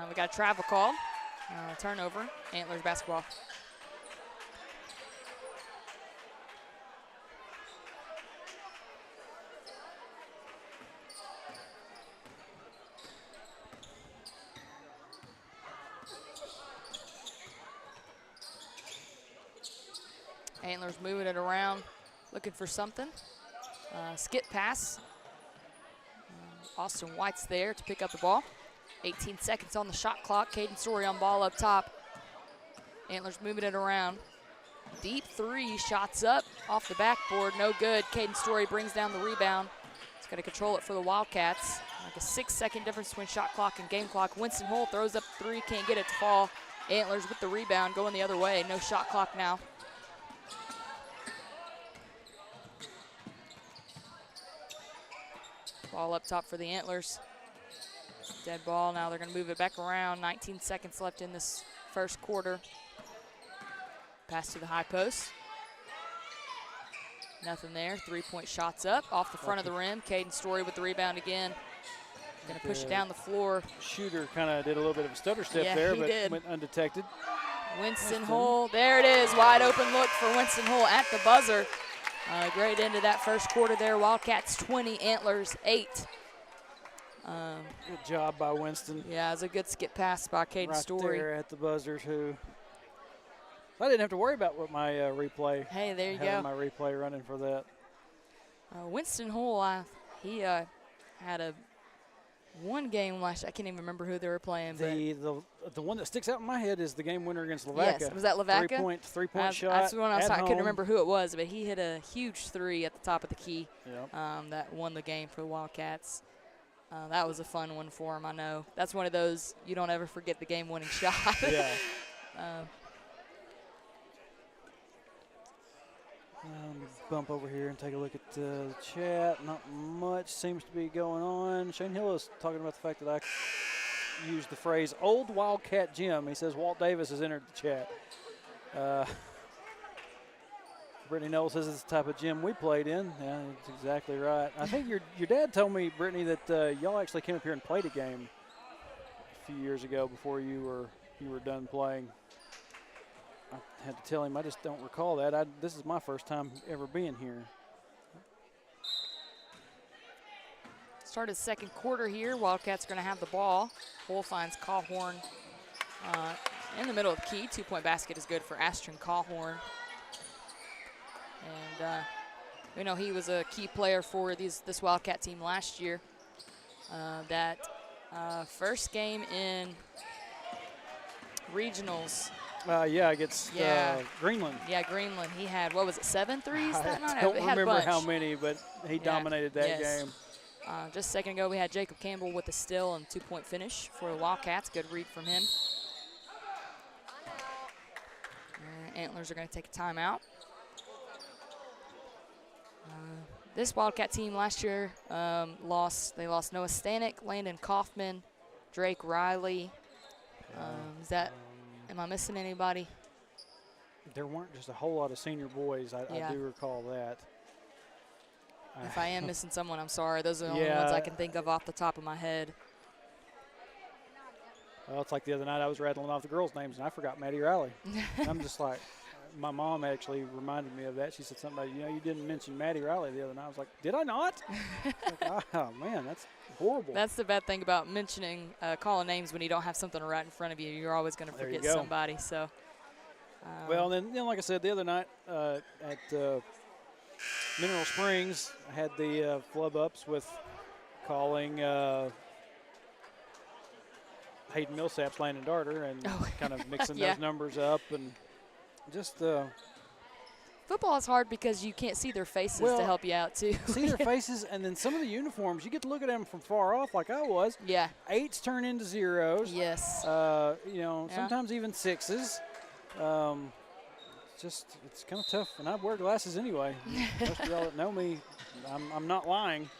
We got a travel call, turnover, Antlers basketball. Antlers moving it around, looking for something. Skip pass. Austin White's there to pick up the ball. 18 seconds on the shot clock. Caden Story on ball up top. Antlers moving it around. Deep three, shots up off the backboard, no good. Caden Story brings down the rebound. He's going to control it for the Wildcats. Like a 6-second difference between shot clock and game clock. Winston Hull throws up three, can't get it to fall. Antlers with the rebound, going the other way. No shot clock now. Ball up top for the Antlers. Dead ball, now they're going to move it back around. 19 seconds left in this first quarter. Pass to the high post. Nothing there. 3-point shots up off the front of the rim. Caden Story with the rebound again. Going to push it down the floor. Shooter kind of did a little bit of a stutter step Yeah, there, he but did. went undetected. Winston Hull, there it is. Wide open look for Winston Hull at the buzzer. Great end of that first quarter there. Wildcats 20, Antlers 8. Good job by Winston. Yeah, it was a good skip pass by Caden Right Story. there at the buzzer, too. I didn't have to worry about what my replay. Hey, there you having go. my replay running for that. Winston Hull, he had one game last year. I can't even remember who they were playing. The one that sticks out in my head is the game winner against Lavaca. Yes, was that Lavaca? Three-point shot. That's the one I was at talking. I couldn't home. remember who it was, but he hit a huge three at the top of the key. Yep. That won the game for the Wildcats. That was a fun one for him, I know. That's one of those you don't ever forget the game-winning shot. Yeah. Bump over here and take a look at the chat. Not much seems to be going on. Shane Hill is talking about the fact that I used the phrase "old Wildcat Gym." He says Walt Davis has entered the chat. Brittany Knowles says it's the type of gym we played in. Yeah, that's exactly right. I think your dad told me, Brittany, that y'all actually came up here and played a game a few years ago before you were done playing. I had to tell him I just don't recall that. This is my first time ever being here. Started second quarter here. Wildcats going to have the ball. Hull finds Cawhorn in the middle of the key. 2-point basket is good for Ashton Cawhorn. And we know he was a key player for this Wildcat team last year. That first game in regionals. Yeah, against Greenland. Yeah, Greenland. He had, what was it, 7 threes that night? I don't He had a remember bunch. how many, but he dominated that game. Just a second ago, we had Jacob Campbell with a steal and 2-point finish for the Wildcats. Good read from him. Antlers are going to take a timeout. This Wildcat team last year lost. They lost Noah Stanek, Landon Kaufman, Drake Riley. Am I missing anybody? There weren't just a whole lot of senior boys. I do recall that. If I am missing someone, I'm sorry. Those are the only ones I can think of off the top of my head. Well, it's like the other night I was rattling off the girls' names, and I forgot Maddie Riley. I'm just like, my mom actually reminded me of that. She said something about, you didn't mention Maddie Riley the other night. I was like, did I not? Like, oh, man, that's horrible. That's the bad thing about mentioning, calling names when you don't have something right in front of you. You're always going to forget somebody. So. Well, then, like I said, the other night at Mineral Springs, I had the flub-ups with calling Hayden Millsap's Landon Darter and kind of mixing those numbers up and just football is hard because you can't see their faces to help you out too. See their faces, and then some of the uniforms, you get to look at them from far off like I was. Yeah. 8s turn into 0s. Yes. Sometimes even 6s. It's kind of tough, and I wear glasses anyway. Most of y'all that know me, I'm not lying.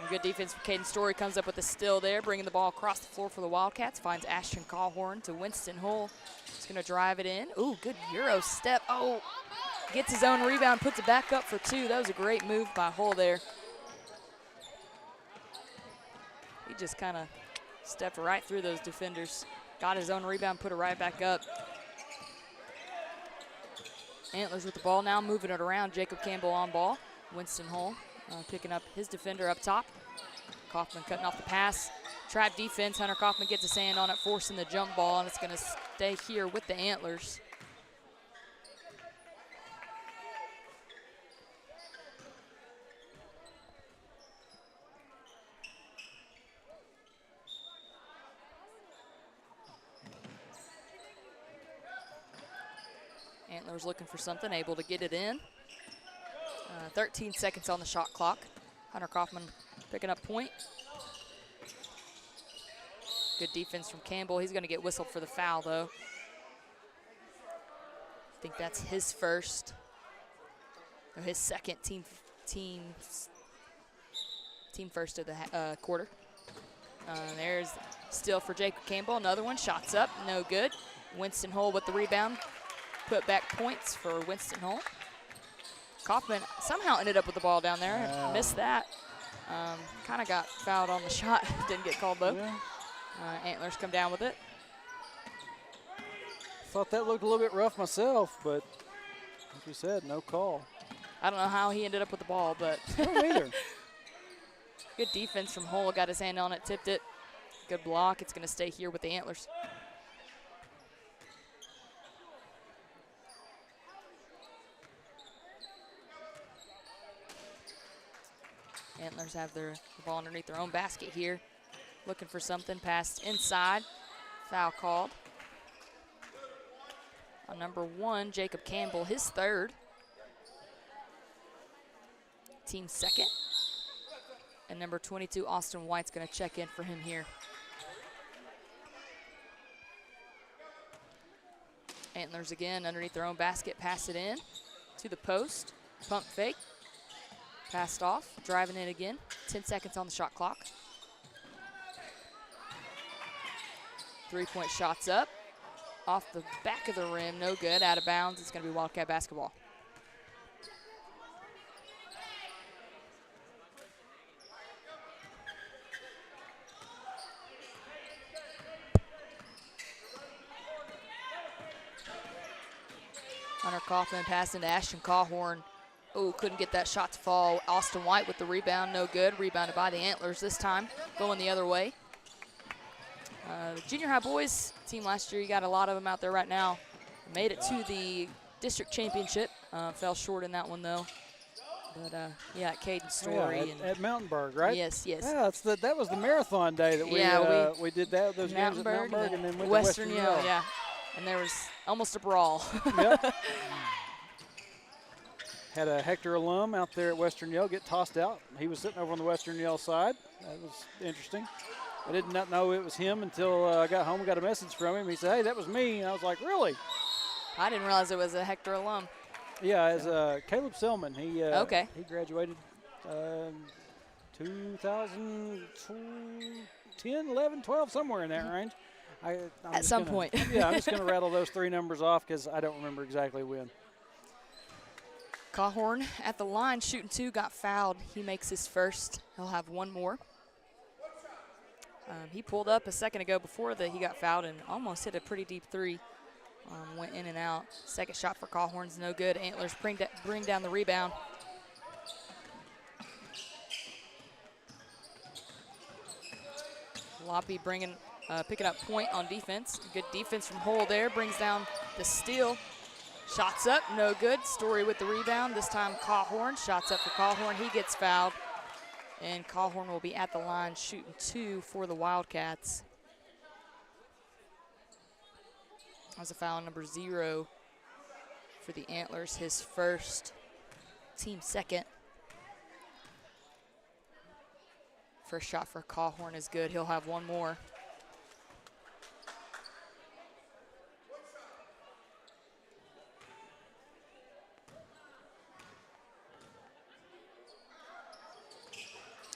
Good defense from Caden Story, comes up with a steal there, bringing the ball across the floor for the Wildcats. Finds Ashton Cawhorn to Winston Hull. He's going to drive it in. Ooh, good Euro step. Oh, gets his own rebound, puts it back up for 2. That was a great move by Hull there. He just kind of stepped right through those defenders. Got his own rebound, put it right back up. Antlers with the ball now, moving it around. Jacob Campbell on ball. Winston Hull picking up his defender up top. Kaufman cutting off the pass. Trap defense. Hunter Kaufman gets his hand on it, forcing the jump ball, and it's going to stay here with the Antlers. Antlers looking for something, able to get it in. 13 seconds on the shot clock. Hunter Kaufman picking up point. Good defense from Campbell. He's going to get whistled for the foul, though. I think that's his first, or his second team first of the quarter. There's still for Jacob Campbell. Another one. Shots up. No good. Winston Hull with the rebound. Put back points for Winston Hull. Kaufman somehow ended up with the ball down there. Missed that. Kind of got fouled on the shot. Didn't get called, though. Yeah. Antlers come down with it. Thought that looked a little bit rough myself, but like you said, no call. I don't know how he ended up with the ball, but Neither. good defense from Hull. Got his hand on it, tipped it. Good block. It's going to stay here with the Antlers. Antlers have the ball underneath their own basket here. Looking for something. Passed inside. Foul called. On number 1, Jacob Campbell, his third. Team second. And number 22, Austin White's going to check in for him here. Antlers again underneath their own basket. Pass it in to the post. Pump fake. Passed off. Driving in again. 10 seconds on the shot clock. 3-point shots up. Off the back of the rim. No good. Out of bounds. It's going to be Wildcat basketball. Hunter Kaufman passing to Ashton Cawhorn. Oh, couldn't get that shot to fall. Austin White with the rebound, no good. Rebounded by the Antlers this time, going the other way. The junior high boys team last year, you got a lot of them out there right now. Made it to the district championship. Fell short in that one, though. But, yeah, Caden Story. Yeah, at Mountainburg, right? Yes, yes. Yeah, that was the marathon day that we did that. Those games at Mountainburg and then went to Western Yale. Yeah. And there was almost a brawl. Yep. Had a Hector alum out there at Western Yale get tossed out. He was sitting over on the Western Yale side. That was interesting. I did not know it was him until I got home and got a message from him. He said, "Hey, that was me." And I was like, "Really?" I didn't realize it was a Hector alum. Yeah, as Caleb Selman. He okay. He graduated 2010, 11, 12, somewhere in that range. At some point. Yeah, I'm just going to rattle those 3 numbers off because I don't remember exactly when. Cawhorn at the line, shooting 2, got fouled. He makes his first. He'll have 1 more. He pulled up a second ago before he got fouled and almost hit a pretty deep 3. Went in and out. Second shot for Cawhorn's no good. Antlers bring down the rebound. Loppy picking up point on defense. Good defense from Hull there. Brings down the steal. Shots up, no good. Story with the rebound. This time Cawhorn. Shots up for Cawhorn. He gets fouled. And Cawhorn will be at the line shooting 2 for the Wildcats. That was a foul number 0 for the Antlers. His first, team second. First shot for Cawhorn is good. He'll have 1 more.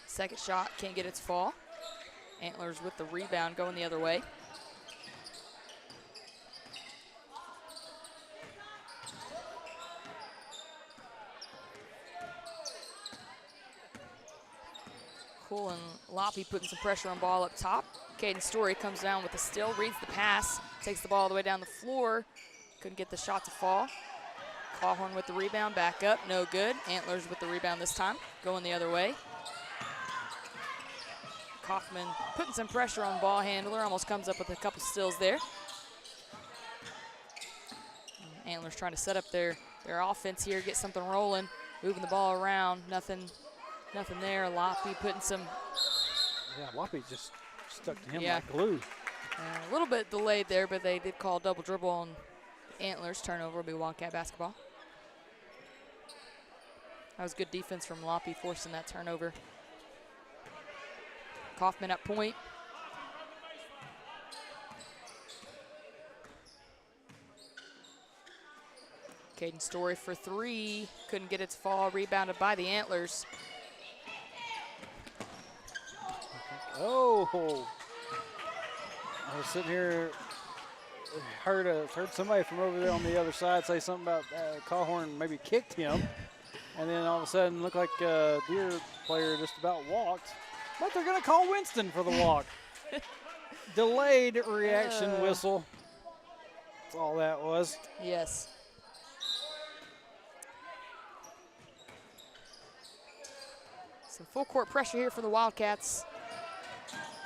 Second shot, can't get it to fall. Antlers with the rebound going the other way. Cool and Loppy putting some pressure on ball up top. Caden Story comes down with the steal, reads the pass, takes the ball all the way down the floor. Couldn't get the shot to fall. Cawhorn with the rebound, back up, no good. Antlers with the rebound this time, going the other way. Kaufman putting some pressure on ball handler, almost comes up with a couple steals there. Antlers trying to set up their offense here, get something rolling, moving the ball around, nothing there. Loppy putting some. Yeah, Loppy just stuck to him Yeah. like glue. A little bit delayed there, but they did call double dribble on Antlers. Turnover will be Wildcat basketball. That was good defense from Loppe forcing that turnover. Kaufman at point. Caden Story for three. Couldn't get it to fall. Rebounded by the Antlers. Oh! I was sitting here, heard somebody from over there on the other side say something about Cawhorn maybe kicked him. And then all of a sudden looked like a Deer player just about walked. But they're going to call Winston for the walk. Delayed reaction whistle. That's all that was. Yes. So full court pressure here for the Wildcats.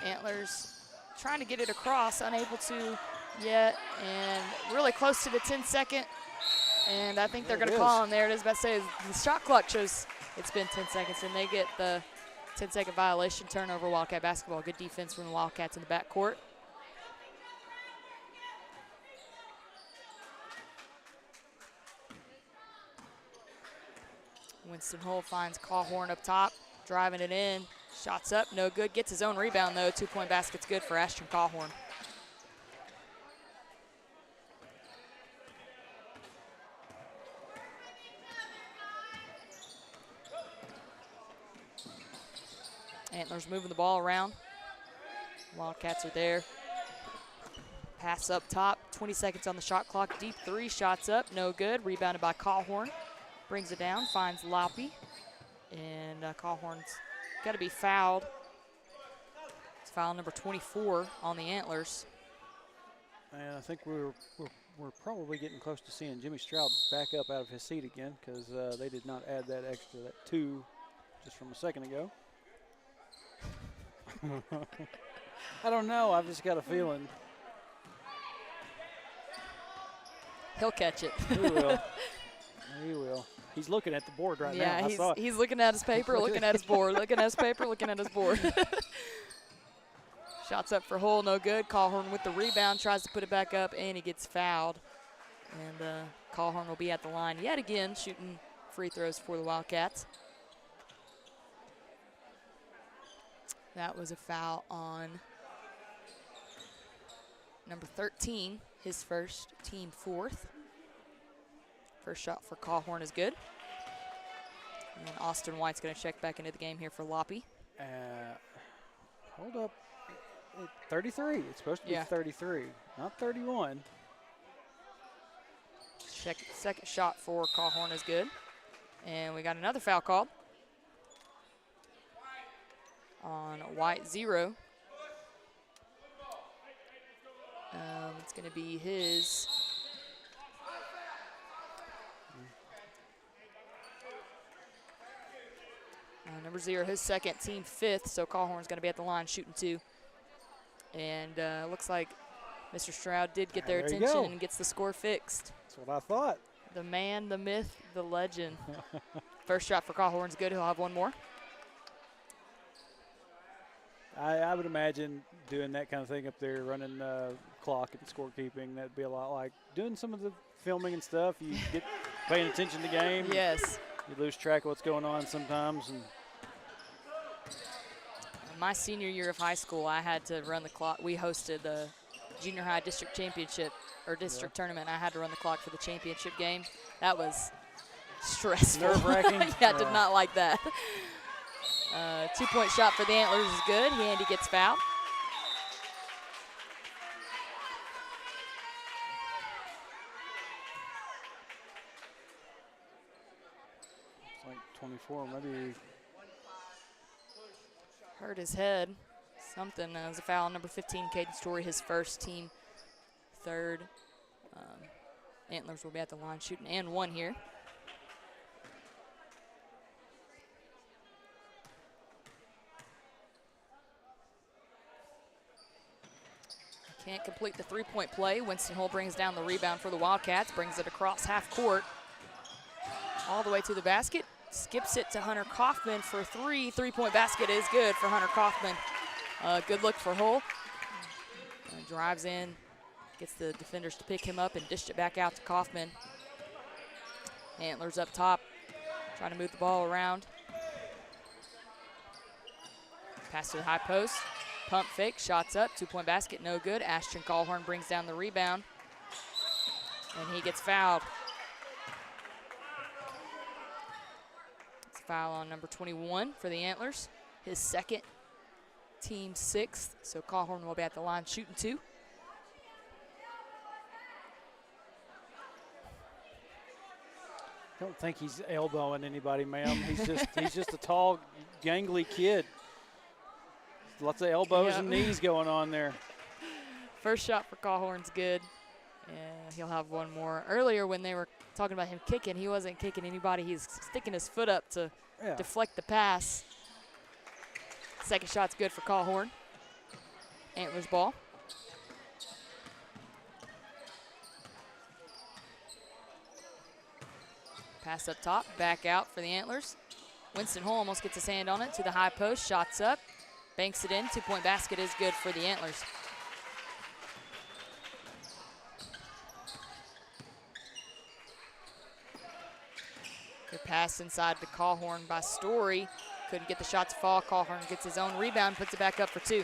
Antlers trying to get it across, unable to yet, and really close to the 10-second. And I think they're going to call him there. It is about to say the shot clock shows it's been 10 seconds, and they get the 10-second violation. Turnover, Wildcat basketball. Good defense from the Wildcats in the backcourt. Winston Hull finds Cawhorn up top, driving it in. Shots up, no good. Gets his own rebound, though. 2-point basket's good for Ashton Cawhorn. Antlers moving the ball around. Wildcats are there. Pass up top, 20 seconds on the shot clock. Deep three, shots up, no good. Rebounded by Cawhorn. Brings it down, finds Loppe. And Cawhorn's got to be fouled. It's foul number 24 on the Antlers. And I think we're probably getting close to seeing Jimmy Stroud back up out of his seat again, because they did not add that 2 just from a second ago. I don't know. I've just got a feeling. He'll catch it. He will. He will. He's looking at the board right now. Yeah, he's looking at his paper, looking at his board, looking at his paper, looking at his board. Shots up for Hull, no good. Cawhorn with the rebound, tries to put it back up, and he gets fouled. And Cawhorn will be at the line yet again, shooting free throws for the Wildcats. That was a foul on number 13, his first, team fourth. First shot for Cawhorn is good. And Austin White's going to check back into the game here for Loppe. Hold up. 33. It's supposed to be 33, not 31. Second shot for Cawhorn is good. And we got another foul called on White, 0. It's going to be his number 0, his second, team 5th. So Cawhorn's going to be at the line shooting 2. And looks like Mr. Stroud did get their attention and gets the score fixed. That's what I thought. The man, the myth, the legend. First shot for Cawhorn's good. He'll have one more. I would imagine doing that kind of thing up there, running clock and scorekeeping, that'd be a lot like doing some of the filming and stuff. You get paying attention to the game. Yes. You lose track of what's going on sometimes. And my senior year of high school, I had to run the clock. We hosted the junior high district championship or district tournament. I had to run the clock for the championship game. That was stressful. Nerve-wracking. Yeah, I did not like that. 2-point shot for the Antlers is good. Andy gets fouled. It's like 24, maybe. Hurt his head. Something. It was a foul on number 15, Caden Story, his first, team 3rd. Antlers will be at the line shooting and 1 here. Can't complete the 3-point play. Winston Hull brings down the rebound for the Wildcats, brings it across half court, all the way to the basket. Skips it to Hunter Kaufman for 3. 3-point basket is good for Hunter Kaufman. Good look for Hull. Drives in Gets the defenders to pick him up and dished it back out to Kaufman. Antlers up top, trying to move the ball around. Pass to the high post. Pump fake, shots up, 2-point basket, no good. Ashton Callhorn brings down the rebound, and he gets fouled. It's a foul on number 21 for the Antlers. His second, team 6th, so Callhorn will be at the line shooting 2. I don't think he's elbowing anybody, ma'am. He's just a tall, gangly kid. Lots of elbows and knees going on there. First shot for Callhorn's good. And he'll have one more. Earlier when they were talking about him kicking, he wasn't kicking anybody. He's sticking his foot up to deflect the pass. Second shot's good for Callhorn. Antlers ball. Pass up top, back out for the Antlers. Winston Hull almost gets his hand on it to the high post, shots up, banks it in, 2-point basket is good for the Antlers. Good pass inside to Callhorn by Story. Couldn't get the shot to fall. Callhorn gets his own rebound, puts it back up for 2.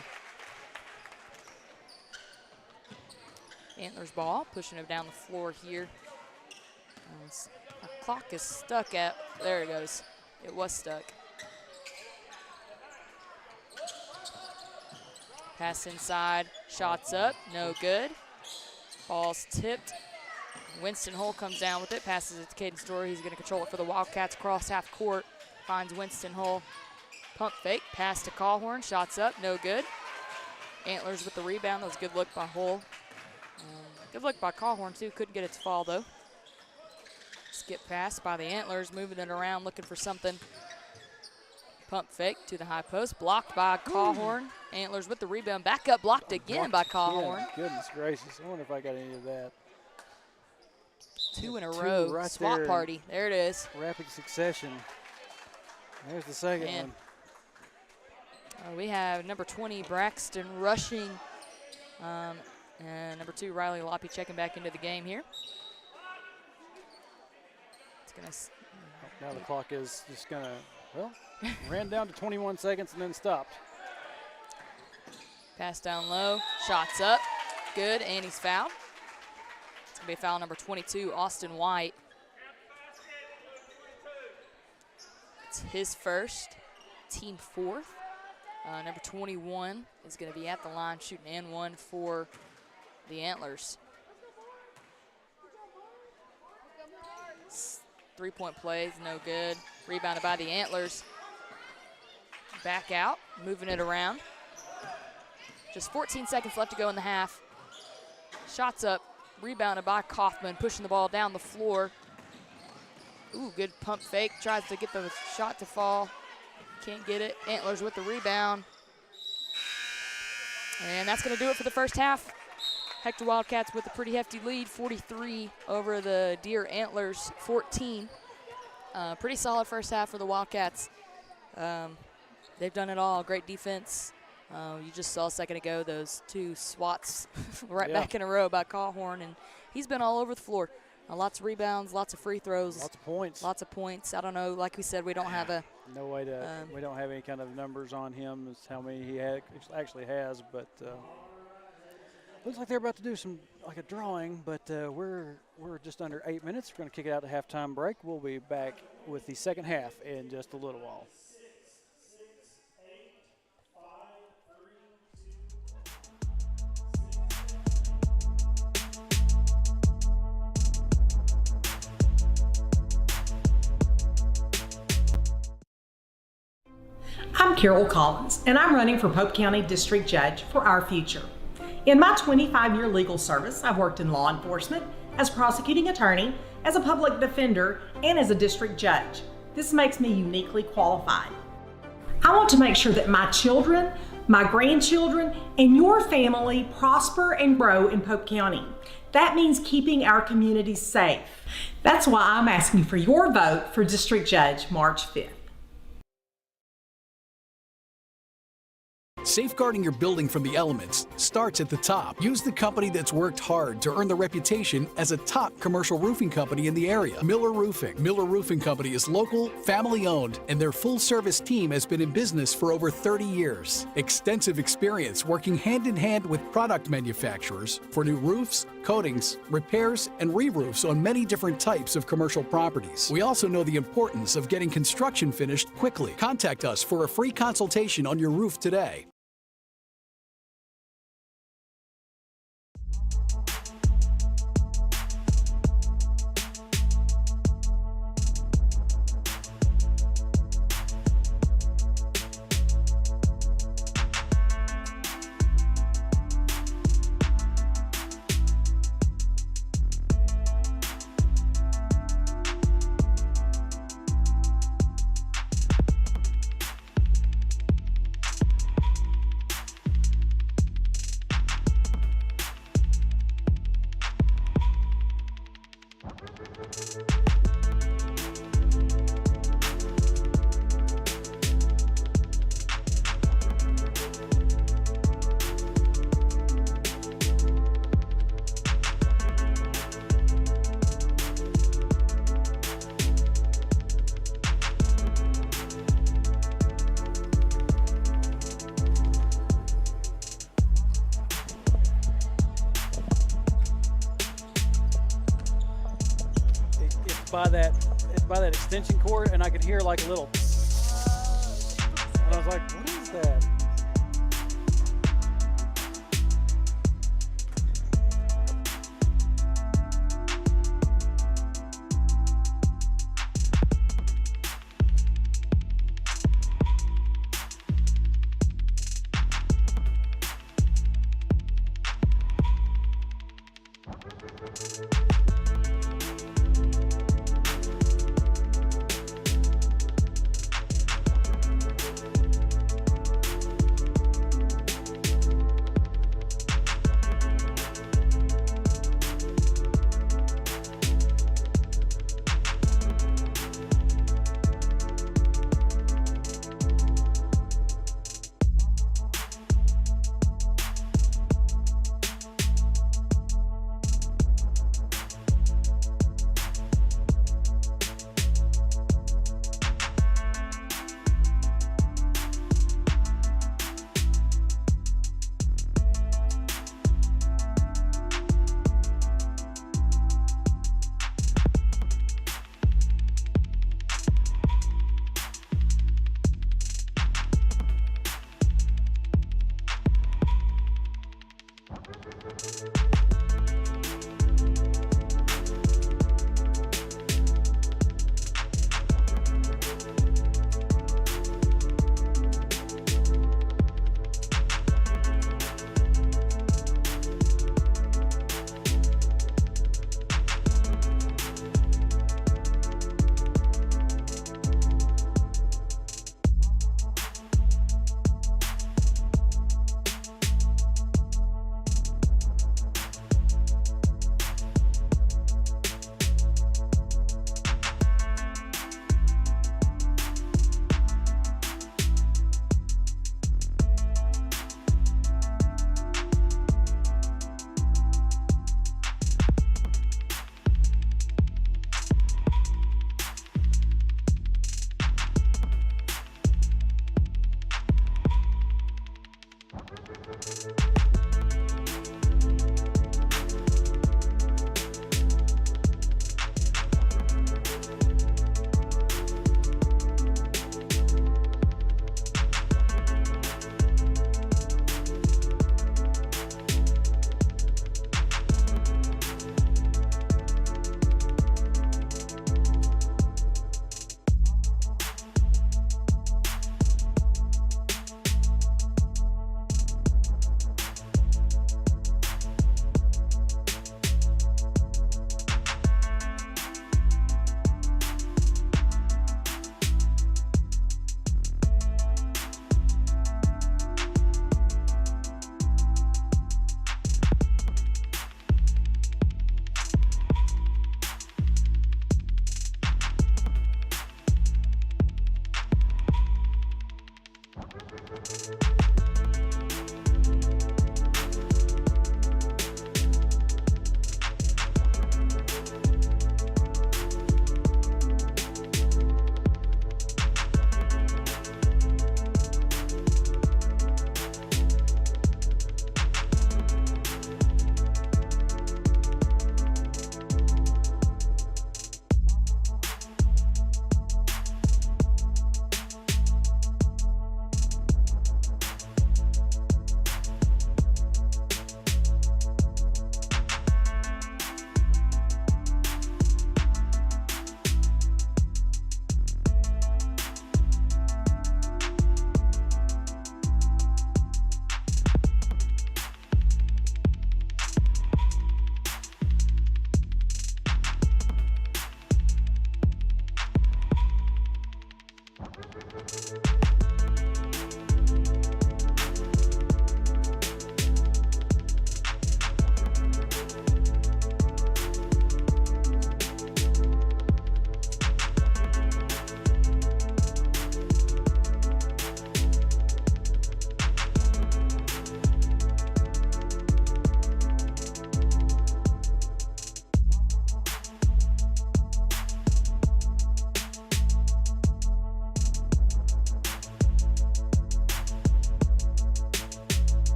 Antlers ball, pushing it down the floor here. The clock is stuck at, there it goes. It was stuck. Pass inside, shots up, no good. Ball's tipped. Winston Hull comes down with it, passes it to Caden Story. He's gonna control it for the Wildcats across half court. Finds Winston Hull. Pump fake, pass to Callhorn, shots up, no good. Antlers with the rebound, that was a good look by Hull. Good look by Callhorn too, couldn't get it to fall though. Skip pass by the Antlers, moving it around, looking for something. Pump fake to the high post, blocked by Callhorn. Antlers with the rebound, back up, blocked again by Callhorn. Goodness gracious, I wonder if I got any of that. 2 in a row, right swap there. party, there it is. Rapid succession. There's the second one. We have number 20, Braxton rushing, and number 2, Riley Loppy checking back into the game here. Now the clock is just gonna, well, ran down to 21 seconds and then stopped. Pass down low, shots up, good, and he's fouled. It's gonna be foul number 22, Austin White. It's his first, team 4th. Number 21 is gonna be at the line shooting and 1 for the Antlers. 3-point plays, no good. Rebounded by the Antlers. Back out, moving it around. Just 14 seconds left to go in the half. Shots up, rebounded by Kaufman, pushing the ball down the floor. Ooh, good pump fake, tries to get the shot to fall. Can't get it. Antlers with the rebound. And that's gonna do it for the first half. Hector Wildcats with a pretty hefty lead, 43 over the Deer Antlers, 14. Pretty solid first half for the Wildcats. They've done it all, great defense. You just saw a second ago those 2 swats back in a row by Callhorn, and he's been all over the floor. Lots of rebounds, lots of free throws. Lots of points. Lots of points. I don't know, like we said, we don't have a... No way to, we don't have any kind of numbers on him as how many he actually has, but looks like they're about to do like a drawing, but we're just under 8 minutes. We're going to kick it out to halftime break. We'll be back with the second half in just a little while. I'm Carol Collins, and I'm running for Pope County District Judge for our future. In my 25-year legal service, I've worked in law enforcement, as prosecuting attorney, as a public defender, and as a district judge. This makes me uniquely qualified. I want to make sure that my children, my grandchildren, and your family prosper and grow in Pope County. That means keeping our communities safe. That's why I'm asking for your vote for District Judge March 5th. Safeguarding your building from the elements starts at the top. Use the company that's worked hard to earn the reputation as a top commercial roofing company in the area, Miller Roofing. Miller Roofing Company is local, family-owned, and their full-service team has been in business for over 30 years. Extensive experience working hand-in-hand with product manufacturers for new roofs, coatings, repairs, and re-roofs on many different types of commercial properties. We also know the importance of getting construction finished quickly. Contact us for a free consultation on your roof today. By that extension cord, and I could hear like a little, and I was like, what is that?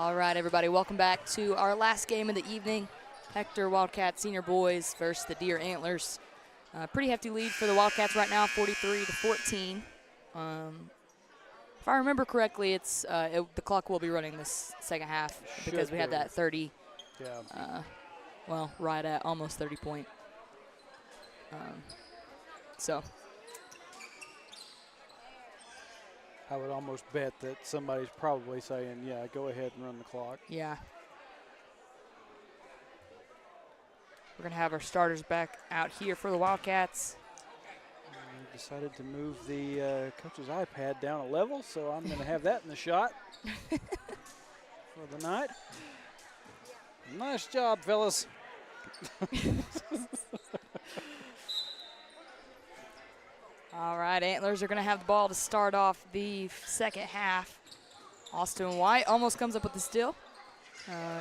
All right, everybody, welcome back to our last game of the evening. Hector WIldcat Senior Boys versus the Deer Antlers. Pretty hefty lead for the Wildcats right now, 43-14. If I remember correctly, the clock will be running this second half because we had that 30, right at almost 30 point. So I would almost bet that somebody's probably saying, yeah, go ahead and run the clock. Yeah. We're going to have our starters back out here for the Wildcats. We decided to move the coach's iPad down a level, so I'm going to have that in the shot for the night. Nice job, fellas. All right, Antlers are going to have the ball to start off the second half. Austin White almost comes up with the steal.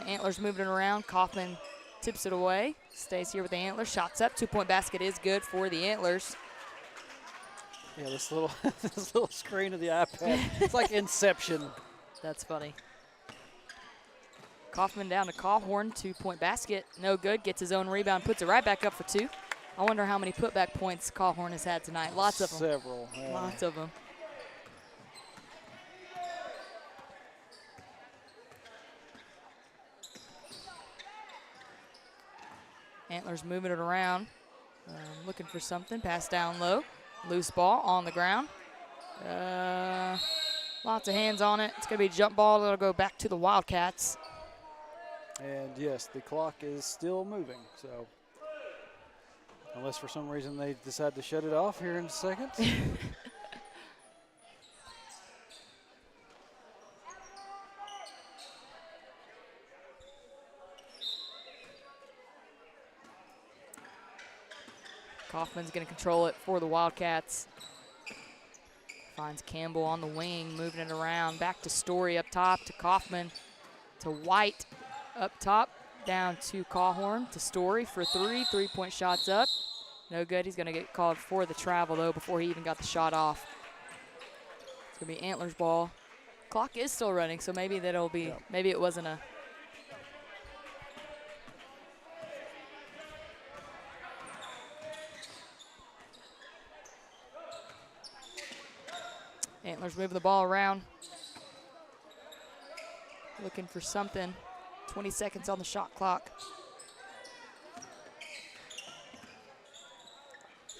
Antlers moving it around. Kaufman tips it away. Stays here with the Antlers. Shots up. 2-point basket is good for the Antlers. Yeah, this little this little screen of the iPad, it's like Inception. That's funny. Kaufman down to Cawhorn. 2-point basket. No good. Gets his own rebound. Puts it right back up for 2. I wonder how many putback points Cawhorn has had tonight. Lots of them. Several. Yeah. Lots of them. Antlers moving it around. Looking for something. Pass down low. Loose ball on the ground. Lots of hands on it. It's going to be a jump ball. It'll go back to the Wildcats. And yes, the clock is still moving. So unless for some reason they decide to shut it off here in a second. Kaufman's going to control it for the Wildcats. Finds Campbell on the wing, moving it around. Back to Story up top, to Kaufman, to White up top, down to Cawhorn, to Story for 3. 3-point shots up. No good. He's going to get called for the travel, though, before he even got the shot off. It's going to be Antlers ball. Clock is still running, so maybe that'll be, maybe it wasn't a. Antlers moving the ball around. Looking for something. 20 seconds on the shot clock.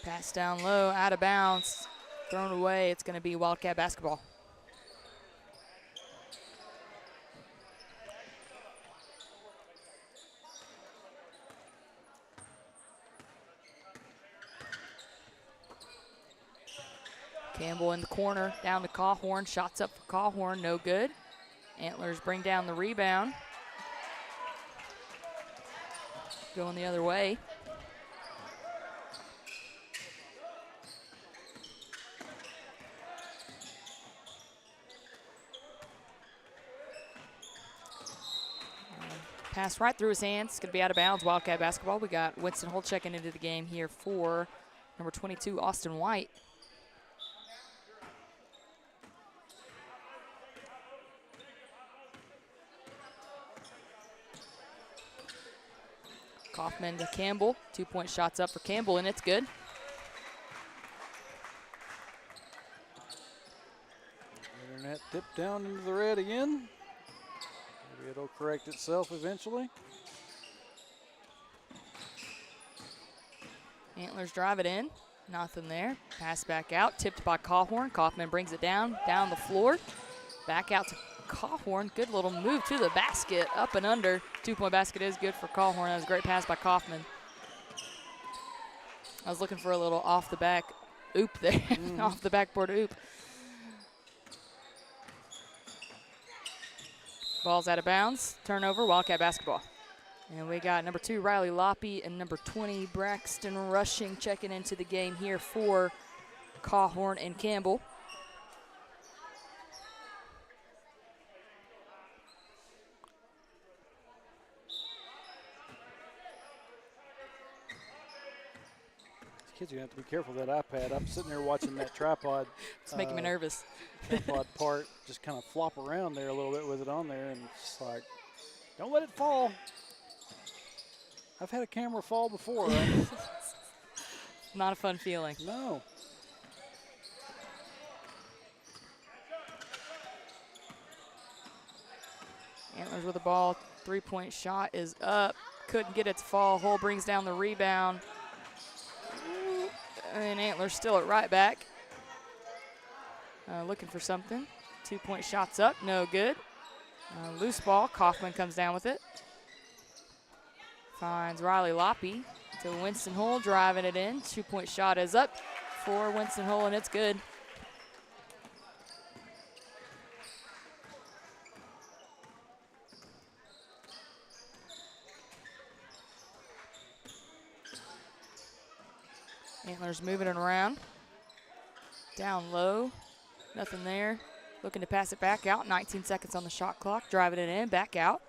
Pass down low, out of bounds. Thrown away. It's going to be Wildcat basketball. Campbell in the corner, down to Cawhorn. Shots up for Cawhorn, no good. Antlers bring down the rebound. Going the other way. Pass right through his hands. It's going to be out of bounds. Wildcat basketball. We got Winston Holt checking into the game here for number 22, Austin White. Kaufman to Campbell. 2-point shots up for Campbell, and it's good. Internet dipped down into the red again. Maybe it'll correct itself eventually. Antlers drive it in. Nothing there. Pass back out. Tipped by Cawhorn. Kaufman brings it down the floor. Back out to Cawhorn. Good little move to the basket. Up and under. 2-point basket is good for Cawhorn. That was a great pass by Kaufman. I was looking for a little off the back oop there. Off the backboard oop. Ball's out of bounds. Turnover. Wildcat basketball. And we got number 2, Riley Loppy, and number 20, Braxton Rushing, checking into the game here for Cawhorn and Campbell. Kids are going to have to be careful with that iPad. I'm sitting there watching that tripod. It's making me nervous. Tripod part just kind of flop around there a little bit with it on there, and it's like, don't let it fall. I've had a camera fall before, right? Not a fun feeling. No. Antlers with the ball. 3-point shot is up. Couldn't get it to fall. Hull brings down the rebound. And Antlers still at right back. Looking for something. 2-point shots up. No good. Loose ball. Kaufman comes down with it. Finds Riley Loppy to Winston Hull, driving it in. 2-point shot is up for Winston Hull, and it's good. Antlers moving it around. Down low. Nothing there. Looking to pass it back out. 19 seconds on the shot clock. Driving it in. Back out.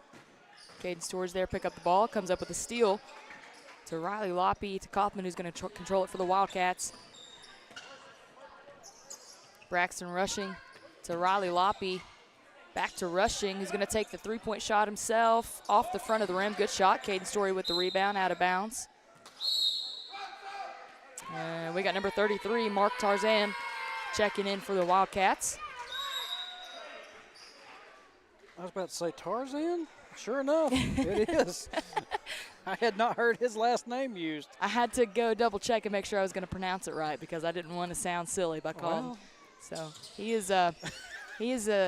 Caden Storrs there. Pick up the ball. Comes up with a steal to Riley Loppy to Kaufman, who's going to control it for the Wildcats. Braxton rushing to Riley Loppy. Back to Rushing, who's going to take the 3-point shot himself off the front of the rim. Good shot. Caden Story with the rebound, out of bounds. And we got number 33, Mark Tarzan, checking in for the Wildcats. I was about to say Tarzan. Sure enough, it is. I had not heard his last name used. I had to go double check and make sure I was going to pronounce it right because I didn't want to sound silly by calling. So he is a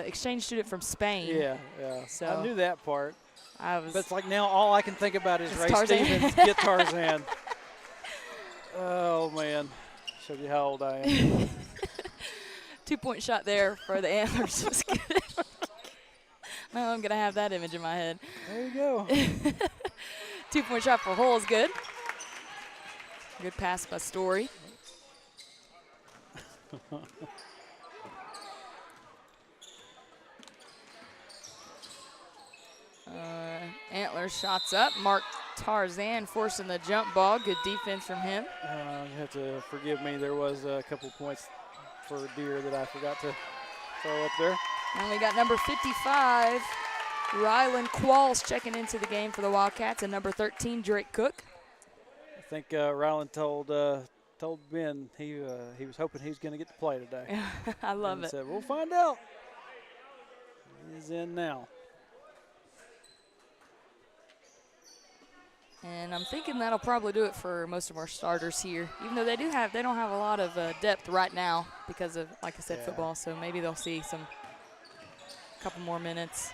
exchange student from Spain. Yeah. So I knew that part. But it's like now all I can think about is Ray Tarzan. Stevens, get Tarzan. Oh, man. Show you how old I am. 2-point shot there for the Antlers was good. Now I'm going to have that image in my head. There you go. 2-point shot for Hull is good. Good pass by Story. Antlers shots up. Mark Tarzan forcing the jump ball. Good defense from him. You have to forgive me. There was a couple points for Deer that I forgot to throw up there. And we got number 55, Rylan Qualls, checking into the game for the Wildcats, and number 13, Drake Cook. I think Rylan told Ben he was hoping he was going to get to play today. I love and it. Said, we'll find out. He's in now. And I'm thinking that'll probably do it for most of our starters here, even though they don't have a lot of depth right now because of, like I said, football. So maybe they'll see a couple more minutes.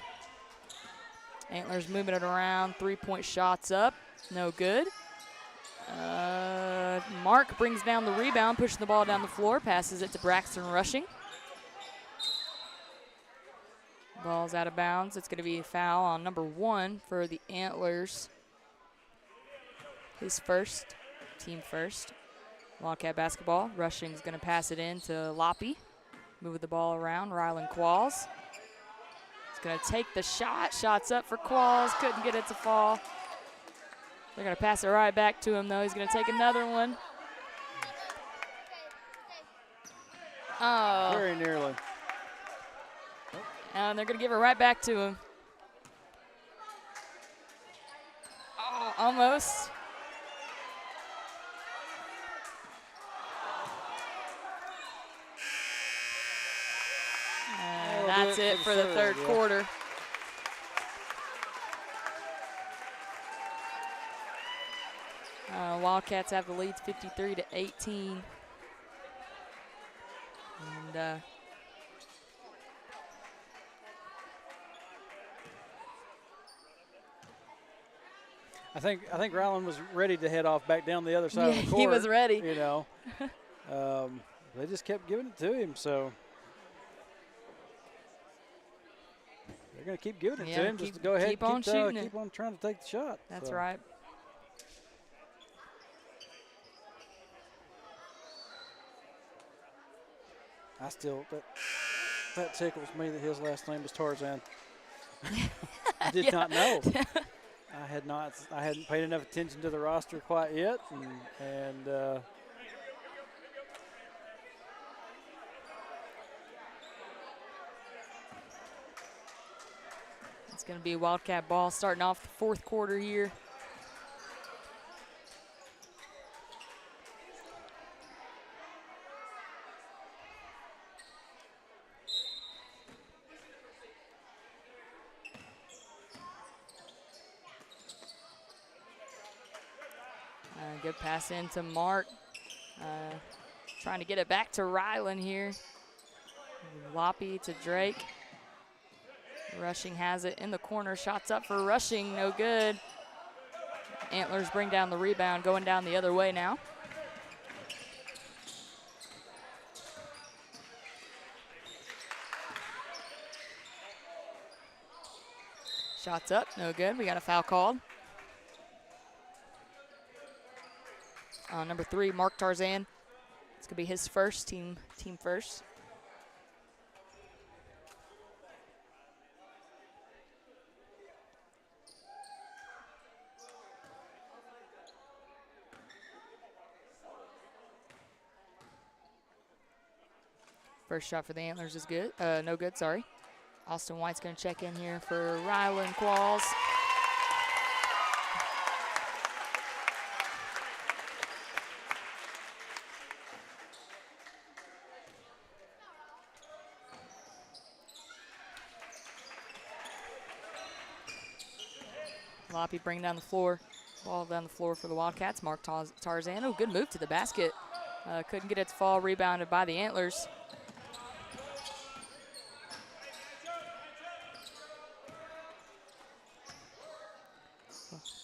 Antlers moving it around. 3-point shots up. No good. Mark brings down the rebound, pushing the ball down the floor, passes it to Braxton Rushing. Ball's out of bounds. It's going to be a foul on number 1 for the Antlers. His first, team first. Wildcat basketball. Rushing's going to pass it in to Loppy. Moving the ball around. Rylan Qualls. He's going to take the shot. Shots up for Qualls. Couldn't get it to fall. They're going to pass it right back to him, though. He's going to take another one. Oh. Very nearly. And they're going to give it right back to him. Oh, almost. And that's it for the third quarter. Wildcats have the lead 53-18. And I think Rylan was ready to head off back down the other side of the court. He was ready. You know, they just kept giving it to him, so they're going to keep giving it to him. Just to go ahead, keep on shooting keep on trying to take the shot. That's right. I still that tickles me that his last name is Tarzan. I did not know. I hadn't paid enough attention to the roster quite yet, and going to be Wildcat ball starting off the fourth quarter here. Good pass into Mark. Trying to get it back to Rylan here. Loppy to Drake. Rushing has it in the corner. Shots up for Rushing, no good. Antlers bring down the rebound, going down the other way now. Shots up, no good. We got a foul called. Number 3, Mark Tarzan. It's gonna be his first, team first. First shot for the Antlers is good. No good, sorry. Austin White's gonna check in here for Rylan Qualls. Loppy bring down the floor. Ball down the floor for the Wildcats. Mark Tarzan. Oh, good move to the basket. Couldn't get it to fall. Rebounded by the Antlers.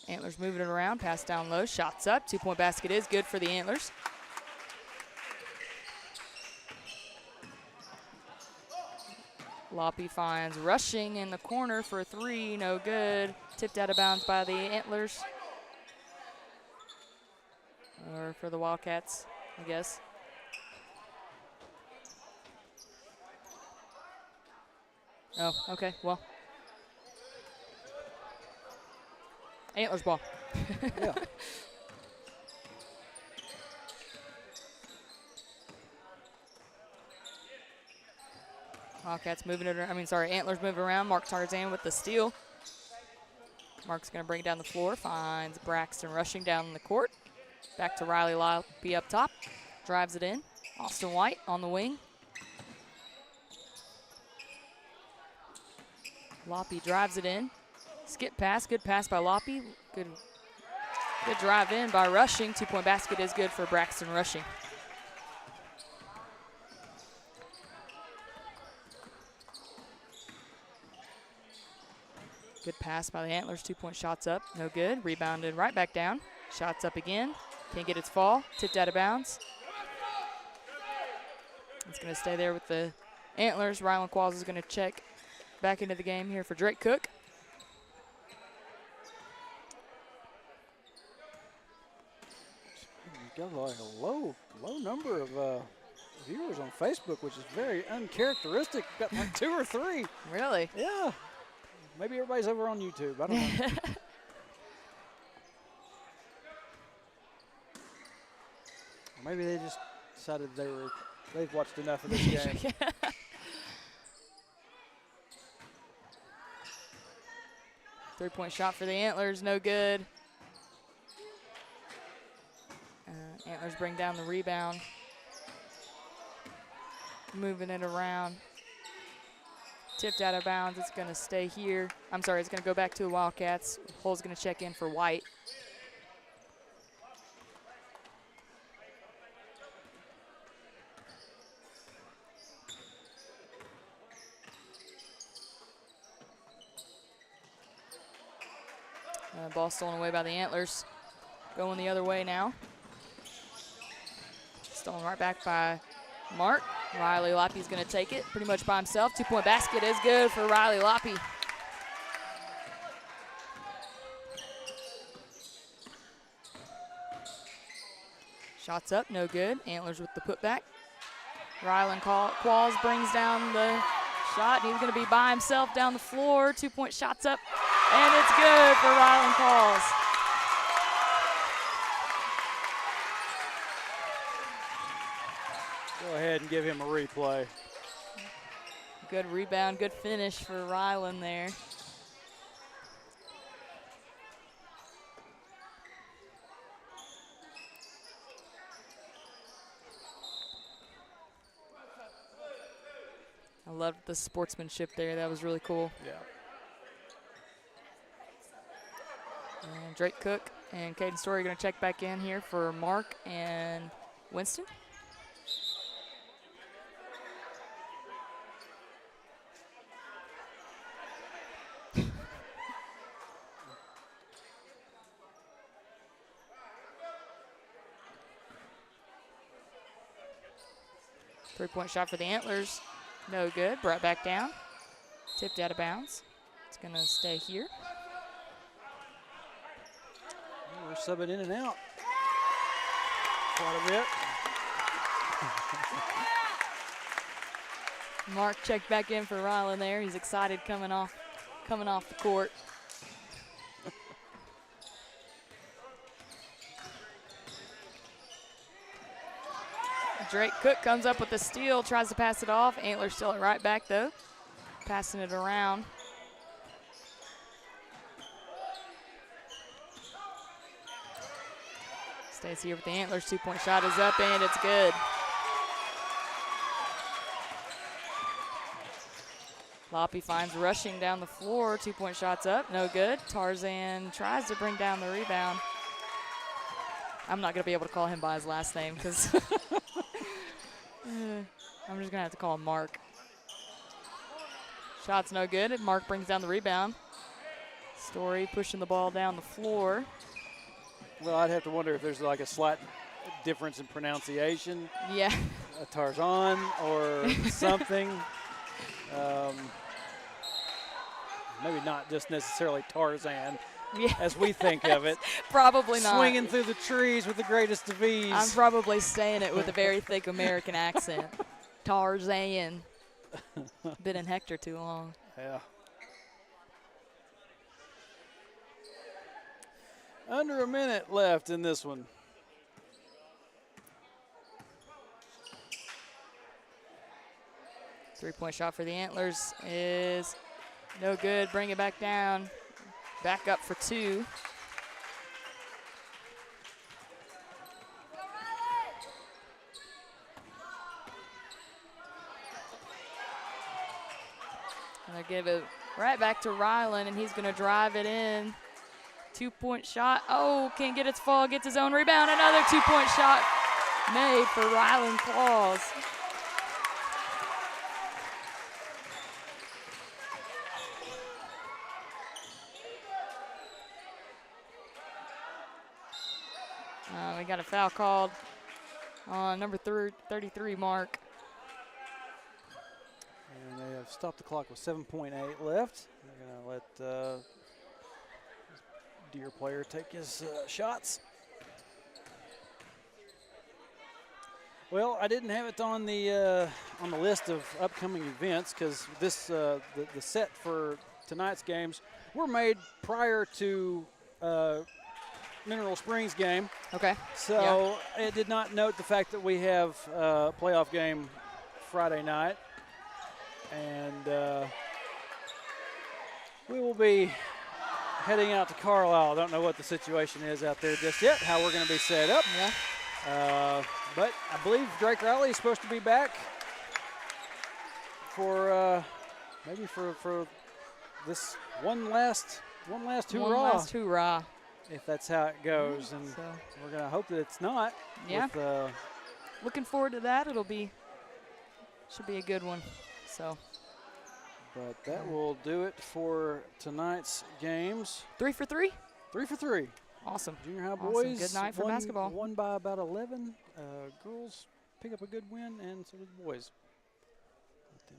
Antlers moving it around. Pass down low. Shots up. 2-point basket is good for the Antlers. Loppy finds Rushing in the corner for a 3, no good. Tipped out of bounds by the Antlers. Or for the Wildcats, I guess. Oh, okay, well. Antlers ball. Yeah. Wildcats moving it around. Antlers moving around. Mark Tarzan with the steal. Mark's going to bring it down the floor. Finds Braxton Rushing down the court. Back to Riley Loppy up top. Drives it in. Austin White on the wing. Loppy drives it in. Skip pass. Good pass by Loppy. Good drive in by Rushing. 2-point basket is good for Braxton Rushing. Good pass by the Antlers. 2-point shots up. No good. Rebounded right back down. Shots up again. Can't get its fall. Tipped out of bounds. It's going to stay there with the Antlers. Rylan Qualls is going to check back into the game here for Drake Cook. You've got like a low number of viewers on Facebook, which is very uncharacteristic. Got like 2 or 3. Really? Yeah. Maybe everybody's over on YouTube. I don't know. Maybe they just decided they've watched enough of this game. Three-point shot for the Antlers, no good. Antlers bring down the rebound. Moving it around. Tipped out of bounds. It's going to stay here. It's going to go back to the Wildcats. Hull's going to check in for White. Ball stolen away by the Antlers. Going the other way now. Stolen right back by Mark. Riley Loppy's going to take it pretty much by himself. 2-point basket is good for Riley Loppy. Shots up, no good. Antlers with the putback. Rylan Qualls brings down the shot. He's going to be by himself down the floor. 2-point shots up, and it's good for Rylan Qualls. Go ahead and give him a replay. Good rebound, good finish for Rylan there. loved the sportsmanship there. That was really cool. Yeah. And Drake Cook and Caden Story are going to check back in here for Mark and Winston. Three-point shot for the Antlers. No good. Brought back down. Tipped out of bounds. It's going to stay here. We're subbing in and out quite a bit. Mark checked back in for Ryland there. He's excited coming off the court. Drake Cook comes up with the steal, tries to pass it off. Antlers still at right back though, passing it around. Stays here with the Antlers. Two-point shot is up and it's good. Loppy finds rushing down the floor. Two-point shot's up, no good. Tarzan tries to bring down the rebound. I'm not going to be able to call him by his last name because I'm just going to have to call him Mark. Shot's no good. Mark brings down the rebound. Story pushing the ball down the floor. Well, I'd have to wonder if there's like a slight difference in pronunciation. Yeah. A Tarzan or something. Maybe not just necessarily Tarzan, as we think of it. Probably not. Swinging through the trees with the greatest of ease. I'm probably saying it with a very thick American accent. Tarzan. Been in Hector too long. Yeah. Under a minute left in this one. Three-point shot for the Antlers is no good. Bring it back down. Back up for two. And they give it right back to Ryland, and he's going to drive it in. Two-point shot. Oh, can't get its fall. Gets his own rebound. Another two-point shot made for Ryland Claus. We got a foul called on number 33, Mark. And they have stopped the clock with 7.8 left. They're going to let Deer player take his shots. Well, I didn't have it on the list of upcoming events because this the set for tonight's games were made prior to Mineral Springs game. Okay. So it did not note the fact that we have a playoff game Friday night. And we will be heading out to Carlisle. I don't know what the situation is out there just yet, how we're going to be set up. Yeah. But I believe Drake Riley is supposed to be back for maybe for this one last hurrah. One last hurrah. If that's how it goes, and so we're going to hope that it's not. Yeah. With, looking forward to that. Should be a good one. So. But that will do it for tonight's games. 3 for 3? 3 for 3. Awesome. Junior high Awesome. boys. Good night for basketball. Won by about 11. Girls pick up a good win, and so did the boys. Let them,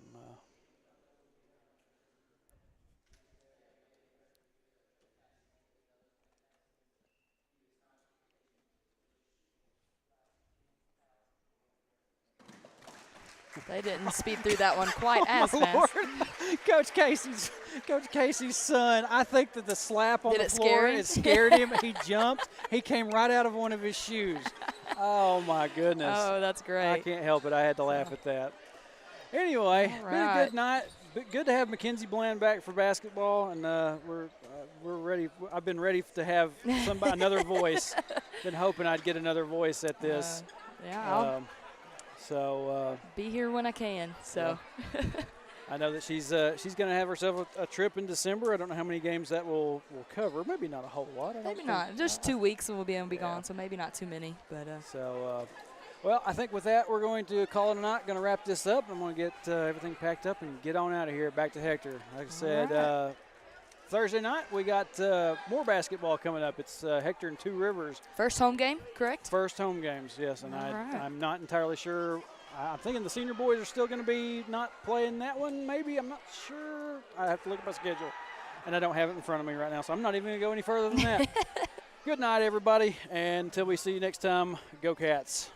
They didn't speed through that one quite as my fast. Lord. Coach Casey's son, I think that the slap on Did the it floor, scare him? it scared him. He jumped. He came right out of one of his shoes. Oh, my goodness. Oh, that's great. I can't help it. I had to laugh at that. Anyway, All been a right. good night. Good to have Mackenzie Bland back for basketball, and we're ready. I've been ready to have another voice. Been hoping I'd get another voice at this. Yeah, I'll So be here when I can. So. yeah. I know that she's going to have herself a trip in December. I don't know how many games that will cover. Maybe not a whole lot. Maybe not. Just 2 weeks and we'll be able to be gone, so maybe not too many. But well, I think with that, we're going to call it a night. Going to wrap this up. I'm going to get everything packed up and get on out of here. Back to Hector. Like I said, Thursday night we got more basketball coming up. It's Hector and Two Rivers. First home game, correct? First home games, yes. And I'm not entirely sure. I'm thinking the senior boys are still going to be not playing that one. Maybe I'm not sure. I have to look at my schedule, and I don't have it in front of me right now, so I'm not even going to go any further than that. Good night, everybody, and until we see you next time, go Cats.